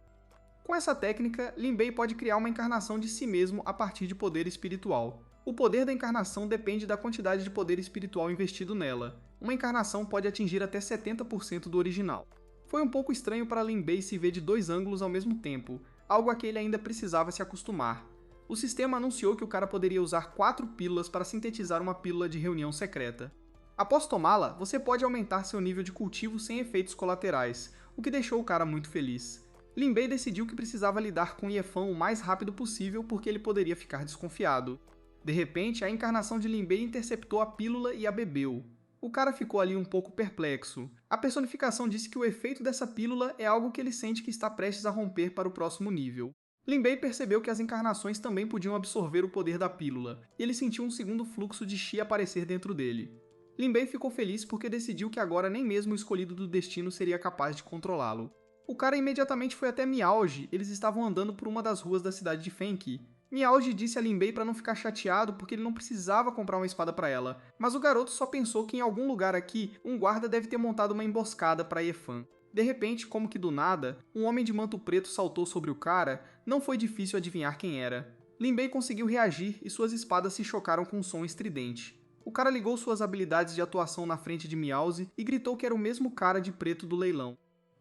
Com essa técnica, Lin Bei pode criar uma encarnação de si mesmo a partir de poder espiritual. O poder da encarnação depende da quantidade de poder espiritual investido nela. Uma encarnação pode atingir até 70% do original. Foi um pouco estranho para Lin Bei se ver de 2 ângulos ao mesmo tempo, algo a que ele ainda precisava se acostumar. O sistema anunciou que o cara poderia usar 4 pílulas para sintetizar uma pílula de reunião secreta. Após tomá-la, você pode aumentar seu nível de cultivo sem efeitos colaterais, o que deixou o cara muito feliz. Lin Bei decidiu que precisava lidar com Yefan o mais rápido possível porque ele poderia ficar desconfiado. De repente, a encarnação de Lin Bei interceptou a pílula e a bebeu. O cara ficou ali um pouco perplexo. A personificação disse que o efeito dessa pílula é algo que ele sente que está prestes a romper para o próximo nível. Lin Bei percebeu que as encarnações também podiam absorver o poder da pílula, e ele sentiu um segundo fluxo de chi aparecer dentro dele. Lin Bei ficou feliz porque decidiu que agora nem mesmo o escolhido do destino seria capaz de controlá-lo. O cara imediatamente foi até Miao Ji, eles estavam andando por uma das ruas da cidade de Fenqi. Miao Ji disse a Lin Bei para não ficar chateado porque ele não precisava comprar uma espada para ela, mas o garoto só pensou que em algum lugar aqui, um guarda deve ter montado uma emboscada para Yefan. De repente, como que do nada, um homem de manto preto saltou sobre o cara. Não foi difícil adivinhar quem era. Lin Bei conseguiu reagir e suas espadas se chocaram com um som estridente. O cara ligou suas habilidades de atuação na frente de Miao Ji e gritou que era o mesmo cara de preto do leilão.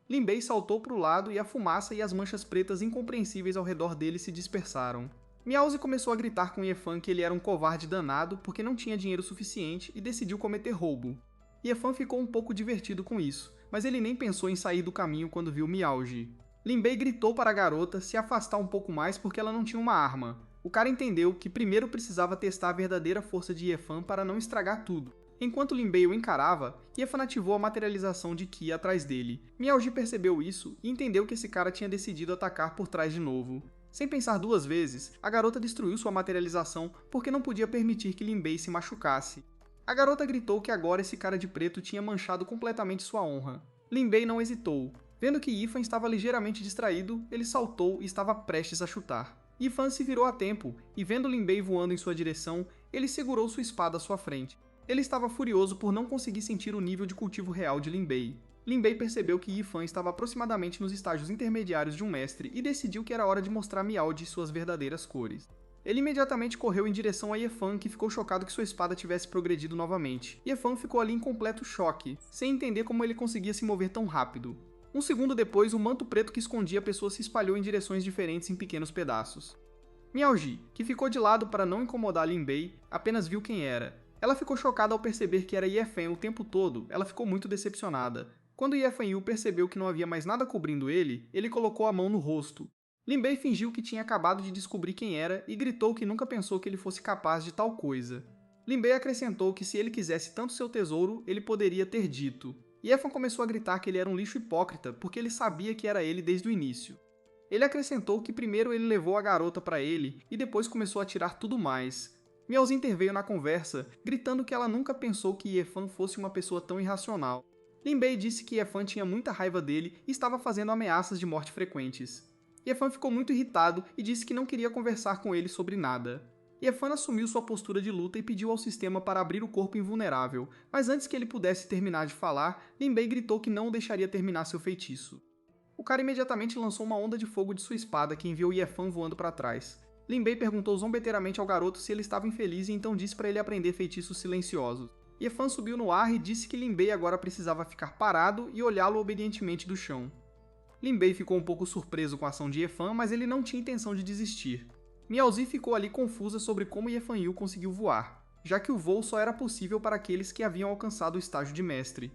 Lin Bei saltou para o lado e a fumaça e as manchas pretas incompreensíveis ao redor dele se dispersaram. Miaozi começou a gritar com Ye Fan que ele era um covarde danado porque não tinha dinheiro suficiente e decidiu cometer roubo. Ye Fan ficou um pouco divertido com isso, mas ele nem pensou em sair do caminho quando viu Miaozi. Lin Bei gritou para a garota se afastar um pouco mais porque ela não tinha uma arma. O cara entendeu que primeiro precisava testar a verdadeira força de Ye Fan para não estragar tudo. Enquanto Lin Bei o encarava, Ye Fan ativou a materialização de Qi atrás dele. Miaozi percebeu isso e entendeu que esse cara tinha decidido atacar por trás de novo. Sem pensar duas vezes, a garota destruiu sua materialização porque não podia permitir que Lin Bei se machucasse. A garota gritou que agora esse cara de preto tinha manchado completamente sua honra. Lin Bei não hesitou. Vendo que Yi Fan estava ligeiramente distraído, ele saltou e estava prestes a chutar. Yi Fan se virou a tempo e, vendo Lin Bei voando em sua direção, ele segurou sua espada à sua frente. Ele estava furioso por não conseguir sentir o nível de cultivo real de Lin Bei. Lin Bei percebeu que Yi Fan estava aproximadamente nos estágios intermediários de um mestre e decidiu que era hora de mostrar a Miaozi suas verdadeiras cores. Ele imediatamente correu em direção a Ye Fan, que ficou chocado que sua espada tivesse progredido novamente. Ye Fan ficou ali em completo choque, sem entender como ele conseguia se mover tão rápido. Um segundo depois, o manto preto que escondia a pessoa se espalhou em direções diferentes em pequenos pedaços. Miaozi, que ficou de lado para não incomodar Lin Bei, apenas viu quem era. Ela ficou chocada ao perceber que era Ye Fan o tempo todo, ela ficou muito decepcionada. Quando Ye Fan Yu percebeu que não havia mais nada cobrindo ele, ele colocou a mão no rosto. Lin Bei fingiu que tinha acabado de descobrir quem era e gritou que nunca pensou que ele fosse capaz de tal coisa. Lin Bei acrescentou que se ele quisesse tanto seu tesouro, ele poderia ter dito. Ye Fan começou a gritar que ele era um lixo hipócrita porque ele sabia que era ele desde o início. Ele acrescentou que primeiro ele levou a garota para ele e depois começou a tirar tudo mais. Miaozi interveio na conversa, gritando que ela nunca pensou que Ye Fan fosse uma pessoa tão irracional. Lin Bei disse que Ye Fan tinha muita raiva dele e estava fazendo ameaças de morte frequentes. Ye Fan ficou muito irritado e disse que não queria conversar com ele sobre nada. Ye Fan assumiu sua postura de luta e pediu ao sistema para abrir o corpo invulnerável, mas antes que ele pudesse terminar de falar, Lin Bei gritou que não o deixaria terminar seu feitiço. O cara imediatamente lançou uma onda de fogo de sua espada que enviou Ye Fan voando para trás. Lin Bei perguntou zombeteiramente ao garoto se ele estava infeliz e então disse para ele aprender feitiços silenciosos. Ye Fan subiu no ar e disse que Lin Bei agora precisava ficar parado e olhá-lo obedientemente do chão. Lin Bei ficou um pouco surpreso com a ação de Ye Fan, mas ele não tinha intenção de desistir. Miaozi ficou ali confusa sobre como Ye Fan Yu conseguiu voar, já que o voo só era possível para aqueles que haviam alcançado o estágio de mestre.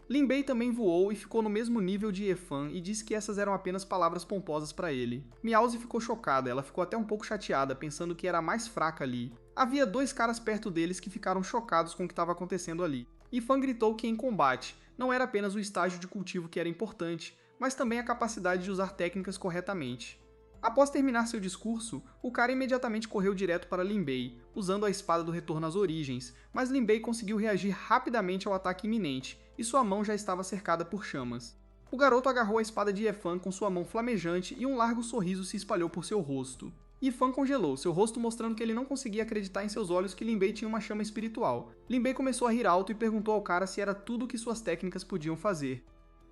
Lin Bei também voou e ficou no mesmo nível de Ye Fan e disse que essas eram apenas palavras pomposas para ele. Miaozi ficou chocada, ela ficou até um pouco chateada, pensando que era a mais fraca ali. Havia dois caras perto deles que ficaram chocados com o que estava acontecendo ali. Ye Fan gritou que em combate, não era apenas o estágio de cultivo que era importante, mas também a capacidade de usar técnicas corretamente. Após terminar seu discurso, o cara imediatamente correu direto para Lin Bei, usando a espada do retorno às origens, mas Lin Bei conseguiu reagir rapidamente ao ataque iminente, e sua mão já estava cercada por chamas. O garoto agarrou a espada de Ye Fan com sua mão flamejante e um largo sorriso se espalhou por seu rosto. Ye Fan congelou, seu rosto mostrando que ele não conseguia acreditar em seus olhos que Lin Bei tinha uma chama espiritual. Lin Bei começou a rir alto e perguntou ao cara se era tudo o que suas técnicas podiam fazer.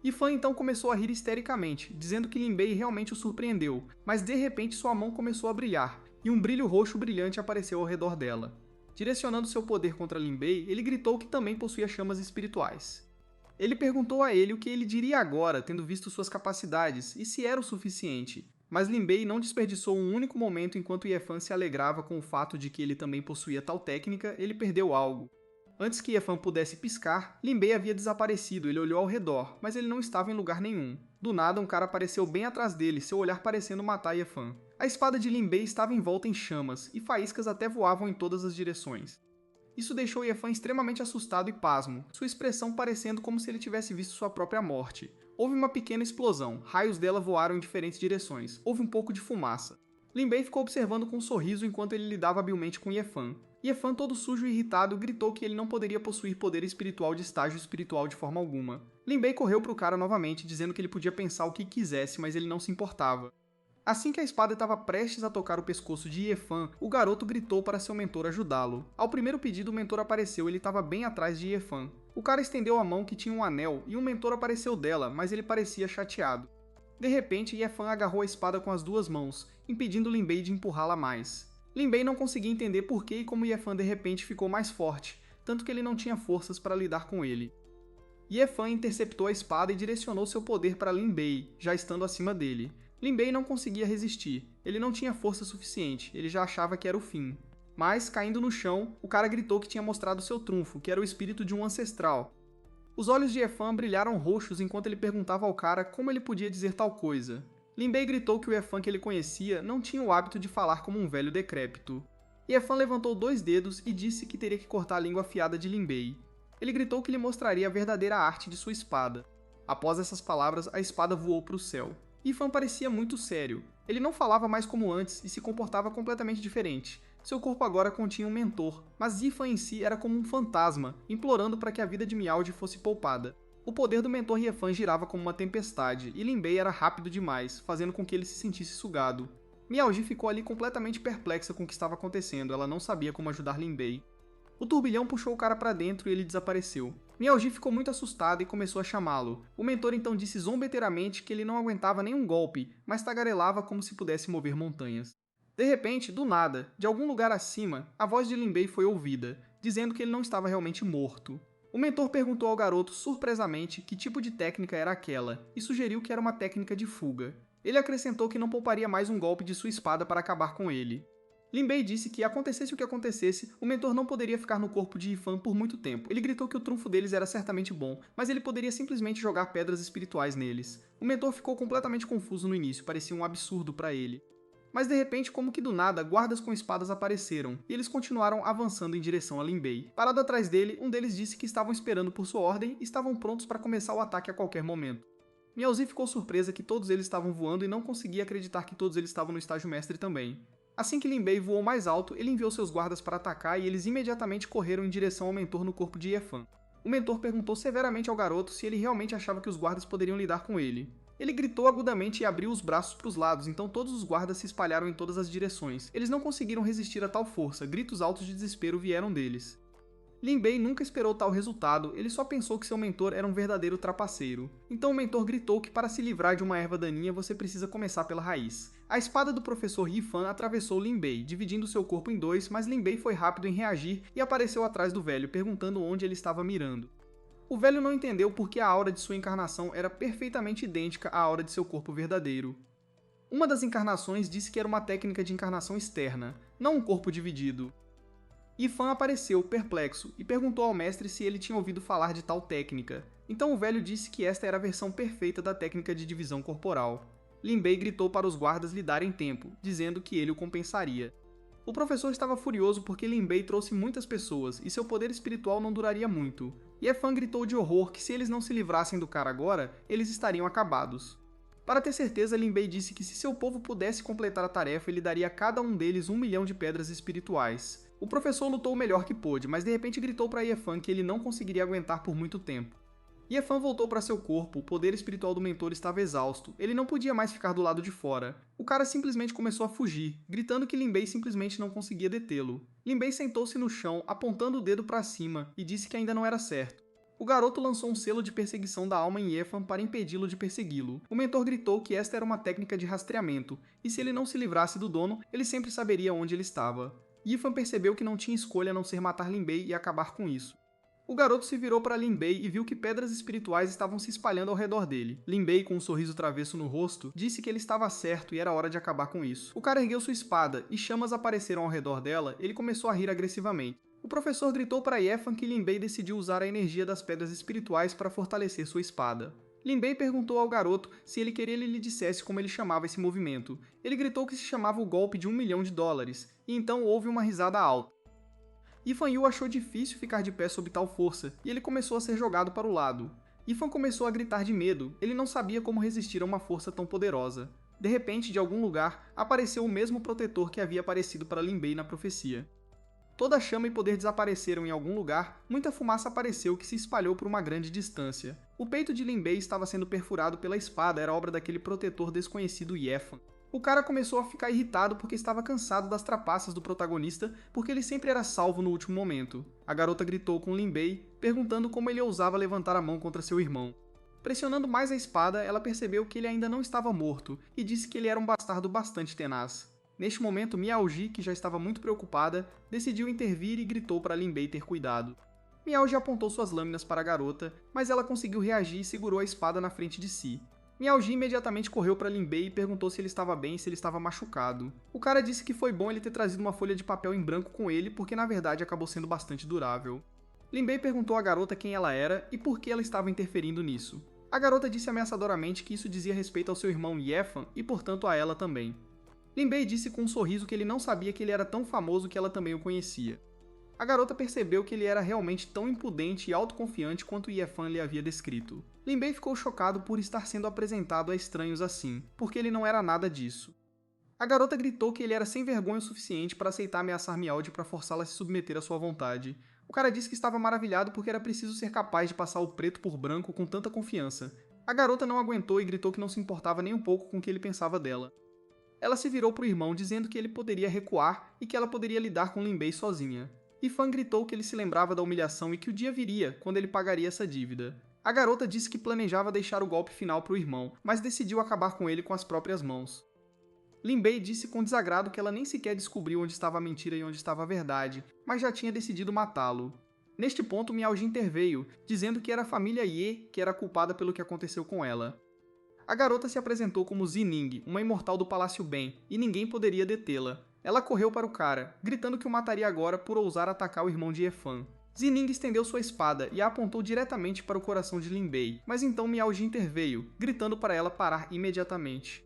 Ye Fan então começou a rir histericamente, dizendo que Lin Bei realmente o surpreendeu, mas de repente sua mão começou a brilhar, e um brilho roxo brilhante apareceu ao redor dela. Direcionando seu poder contra Lin Bei, ele gritou que também possuía chamas espirituais. Ele perguntou a ele o que ele diria agora, tendo visto suas capacidades, e se era o suficiente. Mas Lin Bei não desperdiçou um único momento enquanto Ye Fan se alegrava com o fato de que ele também possuía tal técnica, ele perdeu algo. Antes que Ye Fan pudesse piscar, Lin Bei havia desaparecido, ele olhou ao redor, mas ele não estava em lugar nenhum. Do nada, um cara apareceu bem atrás dele, seu olhar parecendo matar Ye Fan. A espada de Lin Bei estava envolta em chamas, e faíscas até voavam em todas as direções. Isso deixou Ye Fan extremamente assustado e pasmo, sua expressão parecendo como se ele tivesse visto sua própria morte. Houve uma pequena explosão, raios dela voaram em diferentes direções, houve um pouco de fumaça. Lin Bei ficou observando com um sorriso enquanto ele lidava habilmente com Ye Fan. Ye Fan, todo sujo e irritado, gritou que ele não poderia possuir poder espiritual de estágio espiritual de forma alguma. Lin Bei correu para o cara novamente, dizendo que ele podia pensar o que quisesse, mas ele não se importava. Assim que a espada estava prestes a tocar o pescoço de Ye Fan, o garoto gritou para seu mentor ajudá-lo. Ao primeiro pedido, o mentor apareceu, ele estava bem atrás de Ye Fan. O cara estendeu a mão que tinha um anel, e um mentor apareceu dela, mas ele parecia chateado. De repente, Ye Fan agarrou a espada com as duas mãos, impedindo Lin Bei de empurrá-la mais. Lin Bei não conseguia entender por que e como Ye Fan de repente ficou mais forte, tanto que ele não tinha forças para lidar com ele. Ye-Fan interceptou a espada e direcionou seu poder para Lin Bei, já estando acima dele. Lin Bei não conseguia resistir, ele não tinha força suficiente, ele já achava que era o fim. Mas, caindo no chão, o cara gritou que tinha mostrado seu trunfo, que era o espírito de um ancestral. Os olhos de Ye-Fan brilharam roxos enquanto ele perguntava ao cara como ele podia dizer tal coisa. Lin Bei gritou que o Ye-Fan que ele conhecia não tinha o hábito de falar como um velho decrépito. Ye-Fan levantou 2 dedos e disse que teria que cortar a língua afiada de Lin Bei. Ele gritou que lhe mostraria a verdadeira arte de sua espada. Após essas palavras, a espada voou para o céu. Ye-Fan parecia muito sério. Ele não falava mais como antes e se comportava completamente diferente. Seu corpo agora continha um mentor, mas Ye-Fan em si era como um fantasma, implorando para que a vida de Meowth fosse poupada. O poder do mentor Ye-Fan girava como uma tempestade, e Lin Bei era rápido demais, fazendo com que ele se sentisse sugado. Meowth ficou ali completamente perplexa com o que estava acontecendo, ela não sabia como ajudar Lin Bei. O turbilhão puxou o cara para dentro e ele desapareceu. Meowth ficou muito assustado e começou a chamá-lo. O mentor então disse zombeteiramente que ele não aguentava nenhum golpe, mas tagarelava como se pudesse mover montanhas. De repente, do nada, de algum lugar acima, a voz de Lin Bei foi ouvida, dizendo que ele não estava realmente morto. O mentor perguntou ao garoto surpresamente que tipo de técnica era aquela, e sugeriu que era uma técnica de fuga. Ele acrescentou que não pouparia mais um golpe de sua espada para acabar com ele. Lin Bei disse que, acontecesse o que acontecesse, o mentor não poderia ficar no corpo de Ye-Fan por muito tempo. Ele gritou que o trunfo deles era certamente bom, mas ele poderia simplesmente jogar pedras espirituais neles. O mentor ficou completamente confuso no início, parecia um absurdo para ele. Mas de repente, como que do nada, guardas com espadas apareceram, e eles continuaram avançando em direção a Lin Bei. Parado atrás dele, um deles disse que estavam esperando por sua ordem e estavam prontos para começar o ataque a qualquer momento. Meowth ficou surpresa que todos eles estavam voando e não conseguia acreditar que todos eles estavam no estágio mestre também. Assim que Lin Bei voou mais alto, ele enviou seus guardas para atacar e eles imediatamente correram em direção ao mentor no corpo de Ye-Fan. O mentor perguntou severamente ao garoto se ele realmente achava que os guardas poderiam lidar com ele. Ele gritou agudamente e abriu os braços para os lados, então todos os guardas se espalharam em todas as direções. Eles não conseguiram resistir a tal força, gritos altos de desespero vieram deles. Lin Bei nunca esperou tal resultado, ele só pensou que seu mentor era um verdadeiro trapaceiro. Então o mentor gritou que para se livrar de uma erva daninha você precisa começar pela raiz. A espada do professor Ye-Fan atravessou Lin Bei, dividindo seu corpo em 2, mas Lin Bei foi rápido em reagir e apareceu atrás do velho, perguntando onde ele estava mirando. O velho não entendeu porque a aura de sua encarnação era perfeitamente idêntica à aura de seu corpo verdadeiro. Uma das encarnações disse que era uma técnica de encarnação externa, não um corpo dividido. Ye-Fan apareceu, perplexo, e perguntou ao mestre se ele tinha ouvido falar de tal técnica. Então o velho disse que esta era a versão perfeita da técnica de divisão corporal. Lin Bei gritou para os guardas lhe darem tempo, dizendo que ele o compensaria. O professor estava furioso porque Lin Bei trouxe muitas pessoas, e seu poder espiritual não duraria muito. Ye-Fan gritou de horror que se eles não se livrassem do cara agora, eles estariam acabados. Para ter certeza, Lin Bei disse que se seu povo pudesse completar a tarefa, ele daria a cada um deles 1 milhão de pedras espirituais. O professor lutou o melhor que pôde, mas de repente gritou para Ye-Fan que ele não conseguiria aguentar por muito tempo. Ye-Fan voltou para seu corpo, o poder espiritual do mentor estava exausto, ele não podia mais ficar do lado de fora. O cara simplesmente começou a fugir, gritando que Lin Bei simplesmente não conseguia detê-lo. Lin Bei sentou-se no chão, apontando o dedo para cima, e disse que ainda não era certo. O garoto lançou um selo de perseguição da alma em Ye-Fan para impedi-lo de persegui-lo. O mentor gritou que esta era uma técnica de rastreamento, e se ele não se livrasse do dono, ele sempre saberia onde ele estava. Ye-Fan percebeu que não tinha escolha a não ser matar Lin Bei e acabar com isso. O garoto se virou para Lin Bei e viu que pedras espirituais estavam se espalhando ao redor dele. Lin Bei, com um sorriso travesso no rosto, disse que ele estava certo e era hora de acabar com isso. O cara ergueu sua espada e chamas apareceram ao redor dela, ele começou a rir agressivamente. O professor gritou para Ye-Fan que Lin Bei decidiu usar a energia das pedras espirituais para fortalecer sua espada. Lin Bei perguntou ao garoto se ele queria que ele lhe dissesse como ele chamava esse movimento. Ele gritou que se chamava o golpe de $1 milhão, e então houve uma risada alta. Ye-Fan Yu achou difícil ficar de pé sob tal força, e ele começou a ser jogado para o lado. Ye-Fan começou a gritar de medo, ele não sabia como resistir a uma força tão poderosa. De repente, de algum lugar, apareceu o mesmo protetor que havia aparecido para Lin Bei na profecia. Toda a chama e poder desapareceram em algum lugar, muita fumaça apareceu que se espalhou por uma grande distância. O peito de Lin Bei estava sendo perfurado pela espada, era obra daquele protetor desconhecido Ye-Fan. O cara começou a ficar irritado porque estava cansado das trapaças do protagonista, porque ele sempre era salvo no último momento. A garota gritou com Lin Bei, perguntando como ele ousava levantar a mão contra seu irmão. Pressionando mais a espada, ela percebeu que ele ainda não estava morto, e disse que ele era um bastardo bastante tenaz. Neste momento, Meowth, que já estava muito preocupada, decidiu intervir e gritou para Lin Bei ter cuidado. Miaoji apontou suas lâminas para a garota, mas ela conseguiu reagir e segurou a espada na frente de si. Miaoji imediatamente correu para Lin Bei e perguntou se ele estava bem e se ele estava machucado. O cara disse que foi bom ele ter trazido uma folha de papel em branco com ele, porque na verdade acabou sendo bastante durável. Lin Bei perguntou à garota quem ela era e por que ela estava interferindo nisso. A garota disse ameaçadoramente que isso dizia respeito ao seu irmão Yefan e portanto a ela também. Lin Bei disse com um sorriso que ele não sabia que ele era tão famoso que ela também o conhecia. A garota percebeu que ele era realmente tão impudente e autoconfiante quanto Yefan lhe havia descrito. Lin Bei ficou chocado por estar sendo apresentado a estranhos assim, porque ele não era nada disso. A garota gritou que ele era sem vergonha o suficiente para aceitar ameaçar Miaoji para forçá-la a se submeter à sua vontade. O cara disse que estava maravilhado porque era preciso ser capaz de passar o preto por branco com tanta confiança. A garota não aguentou e gritou que não se importava nem um pouco com o que ele pensava dela. Ela se virou para o irmão dizendo que ele poderia recuar e que ela poderia lidar com Lin Bei sozinha. Yifan gritou que ele se lembrava da humilhação e que o dia viria quando ele pagaria essa dívida. A garota disse que planejava deixar o golpe final para o irmão, mas decidiu acabar com ele com as próprias mãos. Lin Bei disse com desagrado que ela nem sequer descobriu onde estava a mentira e onde estava a verdade, mas já tinha decidido matá-lo. Neste ponto, Miaoji interveio, dizendo que era a família Ye que era culpada pelo que aconteceu com ela. A garota se apresentou como Zining, uma imortal do Palácio Ben, e ninguém poderia detê-la. Ela correu para o cara, gritando que o mataria agora por ousar atacar o irmão de Yefan. Zining estendeu sua espada e a apontou diretamente para o coração de Lin Bei, mas então Miaoji interveio, gritando para ela parar imediatamente.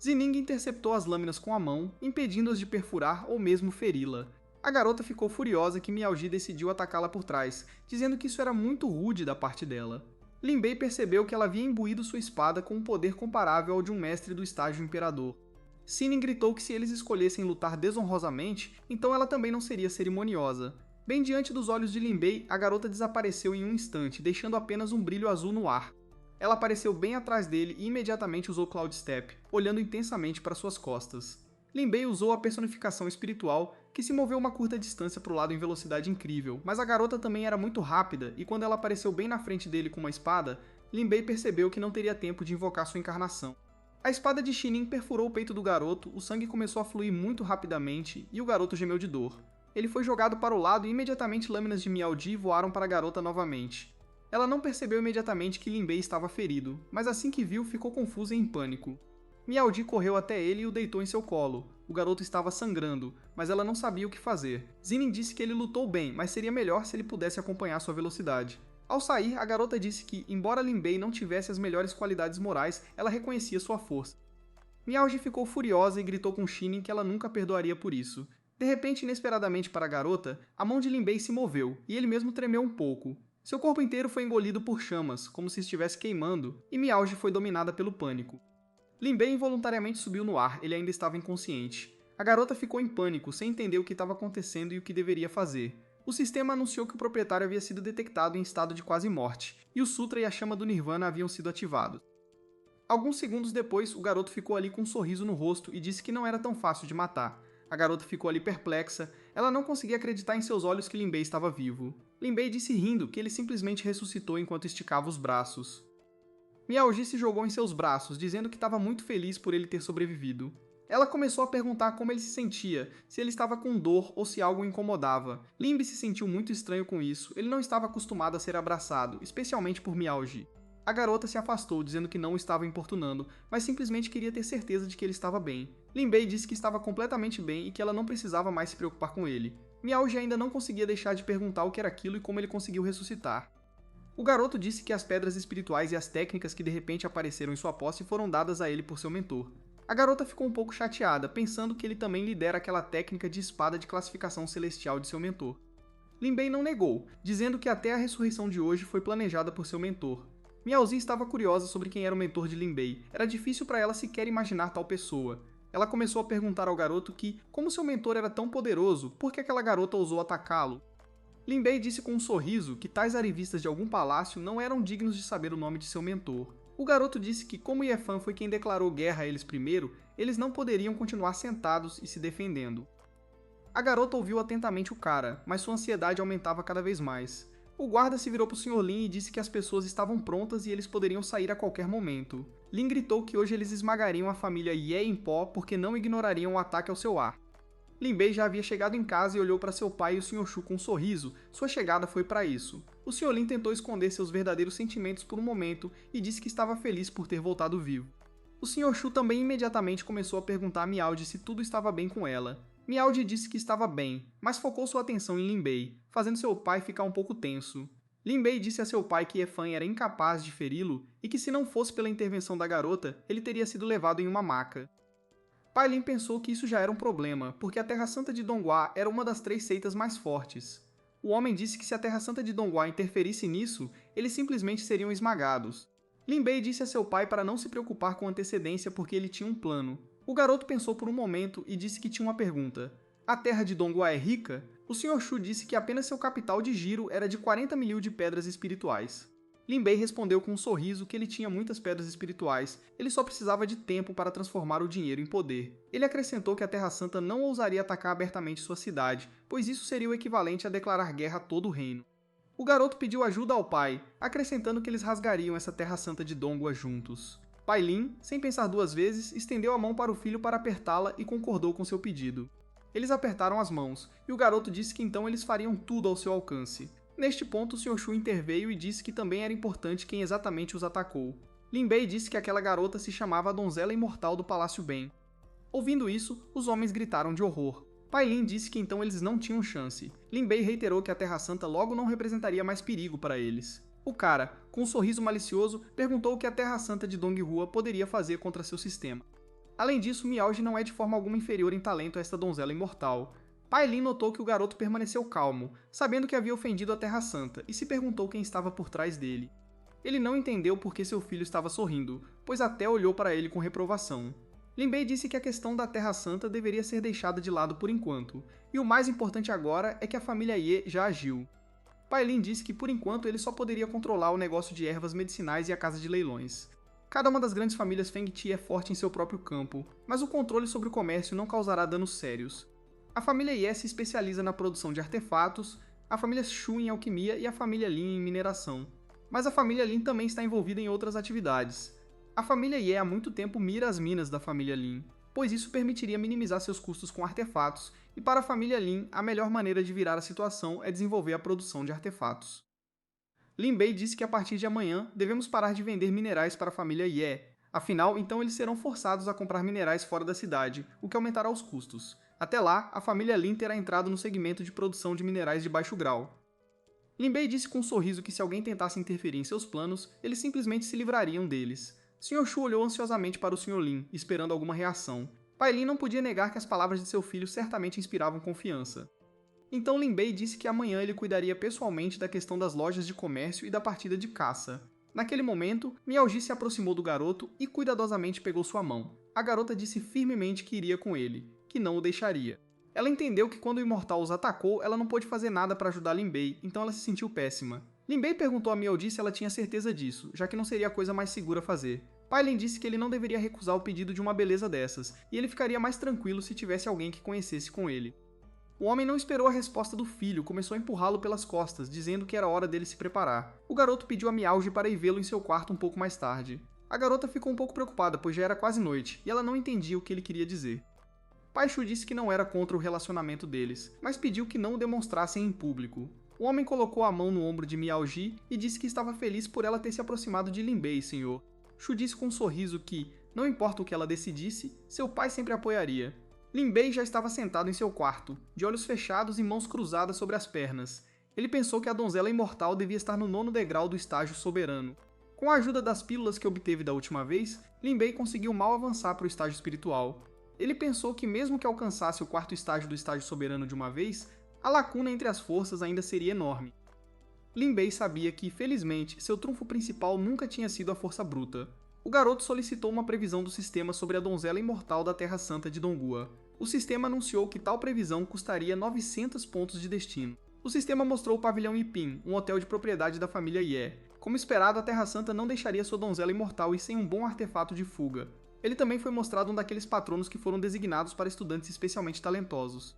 Zining interceptou as lâminas com a mão, impedindo-as de perfurar ou mesmo feri-la. A garota ficou furiosa que Miaoji decidiu atacá-la por trás, dizendo que isso era muito rude da parte dela. Lin Bei percebeu que ela havia imbuído sua espada com um poder comparável ao de um mestre do estágio imperador. Sinin gritou que se eles escolhessem lutar desonrosamente, então ela também não seria cerimoniosa. Bem diante dos olhos de Lin Bei, a garota desapareceu em um instante, deixando apenas um brilho azul no ar. Ela apareceu bem atrás dele e imediatamente usou Cloud Step, olhando intensamente para suas costas. Lin Bei usou a personificação espiritual, que se moveu uma curta distância para o lado em velocidade incrível, mas a garota também era muito rápida e quando ela apareceu bem na frente dele com uma espada, Lin Bei percebeu que não teria tempo de invocar sua encarnação. A espada de Shinin perfurou o peito do garoto, o sangue começou a fluir muito rapidamente e o garoto gemeu de dor. Ele foi jogado para o lado e imediatamente lâminas de Miaoji voaram para a garota novamente. Ela não percebeu imediatamente que Lin Bei estava ferido, mas assim que viu ficou confusa e em pânico. Miaoji correu até ele e o deitou em seu colo. O garoto estava sangrando, mas ela não sabia o que fazer. Zining disse que ele lutou bem, mas seria melhor se ele pudesse acompanhar sua velocidade. Ao sair, a garota disse que, embora Lin Bei não tivesse as melhores qualidades morais, ela reconhecia sua força. Miaoji ficou furiosa e gritou com Shinin que ela nunca perdoaria por isso. De repente, inesperadamente para a garota, a mão de Lin Bei se moveu, e ele mesmo tremeu um pouco. Seu corpo inteiro foi engolido por chamas, como se estivesse queimando, e Miaoji foi dominada pelo pânico. Lin Bei involuntariamente subiu no ar, ele ainda estava inconsciente. A garota ficou em pânico, sem entender o que estava acontecendo e o que deveria fazer. O sistema anunciou que o proprietário havia sido detectado em estado de quase morte, e o Sutra e a Chama do Nirvana haviam sido ativados. Alguns segundos depois, o garoto ficou ali com um sorriso no rosto e disse que não era tão fácil de matar. A garota ficou ali perplexa, ela não conseguia acreditar em seus olhos que Lin Bei estava vivo. Lin Bei disse rindo que ele simplesmente ressuscitou enquanto esticava os braços. Miaoji se jogou em seus braços, dizendo que estava muito feliz por ele ter sobrevivido. Ela começou a perguntar como ele se sentia, se ele estava com dor ou se algo o incomodava. Lin Bei se sentiu muito estranho com isso, ele não estava acostumado a ser abraçado, especialmente por Miaoji. A garota se afastou, dizendo que não o estava importunando, mas simplesmente queria ter certeza de que ele estava bem. Lin Bei disse que estava completamente bem e que ela não precisava mais se preocupar com ele. Miaoji ainda não conseguia deixar de perguntar o que era aquilo e como ele conseguiu ressuscitar. O garoto disse que as pedras espirituais e as técnicas que de repente apareceram em sua posse foram dadas a ele por seu mentor. A garota ficou um pouco chateada, pensando que ele também lidera aquela técnica de espada de classificação celestial de seu mentor. Lin Bei não negou, dizendo que até a ressurreição de hoje foi planejada por seu mentor. Miaozi estava curiosa sobre quem era o mentor de Lin Bei. Era difícil para ela sequer imaginar tal pessoa. Ela começou a perguntar ao garoto que, como seu mentor era tão poderoso, por que aquela garota ousou atacá-lo? Lin Bei disse com um sorriso que tais arivistas de algum palácio não eram dignos de saber o nome de seu mentor. O garoto disse que, como Yefan foi quem declarou guerra a eles primeiro, eles não poderiam continuar sentados e se defendendo. A garota ouviu atentamente o cara, mas sua ansiedade aumentava cada vez mais. O guarda se virou para o Sr. Lin e disse que as pessoas estavam prontas e eles poderiam sair a qualquer momento. Lin gritou que hoje eles esmagariam a família Ye em pó porque não ignorariam o ataque ao seu ar. Lin Bei já havia chegado em casa e olhou para seu pai e o Sr. Shu com um sorriso. Sua chegada foi para isso. O Sr. Lin tentou esconder seus verdadeiros sentimentos por um momento e disse que estava feliz por ter voltado vivo. O Sr. Shu também imediatamente começou a perguntar a Miaoji se tudo estava bem com ela. Miaoji disse que estava bem, mas focou sua atenção em Lin Bei, fazendo seu pai ficar um pouco tenso. Lin Bei disse a seu pai que Efan era incapaz de feri-lo e que se não fosse pela intervenção da garota, ele teria sido levado em uma maca. Pai Lin pensou que isso já era um problema, porque a Terra Santa de Donghua era uma das 3 seitas mais fortes. O homem disse que se a Terra Santa de Donghua interferisse nisso, eles simplesmente seriam esmagados. Lin Bei disse a seu pai para não se preocupar com antecedência porque ele tinha um plano. O garoto pensou por um momento e disse que tinha uma pergunta. A terra de Donghua é rica? O Sr. Shu disse que apenas seu capital de giro era de 40 mil de pedras espirituais. Lin Bei respondeu com um sorriso que ele tinha muitas pedras espirituais, ele só precisava de tempo para transformar o dinheiro em poder. Ele acrescentou que a Terra Santa não ousaria atacar abertamente sua cidade, pois isso seria o equivalente a declarar guerra a todo o reino. O garoto pediu ajuda ao pai, acrescentando que eles rasgariam essa Terra Santa de Donghua juntos. Pai Lin, sem pensar 2 vezes, estendeu a mão para o filho para apertá-la e concordou com seu pedido. Eles apertaram as mãos, e o garoto disse que então eles fariam tudo ao seu alcance. Neste ponto, o Sr. Shu interveio e disse que também era importante quem exatamente os atacou. Lin Bei disse que aquela garota se chamava a Donzela Imortal do Palácio Ben. Ouvindo isso, os homens gritaram de horror. Pai Lin disse que então eles não tinham chance. Lin Bei reiterou que a Terra Santa logo não representaria mais perigo para eles. O cara, com um sorriso malicioso, perguntou o que a Terra Santa de Donghua poderia fazer contra seu sistema. Além disso, Miaoji não é de forma alguma inferior em talento a esta donzela imortal. Pai Lin notou que o garoto permaneceu calmo, sabendo que havia ofendido a Terra Santa, e se perguntou quem estava por trás dele. Ele não entendeu por que seu filho estava sorrindo, pois até olhou para ele com reprovação. Lin Bei disse que a questão da Terra Santa deveria ser deixada de lado por enquanto, e o mais importante agora é que a família Ye já agiu. Pai Lin disse que por enquanto ele só poderia controlar o negócio de ervas medicinais e a casa de leilões. Cada uma das grandes famílias Feng Ti é forte em seu próprio campo, mas o controle sobre o comércio não causará danos sérios. A família Ye se especializa na produção de artefatos, a família Shu em alquimia e a família Lin em mineração. Mas a família Lin também está envolvida em outras atividades. A família Ye há muito tempo mira as minas da família Lin, pois isso permitiria minimizar seus custos com artefatos, e para a família Lin, a melhor maneira de virar a situação é desenvolver a produção de artefatos. Lin Bei disse que a partir de amanhã devemos parar de vender minerais para a família Ye, afinal, então eles serão forçados a comprar minerais fora da cidade, o que aumentará os custos. Até lá, a família Lin terá entrado no segmento de produção de minerais de baixo grau. Lin Bei disse com um sorriso que se alguém tentasse interferir em seus planos, eles simplesmente se livrariam deles. Sr. Shu olhou ansiosamente para o Sr. Lin, esperando alguma reação. Pai Lin não podia negar que as palavras de seu filho certamente inspiravam confiança. Então Lin Bei disse que amanhã ele cuidaria pessoalmente da questão das lojas de comércio e da partida de caça. Naquele momento, Miaoji se aproximou do garoto e cuidadosamente pegou sua mão. A garota disse firmemente que iria com ele, que não o deixaria. Ela entendeu que quando o Imortal os atacou, ela não pôde fazer nada para ajudar Lin Bei, então ela se sentiu péssima. Lin Bei perguntou a Miaoji se ela tinha certeza disso, já que não seria a coisa mais segura a fazer. Pai Lin disse que ele não deveria recusar o pedido de uma beleza dessas, e ele ficaria mais tranquilo se tivesse alguém que conhecesse com ele. O homem não esperou a resposta do filho, começou a empurrá-lo pelas costas, dizendo que era hora dele se preparar. O garoto pediu a Miaoji para ir vê-lo em seu quarto um pouco mais tarde. A garota ficou um pouco preocupada, pois já era quase noite, e ela não entendia o que ele queria dizer. Pai Shu disse que não era contra o relacionamento deles, mas pediu que não o demonstrassem em público. O homem colocou a mão no ombro de Miaoji e disse que estava feliz por ela ter se aproximado de Lin Bei, senhor. Shu disse com um sorriso que, não importa o que ela decidisse, seu pai sempre apoiaria. Lin Bei já estava sentado em seu quarto, de olhos fechados e mãos cruzadas sobre as pernas. Ele pensou que a donzela imortal devia estar no 9º degrau do estágio soberano. Com a ajuda das pílulas que obteve da última vez, Lin Bei conseguiu mal avançar para o estágio espiritual. Ele pensou que mesmo que alcançasse o 4º estágio do estágio soberano de uma vez, a lacuna entre as forças ainda seria enorme. Lin Bei sabia que, felizmente, seu trunfo principal nunca tinha sido a força bruta. O garoto solicitou uma previsão do sistema sobre a donzela imortal da Terra Santa de Donghua. O sistema anunciou que tal previsão custaria 900 pontos de destino. O sistema mostrou o pavilhão Yipin, um hotel de propriedade da família Ye. Como esperado, a Terra Santa não deixaria sua donzela imortal ir sem um bom artefato de fuga. Ele também foi mostrado um daqueles patronos que foram designados para estudantes especialmente talentosos.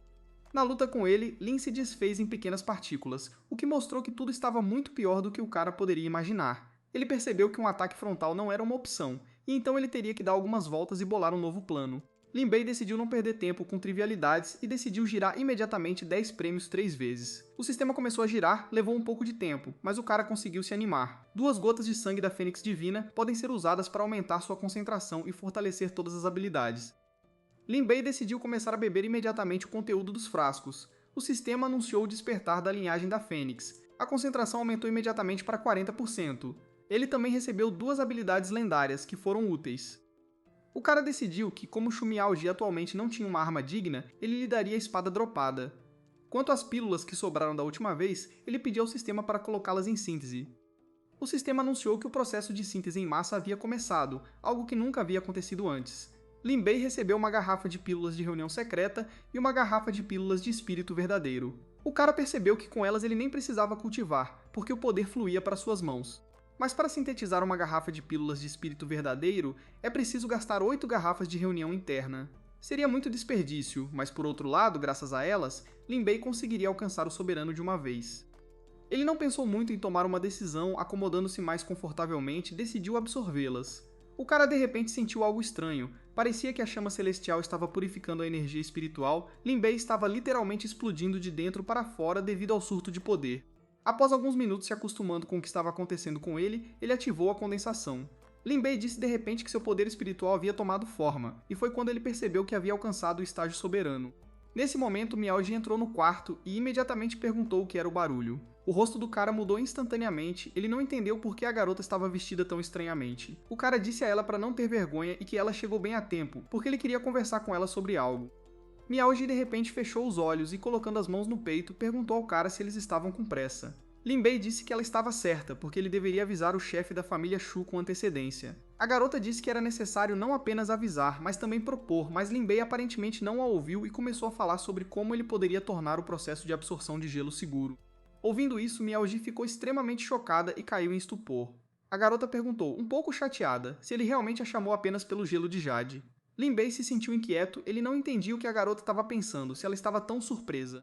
Na luta com ele, Lin se desfez em pequenas partículas, o que mostrou que tudo estava muito pior do que o cara poderia imaginar. Ele percebeu que um ataque frontal não era uma opção, e então ele teria que dar algumas voltas e bolar um novo plano. Lin Bei decidiu não perder tempo com trivialidades e decidiu girar imediatamente 10 prêmios 3 vezes. O sistema começou a girar, levou um pouco de tempo, mas o cara conseguiu se animar. 2 gotas de sangue da Fênix Divina podem ser usadas para aumentar sua concentração e fortalecer todas as habilidades. Lin Bei decidiu começar a beber imediatamente o conteúdo dos frascos. O sistema anunciou o despertar da linhagem da Fênix. A concentração aumentou imediatamente para 40%. Ele também recebeu 2 habilidades lendárias, que foram úteis. O cara decidiu que, como Shumiao-ji atualmente não tinha uma arma digna, ele lhe daria a espada dropada. Quanto às pílulas que sobraram da última vez, ele pediu ao sistema para colocá-las em síntese. O sistema anunciou que o processo de síntese em massa havia começado, algo que nunca havia acontecido antes. Lin Bei recebeu uma garrafa de pílulas de reunião secreta e uma garrafa de pílulas de espírito verdadeiro. O cara percebeu que com elas ele nem precisava cultivar, porque o poder fluía para suas mãos. Mas para sintetizar uma garrafa de pílulas de espírito verdadeiro, é preciso gastar 8 garrafas de reunião interna. Seria muito desperdício, mas por outro lado, graças a elas, Lin Bei conseguiria alcançar o soberano de uma vez. Ele não pensou muito em tomar uma decisão, acomodando-se mais confortavelmente, decidiu absorvê-las. O cara de repente sentiu algo estranho. Parecia que a chama celestial estava purificando a energia espiritual. Lin Bei estava literalmente explodindo de dentro para fora devido ao surto de poder. Após alguns minutos se acostumando com o que estava acontecendo com ele, ele ativou a condensação. Lin Bei disse de repente que seu poder espiritual havia tomado forma, e foi quando ele percebeu que havia alcançado o estágio soberano. Nesse momento, Miaoji entrou no quarto e imediatamente perguntou o que era o barulho. O rosto do cara mudou instantaneamente, ele não entendeu por que a garota estava vestida tão estranhamente. O cara disse a ela para não ter vergonha e que ela chegou bem a tempo, porque ele queria conversar com ela sobre algo. Miaoji de repente fechou os olhos e, colocando as mãos no peito, perguntou ao cara se eles estavam com pressa. Lin Bei disse que ela estava certa, porque ele deveria avisar o chefe da família Shu com antecedência. A garota disse que era necessário não apenas avisar, mas também propor, mas Lin Bei aparentemente não a ouviu e começou a falar sobre como ele poderia tornar o processo de absorção de gelo seguro. Ouvindo isso, Miaoji ficou extremamente chocada e caiu em estupor. A garota perguntou, um pouco chateada, se ele realmente a chamou apenas pelo gelo de Jade. Lin Bei se sentiu inquieto, ele não entendia o que a garota estava pensando, se ela estava tão surpresa.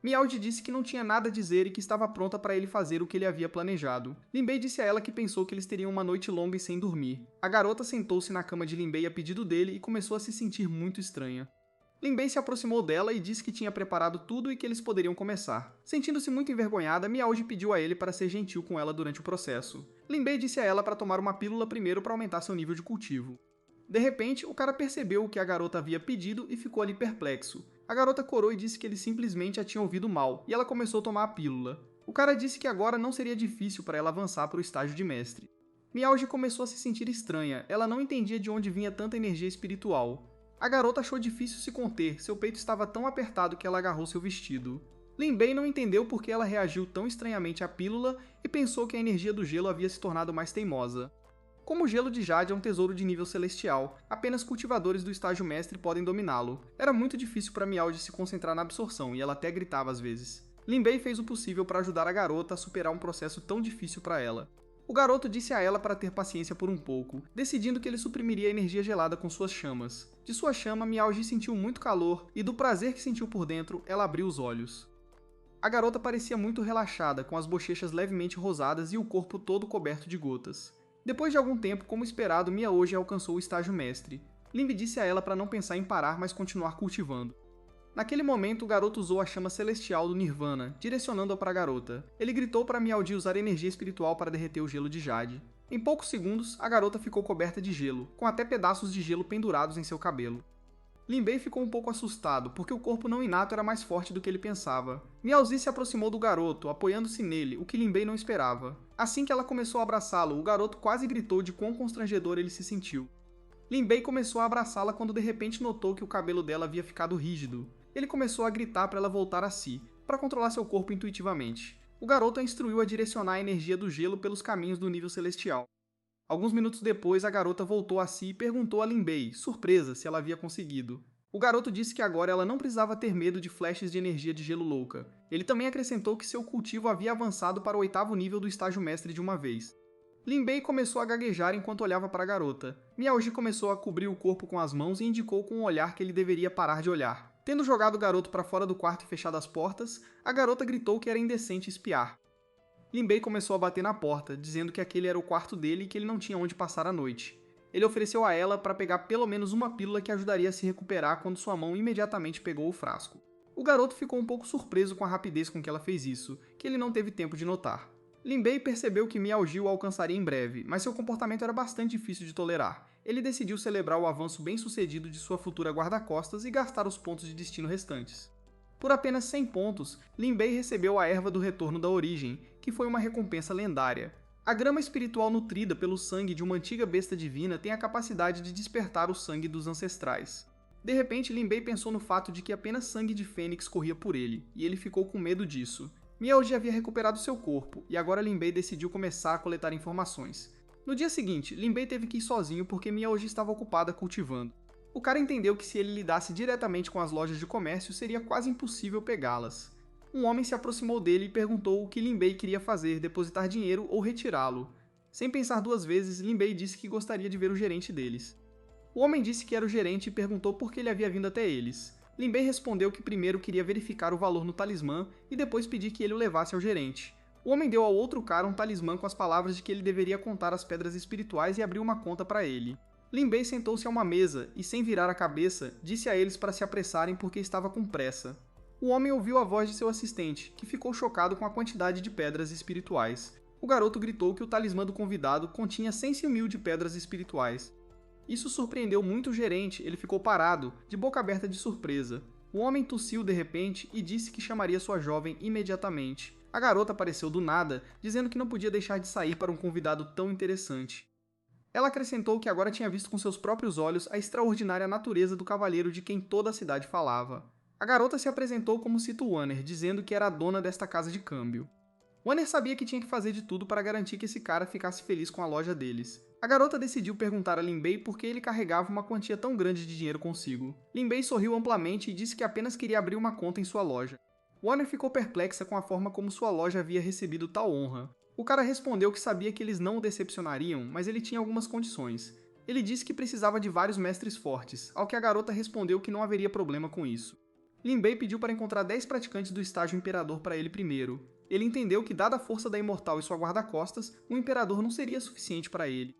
Miaoji disse que não tinha nada a dizer e que estava pronta para ele fazer o que ele havia planejado. Lin Bei disse a ela que pensou que eles teriam uma noite longa e sem dormir. A garota sentou-se na cama de Lin Bei a pedido dele e começou a se sentir muito estranha. Lin Bei se aproximou dela e disse que tinha preparado tudo e que eles poderiam começar. Sentindo-se muito envergonhada, Miaoji pediu a ele para ser gentil com ela durante o processo. Lin Bei disse a ela para tomar uma pílula primeiro para aumentar seu nível de cultivo. De repente, o cara percebeu o que a garota havia pedido e ficou ali perplexo. A garota corou e disse que ele simplesmente a tinha ouvido mal, e ela começou a tomar a pílula. O cara disse que agora não seria difícil para ela avançar para o estágio de mestre. Miaoji começou a se sentir estranha, ela não entendia de onde vinha tanta energia espiritual. A garota achou difícil se conter, seu peito estava tão apertado que ela agarrou seu vestido. Lin Bei não entendeu por que ela reagiu tão estranhamente à pílula e pensou que a energia do gelo havia se tornado mais teimosa. Como o gelo de Jade é um tesouro de nível celestial, apenas cultivadores do estágio mestre podem dominá-lo. Era muito difícil para Miaoji se concentrar na absorção, e ela até gritava às vezes. Lin Bei fez o possível para ajudar a garota a superar um processo tão difícil para ela. O garoto disse a ela para ter paciência por um pouco, decidindo que ele suprimiria a energia gelada com suas chamas. De sua chama, Miaoji sentiu muito calor, e do prazer que sentiu por dentro, ela abriu os olhos. A garota parecia muito relaxada, com as bochechas levemente rosadas e o corpo todo coberto de gotas. Depois de algum tempo, como esperado, Miaoji alcançou o estágio mestre. Lin Bei disse a ela para não pensar em parar, mas continuar cultivando. Naquele momento, o garoto usou a chama celestial do Nirvana, direcionando-a para a garota. Ele gritou para Miaoji usar energia espiritual para derreter o gelo de Jade. Em poucos segundos, a garota ficou coberta de gelo, com até pedaços de gelo pendurados em seu cabelo. Lin Bei ficou um pouco assustado, porque o corpo não inato era mais forte do que ele pensava. Miaoji se aproximou do garoto, apoiando-se nele, o que Lin Bei não esperava. Assim que ela começou a abraçá-lo, o garoto quase gritou de quão constrangedor ele se sentiu. Lin Bei começou a abraçá-la quando de repente notou que o cabelo dela havia ficado rígido. Ele começou a gritar para ela voltar a si, para controlar seu corpo intuitivamente. O garoto a instruiu a direcionar a energia do gelo pelos caminhos do nível celestial. Alguns minutos depois, a garota voltou a si e perguntou a Lin Bei, surpresa, se ela havia conseguido. O garoto disse que agora ela não precisava ter medo de flashes de energia de gelo louca. Ele também acrescentou que seu cultivo havia avançado para o 8º nível do estágio mestre de uma vez. Lin Bei começou a gaguejar enquanto olhava para a garota. Miaoji começou a cobrir o corpo com as mãos e indicou com um olhar que ele deveria parar de olhar. Tendo jogado o garoto para fora do quarto e fechado as portas, a garota gritou que era indecente espiar. Lin Bei começou a bater na porta, dizendo que aquele era o quarto dele e que ele não tinha onde passar a noite. Ele ofereceu a ela para pegar pelo menos uma pílula que ajudaria a se recuperar quando sua mão imediatamente pegou o frasco. O garoto ficou um pouco surpreso com a rapidez com que ela fez isso, que ele não teve tempo de notar. Lin Bei percebeu que Miao Ji o alcançaria em breve, mas seu comportamento era bastante difícil de tolerar. Ele decidiu celebrar o avanço bem-sucedido de sua futura guarda-costas e gastar os pontos de destino restantes. Por apenas 100 pontos, Lin Bei recebeu a Erva do Retorno da Origem, que foi uma recompensa lendária. A grama espiritual nutrida pelo sangue de uma antiga besta divina tem a capacidade de despertar o sangue dos ancestrais. De repente, Lin Bei pensou no fato de que apenas sangue de fênix corria por ele, e ele ficou com medo disso. Miao Ji havia recuperado seu corpo, e agora Lin Bei decidiu começar a coletar informações. No dia seguinte, Lin Bei teve que ir sozinho porque Miao Ji estava ocupada cultivando. O cara entendeu que se ele lidasse diretamente com as lojas de comércio, seria quase impossível pegá-las. Um homem se aproximou dele e perguntou o que Lin Bei queria fazer, depositar dinheiro ou retirá-lo. Sem pensar duas vezes, Lin Bei disse que gostaria de ver o gerente deles. O homem disse que era o gerente e perguntou por que ele havia vindo até eles. Lin Bei respondeu que primeiro queria verificar o valor no talismã e depois pedir que ele o levasse ao gerente. O homem deu ao outro cara um talismã com as palavras de que ele deveria contar as pedras espirituais e abrir uma conta para ele. Lin Bei sentou-se a uma mesa e, sem virar a cabeça, disse a eles para se apressarem porque estava com pressa. O homem ouviu a voz de seu assistente, que ficou chocado com a quantidade de pedras espirituais. O garoto gritou que o talismã do convidado continha 100.000 de pedras espirituais. Isso surpreendeu muito o gerente, ele ficou parado, de boca aberta de surpresa. O homem tossiu de repente e disse que chamaria sua jovem imediatamente. A garota apareceu do nada, dizendo que não podia deixar de sair para um convidado tão interessante. Ela acrescentou que agora tinha visto com seus próprios olhos a extraordinária natureza do cavalheiro de quem toda a cidade falava. A garota se apresentou como Cito Wanner, dizendo que era a dona desta casa de câmbio. Wanner sabia que tinha que fazer de tudo para garantir que esse cara ficasse feliz com a loja deles. A garota decidiu perguntar a Lin Bei por que ele carregava uma quantia tão grande de dinheiro consigo. Lin Bei sorriu amplamente e disse que apenas queria abrir uma conta em sua loja. Wanner ficou perplexa com a forma como sua loja havia recebido tal honra. O cara respondeu que sabia que eles não o decepcionariam, mas ele tinha algumas condições. Ele disse que precisava de vários mestres fortes, ao que a garota respondeu que não haveria problema com isso. Lin Bei pediu para encontrar 10 praticantes do estágio Imperador para ele primeiro. Ele entendeu que, dada a força da Imortal e sua guarda-costas, o Imperador não seria suficiente para ele.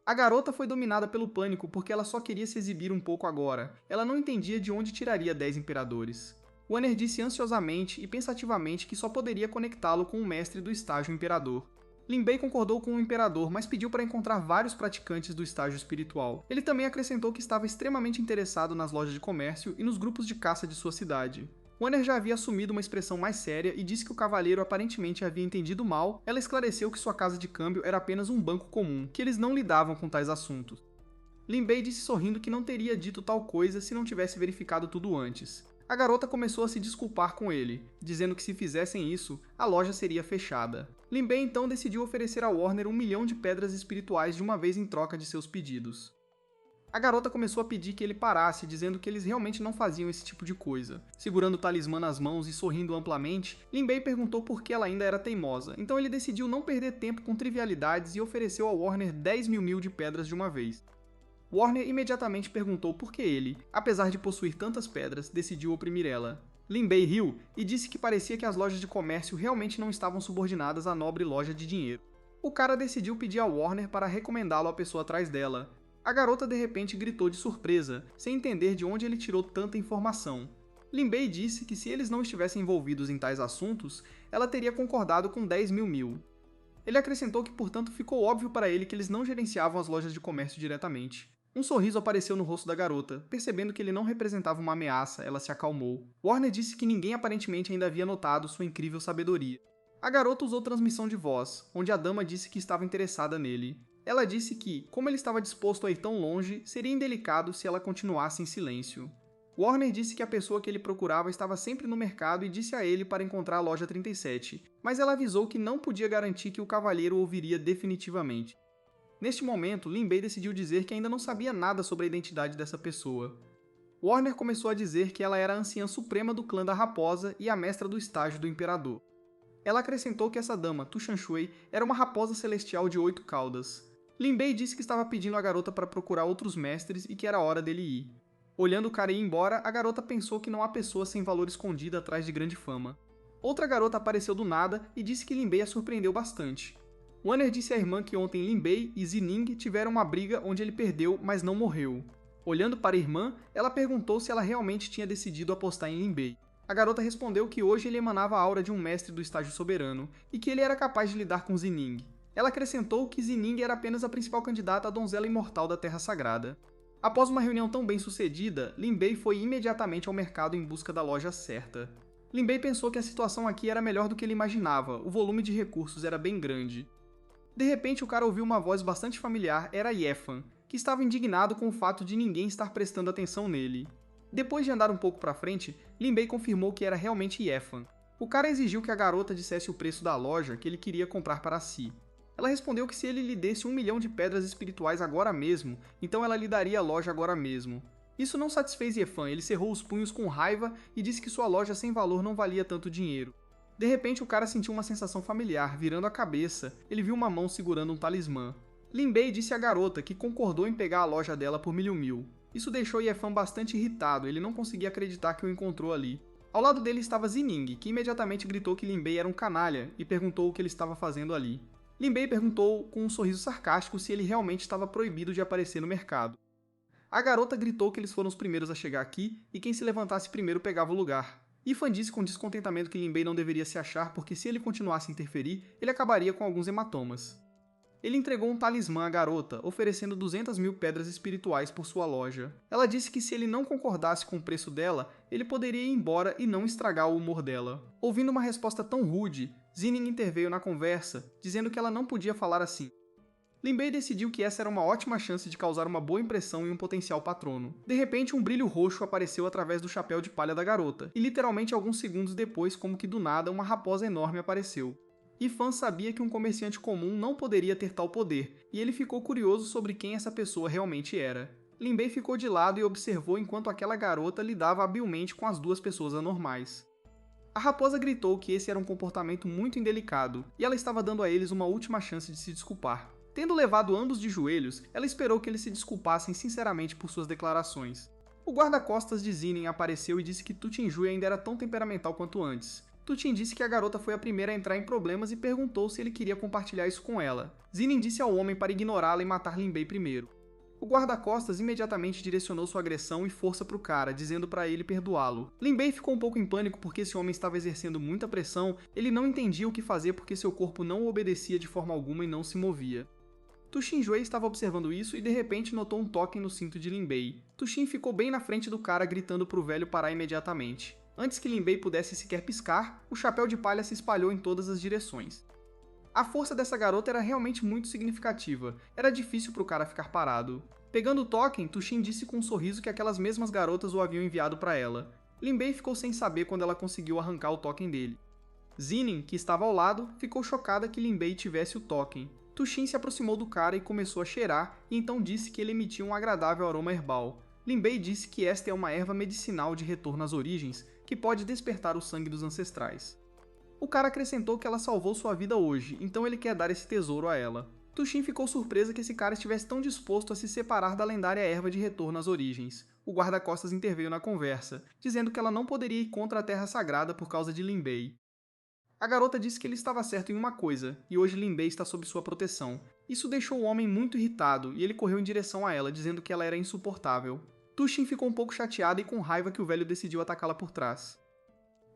A garota foi dominada pelo pânico porque ela só queria se exibir um pouco agora. Ela não entendia de onde tiraria 10 Imperadores. Wanner disse ansiosamente e pensativamente que só poderia conectá-lo com o mestre do estágio Imperador. Lin Bei concordou com o Imperador, mas pediu para encontrar vários praticantes do estágio espiritual. Ele também acrescentou que estava extremamente interessado nas lojas de comércio e nos grupos de caça de sua cidade. Wanner já havia assumido uma expressão mais séria e disse que o cavaleiro aparentemente havia entendido mal. Ela esclareceu que sua casa de câmbio era apenas um banco comum, que eles não lidavam com tais assuntos. Lin Bei disse sorrindo que não teria dito tal coisa se não tivesse verificado tudo antes. A garota começou a se desculpar com ele, dizendo que se fizessem isso, a loja seria fechada. Lin Bei então decidiu oferecer a Warner 1 milhão de pedras espirituais de uma vez em troca de seus pedidos. A garota começou a pedir que ele parasse, dizendo que eles realmente não faziam esse tipo de coisa. Segurando o talismã nas mãos e sorrindo amplamente, Lin Bei perguntou por que ela ainda era teimosa, então ele decidiu não perder tempo com trivialidades e ofereceu a Warner 10.000 de pedras de uma vez. Warner imediatamente perguntou por que ele, apesar de possuir tantas pedras, decidiu oprimir ela. Lin Bei riu e disse que parecia que as lojas de comércio realmente não estavam subordinadas à nobre loja de dinheiro. O cara decidiu pedir a Warner para recomendá-lo à pessoa atrás dela. A garota de repente gritou de surpresa, sem entender de onde ele tirou tanta informação. Lin Bei disse que se eles não estivessem envolvidos em tais assuntos, ela teria concordado com 10.000. Ele acrescentou que, portanto, ficou óbvio para ele que eles não gerenciavam as lojas de comércio diretamente. Um sorriso apareceu no rosto da garota. Percebendo que ele não representava uma ameaça, ela se acalmou. Warner disse que ninguém aparentemente ainda havia notado sua incrível sabedoria. A garota usou transmissão de voz, onde a dama disse que estava interessada nele. Ela disse que, como ele estava disposto a ir tão longe, seria indelicado se ela continuasse em silêncio. Warner disse que a pessoa que ele procurava estava sempre no mercado e disse a ele para encontrar a loja 37, mas ela avisou que não podia garantir que o cavalheiro o ouviria definitivamente. Neste momento, Lin Bei decidiu dizer que ainda não sabia nada sobre a identidade dessa pessoa. Warner começou a dizer que ela era a anciã suprema do clã da Raposa e a mestra do estágio do Imperador. Ela acrescentou que essa dama, Tu Shanshui, era uma raposa celestial de 8 caudas. Lin Bei disse que estava pedindo a garota para procurar outros mestres e que era hora dele ir. Olhando o cara ir embora, a garota pensou que não há pessoa sem valor escondida atrás de grande fama. Outra garota apareceu do nada e disse que Lin Bei a surpreendeu bastante. Wanner disse à irmã que ontem Lin Bei e Zining tiveram uma briga onde ele perdeu, mas não morreu. Olhando para a irmã, ela perguntou se ela realmente tinha decidido apostar em Lin Bei. A garota respondeu que hoje ele emanava a aura de um mestre do estágio soberano e que ele era capaz de lidar com Zining. Ela acrescentou que Zining era apenas a principal candidata à donzela imortal da Terra Sagrada. Após uma reunião tão bem sucedida, Lin Bei foi imediatamente ao mercado em busca da loja certa. Lin Bei pensou que a situação aqui era melhor do que ele imaginava, o volume de recursos era bem grande. De repente, o cara ouviu uma voz bastante familiar, era Yefan, que estava indignado com o fato de ninguém estar prestando atenção nele. Depois de andar um pouco para frente, Lin Bei confirmou que era realmente Yefan. O cara exigiu que a garota dissesse o preço da loja que ele queria comprar para si. Ela respondeu que se ele lhe desse 1 milhão de pedras espirituais agora mesmo, então ela lhe daria a loja agora mesmo. Isso não satisfez Yefan, ele cerrou os punhos com raiva e disse que sua loja sem valor não valia tanto dinheiro. De repente, o cara sentiu uma sensação familiar, virando a cabeça. Ele viu uma mão segurando um talismã. Lin Bei disse à garota que concordou em pegar a loja dela por 1.000.000. Isso deixou Yefan bastante irritado, ele não conseguia acreditar que o encontrou ali. Ao lado dele estava Zining, que imediatamente gritou que Lin Bei era um canalha e perguntou o que ele estava fazendo ali. Lin Bei perguntou com um sorriso sarcástico se ele realmente estava proibido de aparecer no mercado. A garota gritou que eles foram os primeiros a chegar aqui e quem se levantasse primeiro pegava o lugar. Yefan disse com descontentamento que Lin Bei não deveria se achar porque se ele continuasse a interferir, ele acabaria com alguns hematomas. Ele entregou um talismã à garota, oferecendo 200.000 pedras espirituais por sua loja. Ela disse que se ele não concordasse com o preço dela, ele poderia ir embora e não estragar o humor dela. Ouvindo uma resposta tão rude, Zining interveio na conversa, dizendo que ela não podia falar assim. Lin Bei decidiu que essa era uma ótima chance de causar uma boa impressão em um potencial patrono. De repente, um brilho roxo apareceu através do chapéu de palha da garota, e literalmente alguns segundos depois, como que do nada, uma raposa enorme apareceu. Yefan sabia que um comerciante comum não poderia ter tal poder, e ele ficou curioso sobre quem essa pessoa realmente era. Lin Bei ficou de lado e observou enquanto aquela garota lidava habilmente com as duas pessoas anormais. A raposa gritou que esse era um comportamento muito indelicado, e ela estava dando a eles uma última chance de se desculpar. Tendo levado ambos de joelhos, ela esperou que eles se desculpassem sinceramente por suas declarações. O guarda-costas de Zining apareceu e disse que Tu Tinjui ainda era tão temperamental quanto antes. Tu Tin disse que a garota foi a primeira a entrar em problemas e perguntou se ele queria compartilhar isso com ela. Zining disse ao homem para ignorá-la e matar Lin Bei primeiro. O guarda-costas imediatamente direcionou sua agressão e força para o cara, dizendo para ele perdoá-lo. Lin Bei ficou um pouco em pânico porque esse homem estava exercendo muita pressão, ele não entendia o que fazer porque seu corpo não o obedecia de forma alguma e não se movia. Tu Xinjue estava observando isso e de repente notou um toque no cinto de Lin Bei. Tu Xin ficou bem na frente do cara gritando pro velho parar imediatamente. Antes que Lin Bei pudesse sequer piscar, o chapéu de palha se espalhou em todas as direções. A força dessa garota era realmente muito significativa, era difícil pro cara ficar parado. Pegando o token, Tu Xin disse com um sorriso que aquelas mesmas garotas o haviam enviado para ela. Lin Bei ficou sem saber quando ela conseguiu arrancar o token dele. Zining, que estava ao lado, ficou chocada que Lin Bei tivesse o token. Tu Xin se aproximou do cara e começou a cheirar, e então disse que ele emitia um agradável aroma herbal. Lin Bei disse que esta é uma erva medicinal de retorno às origens, que pode despertar o sangue dos ancestrais. O cara acrescentou que ela salvou sua vida hoje, então ele quer dar esse tesouro a ela. Tu Xin ficou surpresa que esse cara estivesse tão disposto a se separar da lendária erva de retorno às origens. O guarda-costas interveio na conversa, dizendo que ela não poderia ir contra a Terra Sagrada por causa de Lin Bei. A garota disse que ele estava certo em uma coisa, e hoje Lin Bei está sob sua proteção. Isso deixou o homem muito irritado, e ele correu em direção a ela, dizendo que ela era insuportável. Tu Xin ficou um pouco chateada e com raiva que o velho decidiu atacá-la por trás.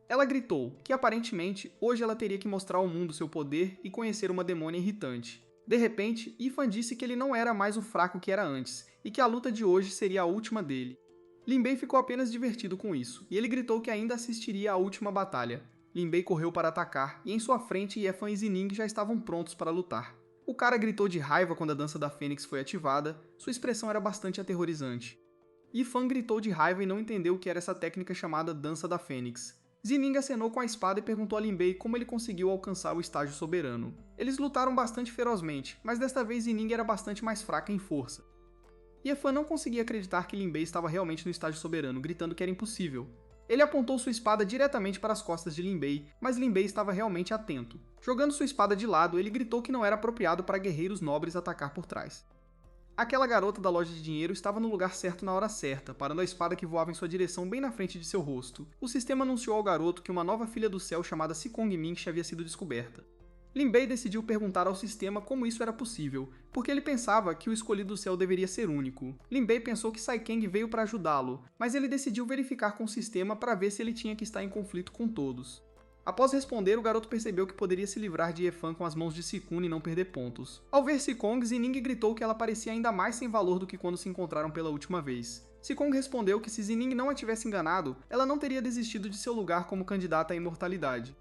Ela gritou que, aparentemente, hoje ela teria que mostrar ao mundo seu poder e conhecer uma demônia irritante. De repente, Yefan disse que ele não era mais o fraco que era antes, e que a luta de hoje seria a última dele. Lin Bei ficou apenas divertido com isso, e ele gritou que ainda assistiria à última batalha. Lin Bei correu para atacar, e em sua frente Yefan e Zining já estavam prontos para lutar. O cara gritou de raiva quando a dança da Fênix foi ativada, sua expressão era bastante aterrorizante. Yefan gritou de raiva e não entendeu o que era essa técnica chamada Dança da Fênix. Zining acenou com a espada e perguntou a Lin Bei como ele conseguiu alcançar o estágio soberano. Eles lutaram bastante ferozmente, mas desta vez Zining era bastante mais fraca em força. Yefan não conseguia acreditar que Lin Bei estava realmente no estágio soberano, gritando que era impossível. Ele apontou sua espada diretamente para as costas de Lin Bei, mas Lin Bei estava realmente atento. Jogando sua espada de lado, ele gritou que não era apropriado para guerreiros nobres atacar por trás. Aquela garota da loja de dinheiro estava no lugar certo na hora certa, parando a espada que voava em sua direção bem na frente de seu rosto. O sistema anunciou ao garoto que uma nova filha do céu chamada Sikong Minx havia sido descoberta. Lin Bei decidiu perguntar ao sistema como isso era possível, porque ele pensava que o escolhido do céu deveria ser único. Lin Bei pensou que Sai Kang veio para ajudá-lo, mas ele decidiu verificar com o sistema para ver se ele tinha que estar em conflito com todos. Após responder, o garoto percebeu que poderia se livrar de Ye Fan com as mãos de Si-Kun e não perder pontos. Ao ver Si-Kong, Zining gritou que ela parecia ainda mais sem valor do que quando se encontraram pela última vez. Si-Kong respondeu que se Zining não a tivesse enganado, ela não teria desistido de seu lugar como candidata à imortalidade.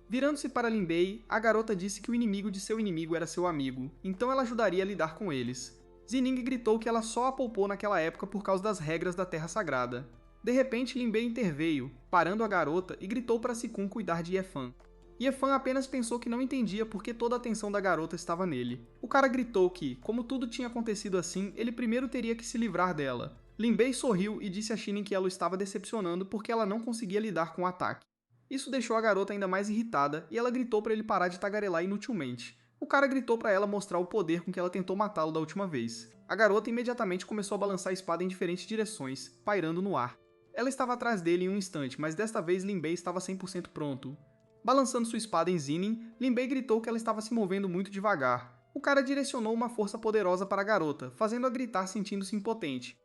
Virando-se para Lin Bei, a garota disse que o inimigo de seu inimigo era seu amigo, então ela ajudaria a lidar com eles. Zining gritou que ela só a poupou naquela época por causa das regras da Terra Sagrada. De repente, Lin Bei interveio, parando a garota e gritou para Si-Kun cuidar de Ye Fan. Ye Fan apenas pensou que não entendia porque toda a atenção da garota estava nele. O cara gritou que, como tudo tinha acontecido assim, ele primeiro teria que se livrar dela. Lin Bei sorriu e disse a Shining que ela o estava decepcionando porque ela não conseguia lidar com o ataque. Isso deixou a garota ainda mais irritada e ela gritou para ele parar de tagarelar inutilmente. O cara gritou para ela mostrar o poder com que ela tentou matá-lo da última vez. A garota imediatamente começou a balançar a espada em diferentes direções, pairando no ar. Ela estava atrás dele em um instante, mas desta vez Lin Bei estava 100% pronto. Balançando sua espada em Zining, Lin Bei gritou que ela estava se movendo muito devagar. O cara direcionou uma força poderosa para a garota, fazendo-a gritar sentindo-se impotente.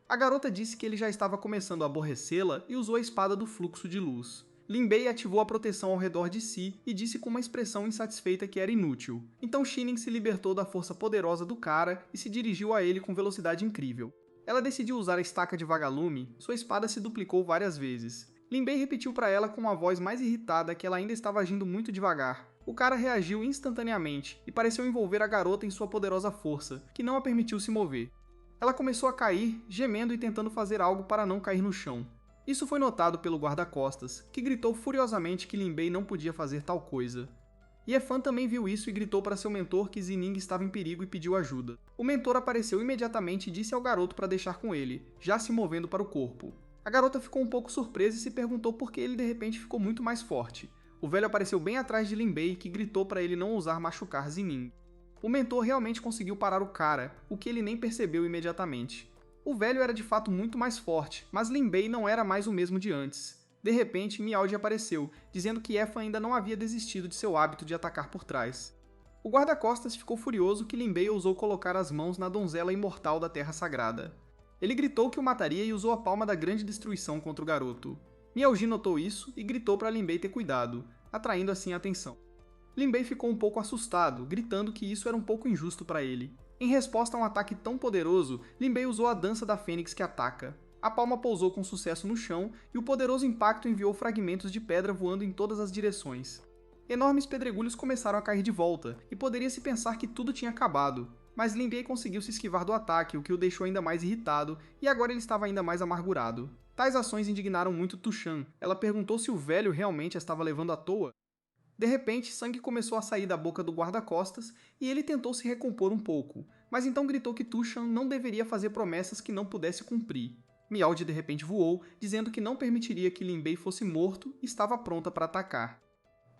A garota disse que ele já estava começando a aborrecê-la e usou a espada do fluxo de luz. Lin Bei ativou a proteção ao redor de si e disse com uma expressão insatisfeita que era inútil. Então Shining se libertou da força poderosa do cara e se dirigiu a ele com velocidade incrível. Ela decidiu usar a estaca de vagalume, sua espada se duplicou várias vezes. Lin Bei repetiu para ela com uma voz mais irritada que ela ainda estava agindo muito devagar. O cara reagiu instantaneamente e pareceu envolver a garota em sua poderosa força, que não a permitiu se mover. Ela começou a cair, gemendo e tentando fazer algo para não cair no chão. Isso foi notado pelo guarda-costas, que gritou furiosamente que Lin Bei não podia fazer tal coisa. Ye Fan também viu isso e gritou para seu mentor que Zining estava em perigo e pediu ajuda. O mentor apareceu imediatamente e disse ao garoto para deixar com ele, já se movendo para o corpo. A garota ficou um pouco surpresa e se perguntou por que ele de repente ficou muito mais forte. O velho apareceu bem atrás de Lin Bei, que gritou para ele não ousar machucar Zining. O mentor realmente conseguiu parar o cara, o que ele nem percebeu imediatamente. O velho era de fato muito mais forte, mas Lin Bei não era mais o mesmo de antes. De repente, Miaoji apareceu, dizendo que Ye Fan ainda não havia desistido de seu hábito de atacar por trás. O guarda-costas ficou furioso que Lin Bei ousou colocar as mãos na donzela imortal da Terra Sagrada. Ele gritou que o mataria e usou a palma da grande destruição contra o garoto. Miaoji notou isso e gritou para Lin Bei ter cuidado, atraindo assim a atenção. Lin Bei ficou um pouco assustado, gritando que isso era um pouco injusto para ele. Em resposta a um ataque tão poderoso, Lin Bei usou a dança da fênix que ataca. A palma pousou com sucesso no chão e o poderoso impacto enviou fragmentos de pedra voando em todas as direções. Enormes pedregulhos começaram a cair de volta, e poderia-se pensar que tudo tinha acabado. Mas Lin Bei conseguiu se esquivar do ataque, o que o deixou ainda mais irritado, e agora ele estava ainda mais amargurado. Tais ações indignaram muito Tu Shan. Ela perguntou se o velho realmente a estava levando à toa. De repente, sangue começou a sair da boca do guarda-costas e ele tentou se recompor um pouco, mas então gritou que Tu Shan não deveria fazer promessas que não pudesse cumprir. Miaoji de repente voou, dizendo que não permitiria que Lin Bei fosse morto e estava pronta para atacar.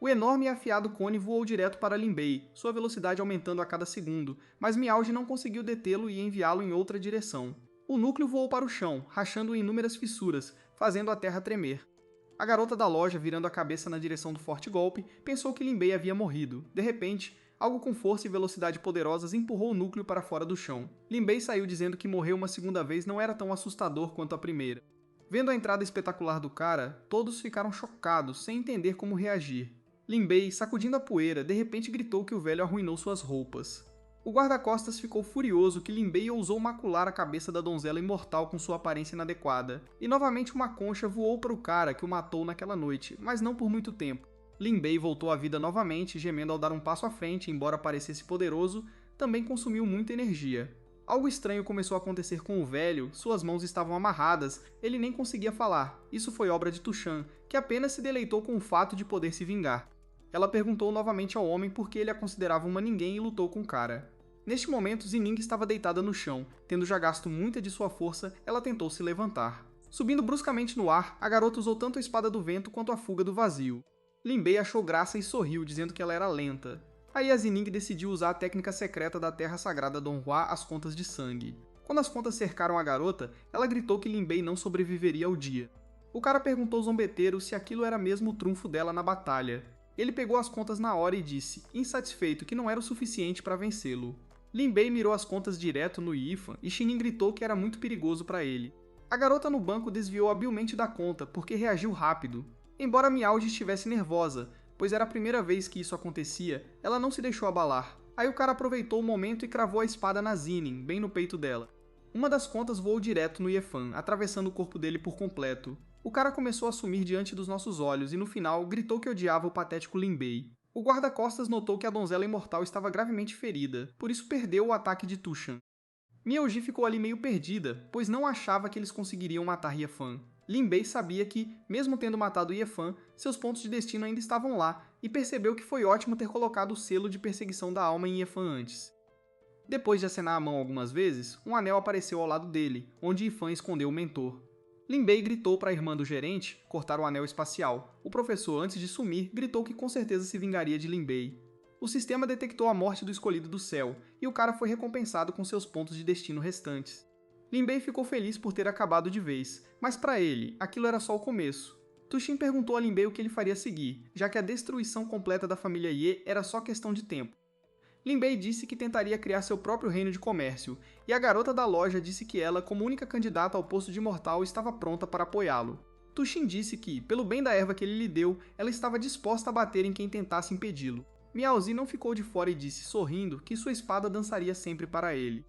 O enorme e afiado cone voou direto para Lin Bei, sua velocidade aumentando a cada segundo, mas Miaoji não conseguiu detê-lo e enviá-lo em outra direção. O núcleo voou para o chão, rachando em inúmeras fissuras, fazendo a terra tremer. A garota da loja, virando a cabeça na direção do forte golpe, pensou que Lin Bei havia morrido. De repente, algo com força e velocidade poderosas empurrou o núcleo para fora do chão. Lin Bei saiu dizendo que morrer uma segunda vez não era tão assustador quanto a primeira. Vendo a entrada espetacular do cara, todos ficaram chocados, sem entender como reagir. Lin Bei, sacudindo a poeira, de repente gritou que o velho arruinou suas roupas. O guarda-costas ficou furioso que Lin Bei ousou macular a cabeça da donzela imortal com sua aparência inadequada, e novamente uma concha voou para o cara que o matou naquela noite, mas não por muito tempo. Lin Bei voltou à vida novamente, gemendo ao dar um passo à frente, embora parecesse poderoso, também consumiu muita energia. Algo estranho começou a acontecer com o velho, suas mãos estavam amarradas, ele nem conseguia falar. Isso foi obra de Tu Shan, que apenas se deleitou com o fato de poder se vingar. Ela perguntou novamente ao homem por que ele a considerava uma ninguém e lutou com o cara. Neste momento, Zining estava deitada no chão. Tendo já gasto muita de sua força, ela tentou se levantar. Subindo bruscamente no ar, a garota usou tanto a espada do vento quanto a fuga do vazio. Lin Bei achou graça e sorriu, dizendo que ela era lenta. Aí a Zining decidiu usar a técnica secreta da Terra Sagrada Donghua, as contas de sangue. Quando as contas cercaram a garota, ela gritou que Lin Bei não sobreviveria ao dia. O cara perguntou zombeteiro se aquilo era mesmo o trunfo dela na batalha. Ele pegou as contas na hora e disse, insatisfeito, que não era o suficiente para vencê-lo. Lin Bei mirou as contas direto no Yifan e Shinin gritou que era muito perigoso para ele. A garota no banco desviou habilmente da conta porque reagiu rápido. Embora Miaoji estivesse nervosa, pois era a primeira vez que isso acontecia, ela não se deixou abalar. Aí o cara aproveitou o momento e cravou a espada na Zinin, bem no peito dela. Uma das contas voou direto no Yefan, atravessando o corpo dele por completo. O cara começou a sumir diante dos nossos olhos e no final gritou que odiava o patético Lin Bei. O guarda-costas notou que a donzela imortal estava gravemente ferida, por isso perdeu o ataque de Tushan. Miaoji ficou ali meio perdida, pois não achava que eles conseguiriam matar Yefan. Lin Bei sabia que, mesmo tendo matado Yefan, seus pontos de destino ainda estavam lá, e percebeu que foi ótimo ter colocado o selo de perseguição da alma em Yefan antes. Depois de acenar a mão algumas vezes, um anel apareceu ao lado dele, onde Yifan escondeu o mentor. Lin Bei gritou para a irmã do gerente cortar o anel espacial. O professor, antes de sumir, gritou que com certeza se vingaria de Lin Bei. O sistema detectou a morte do escolhido do céu, e o cara foi recompensado com seus pontos de destino restantes. Lin Bei ficou feliz por ter acabado de vez, mas para ele, aquilo era só o começo. Tushin perguntou a Lin Bei o que ele faria a seguir, já que a destruição completa da família Ye era só questão de tempo. Lin Bei disse que tentaria criar seu próprio reino de comércio, e a garota da loja disse que ela, como única candidata ao posto de imortal, estava pronta para apoiá-lo. Tushin disse que, pelo bem da erva que ele lhe deu, ela estava disposta a bater em quem tentasse impedi-lo. Miaozi não ficou de fora e disse, sorrindo, que sua espada dançaria sempre para ele.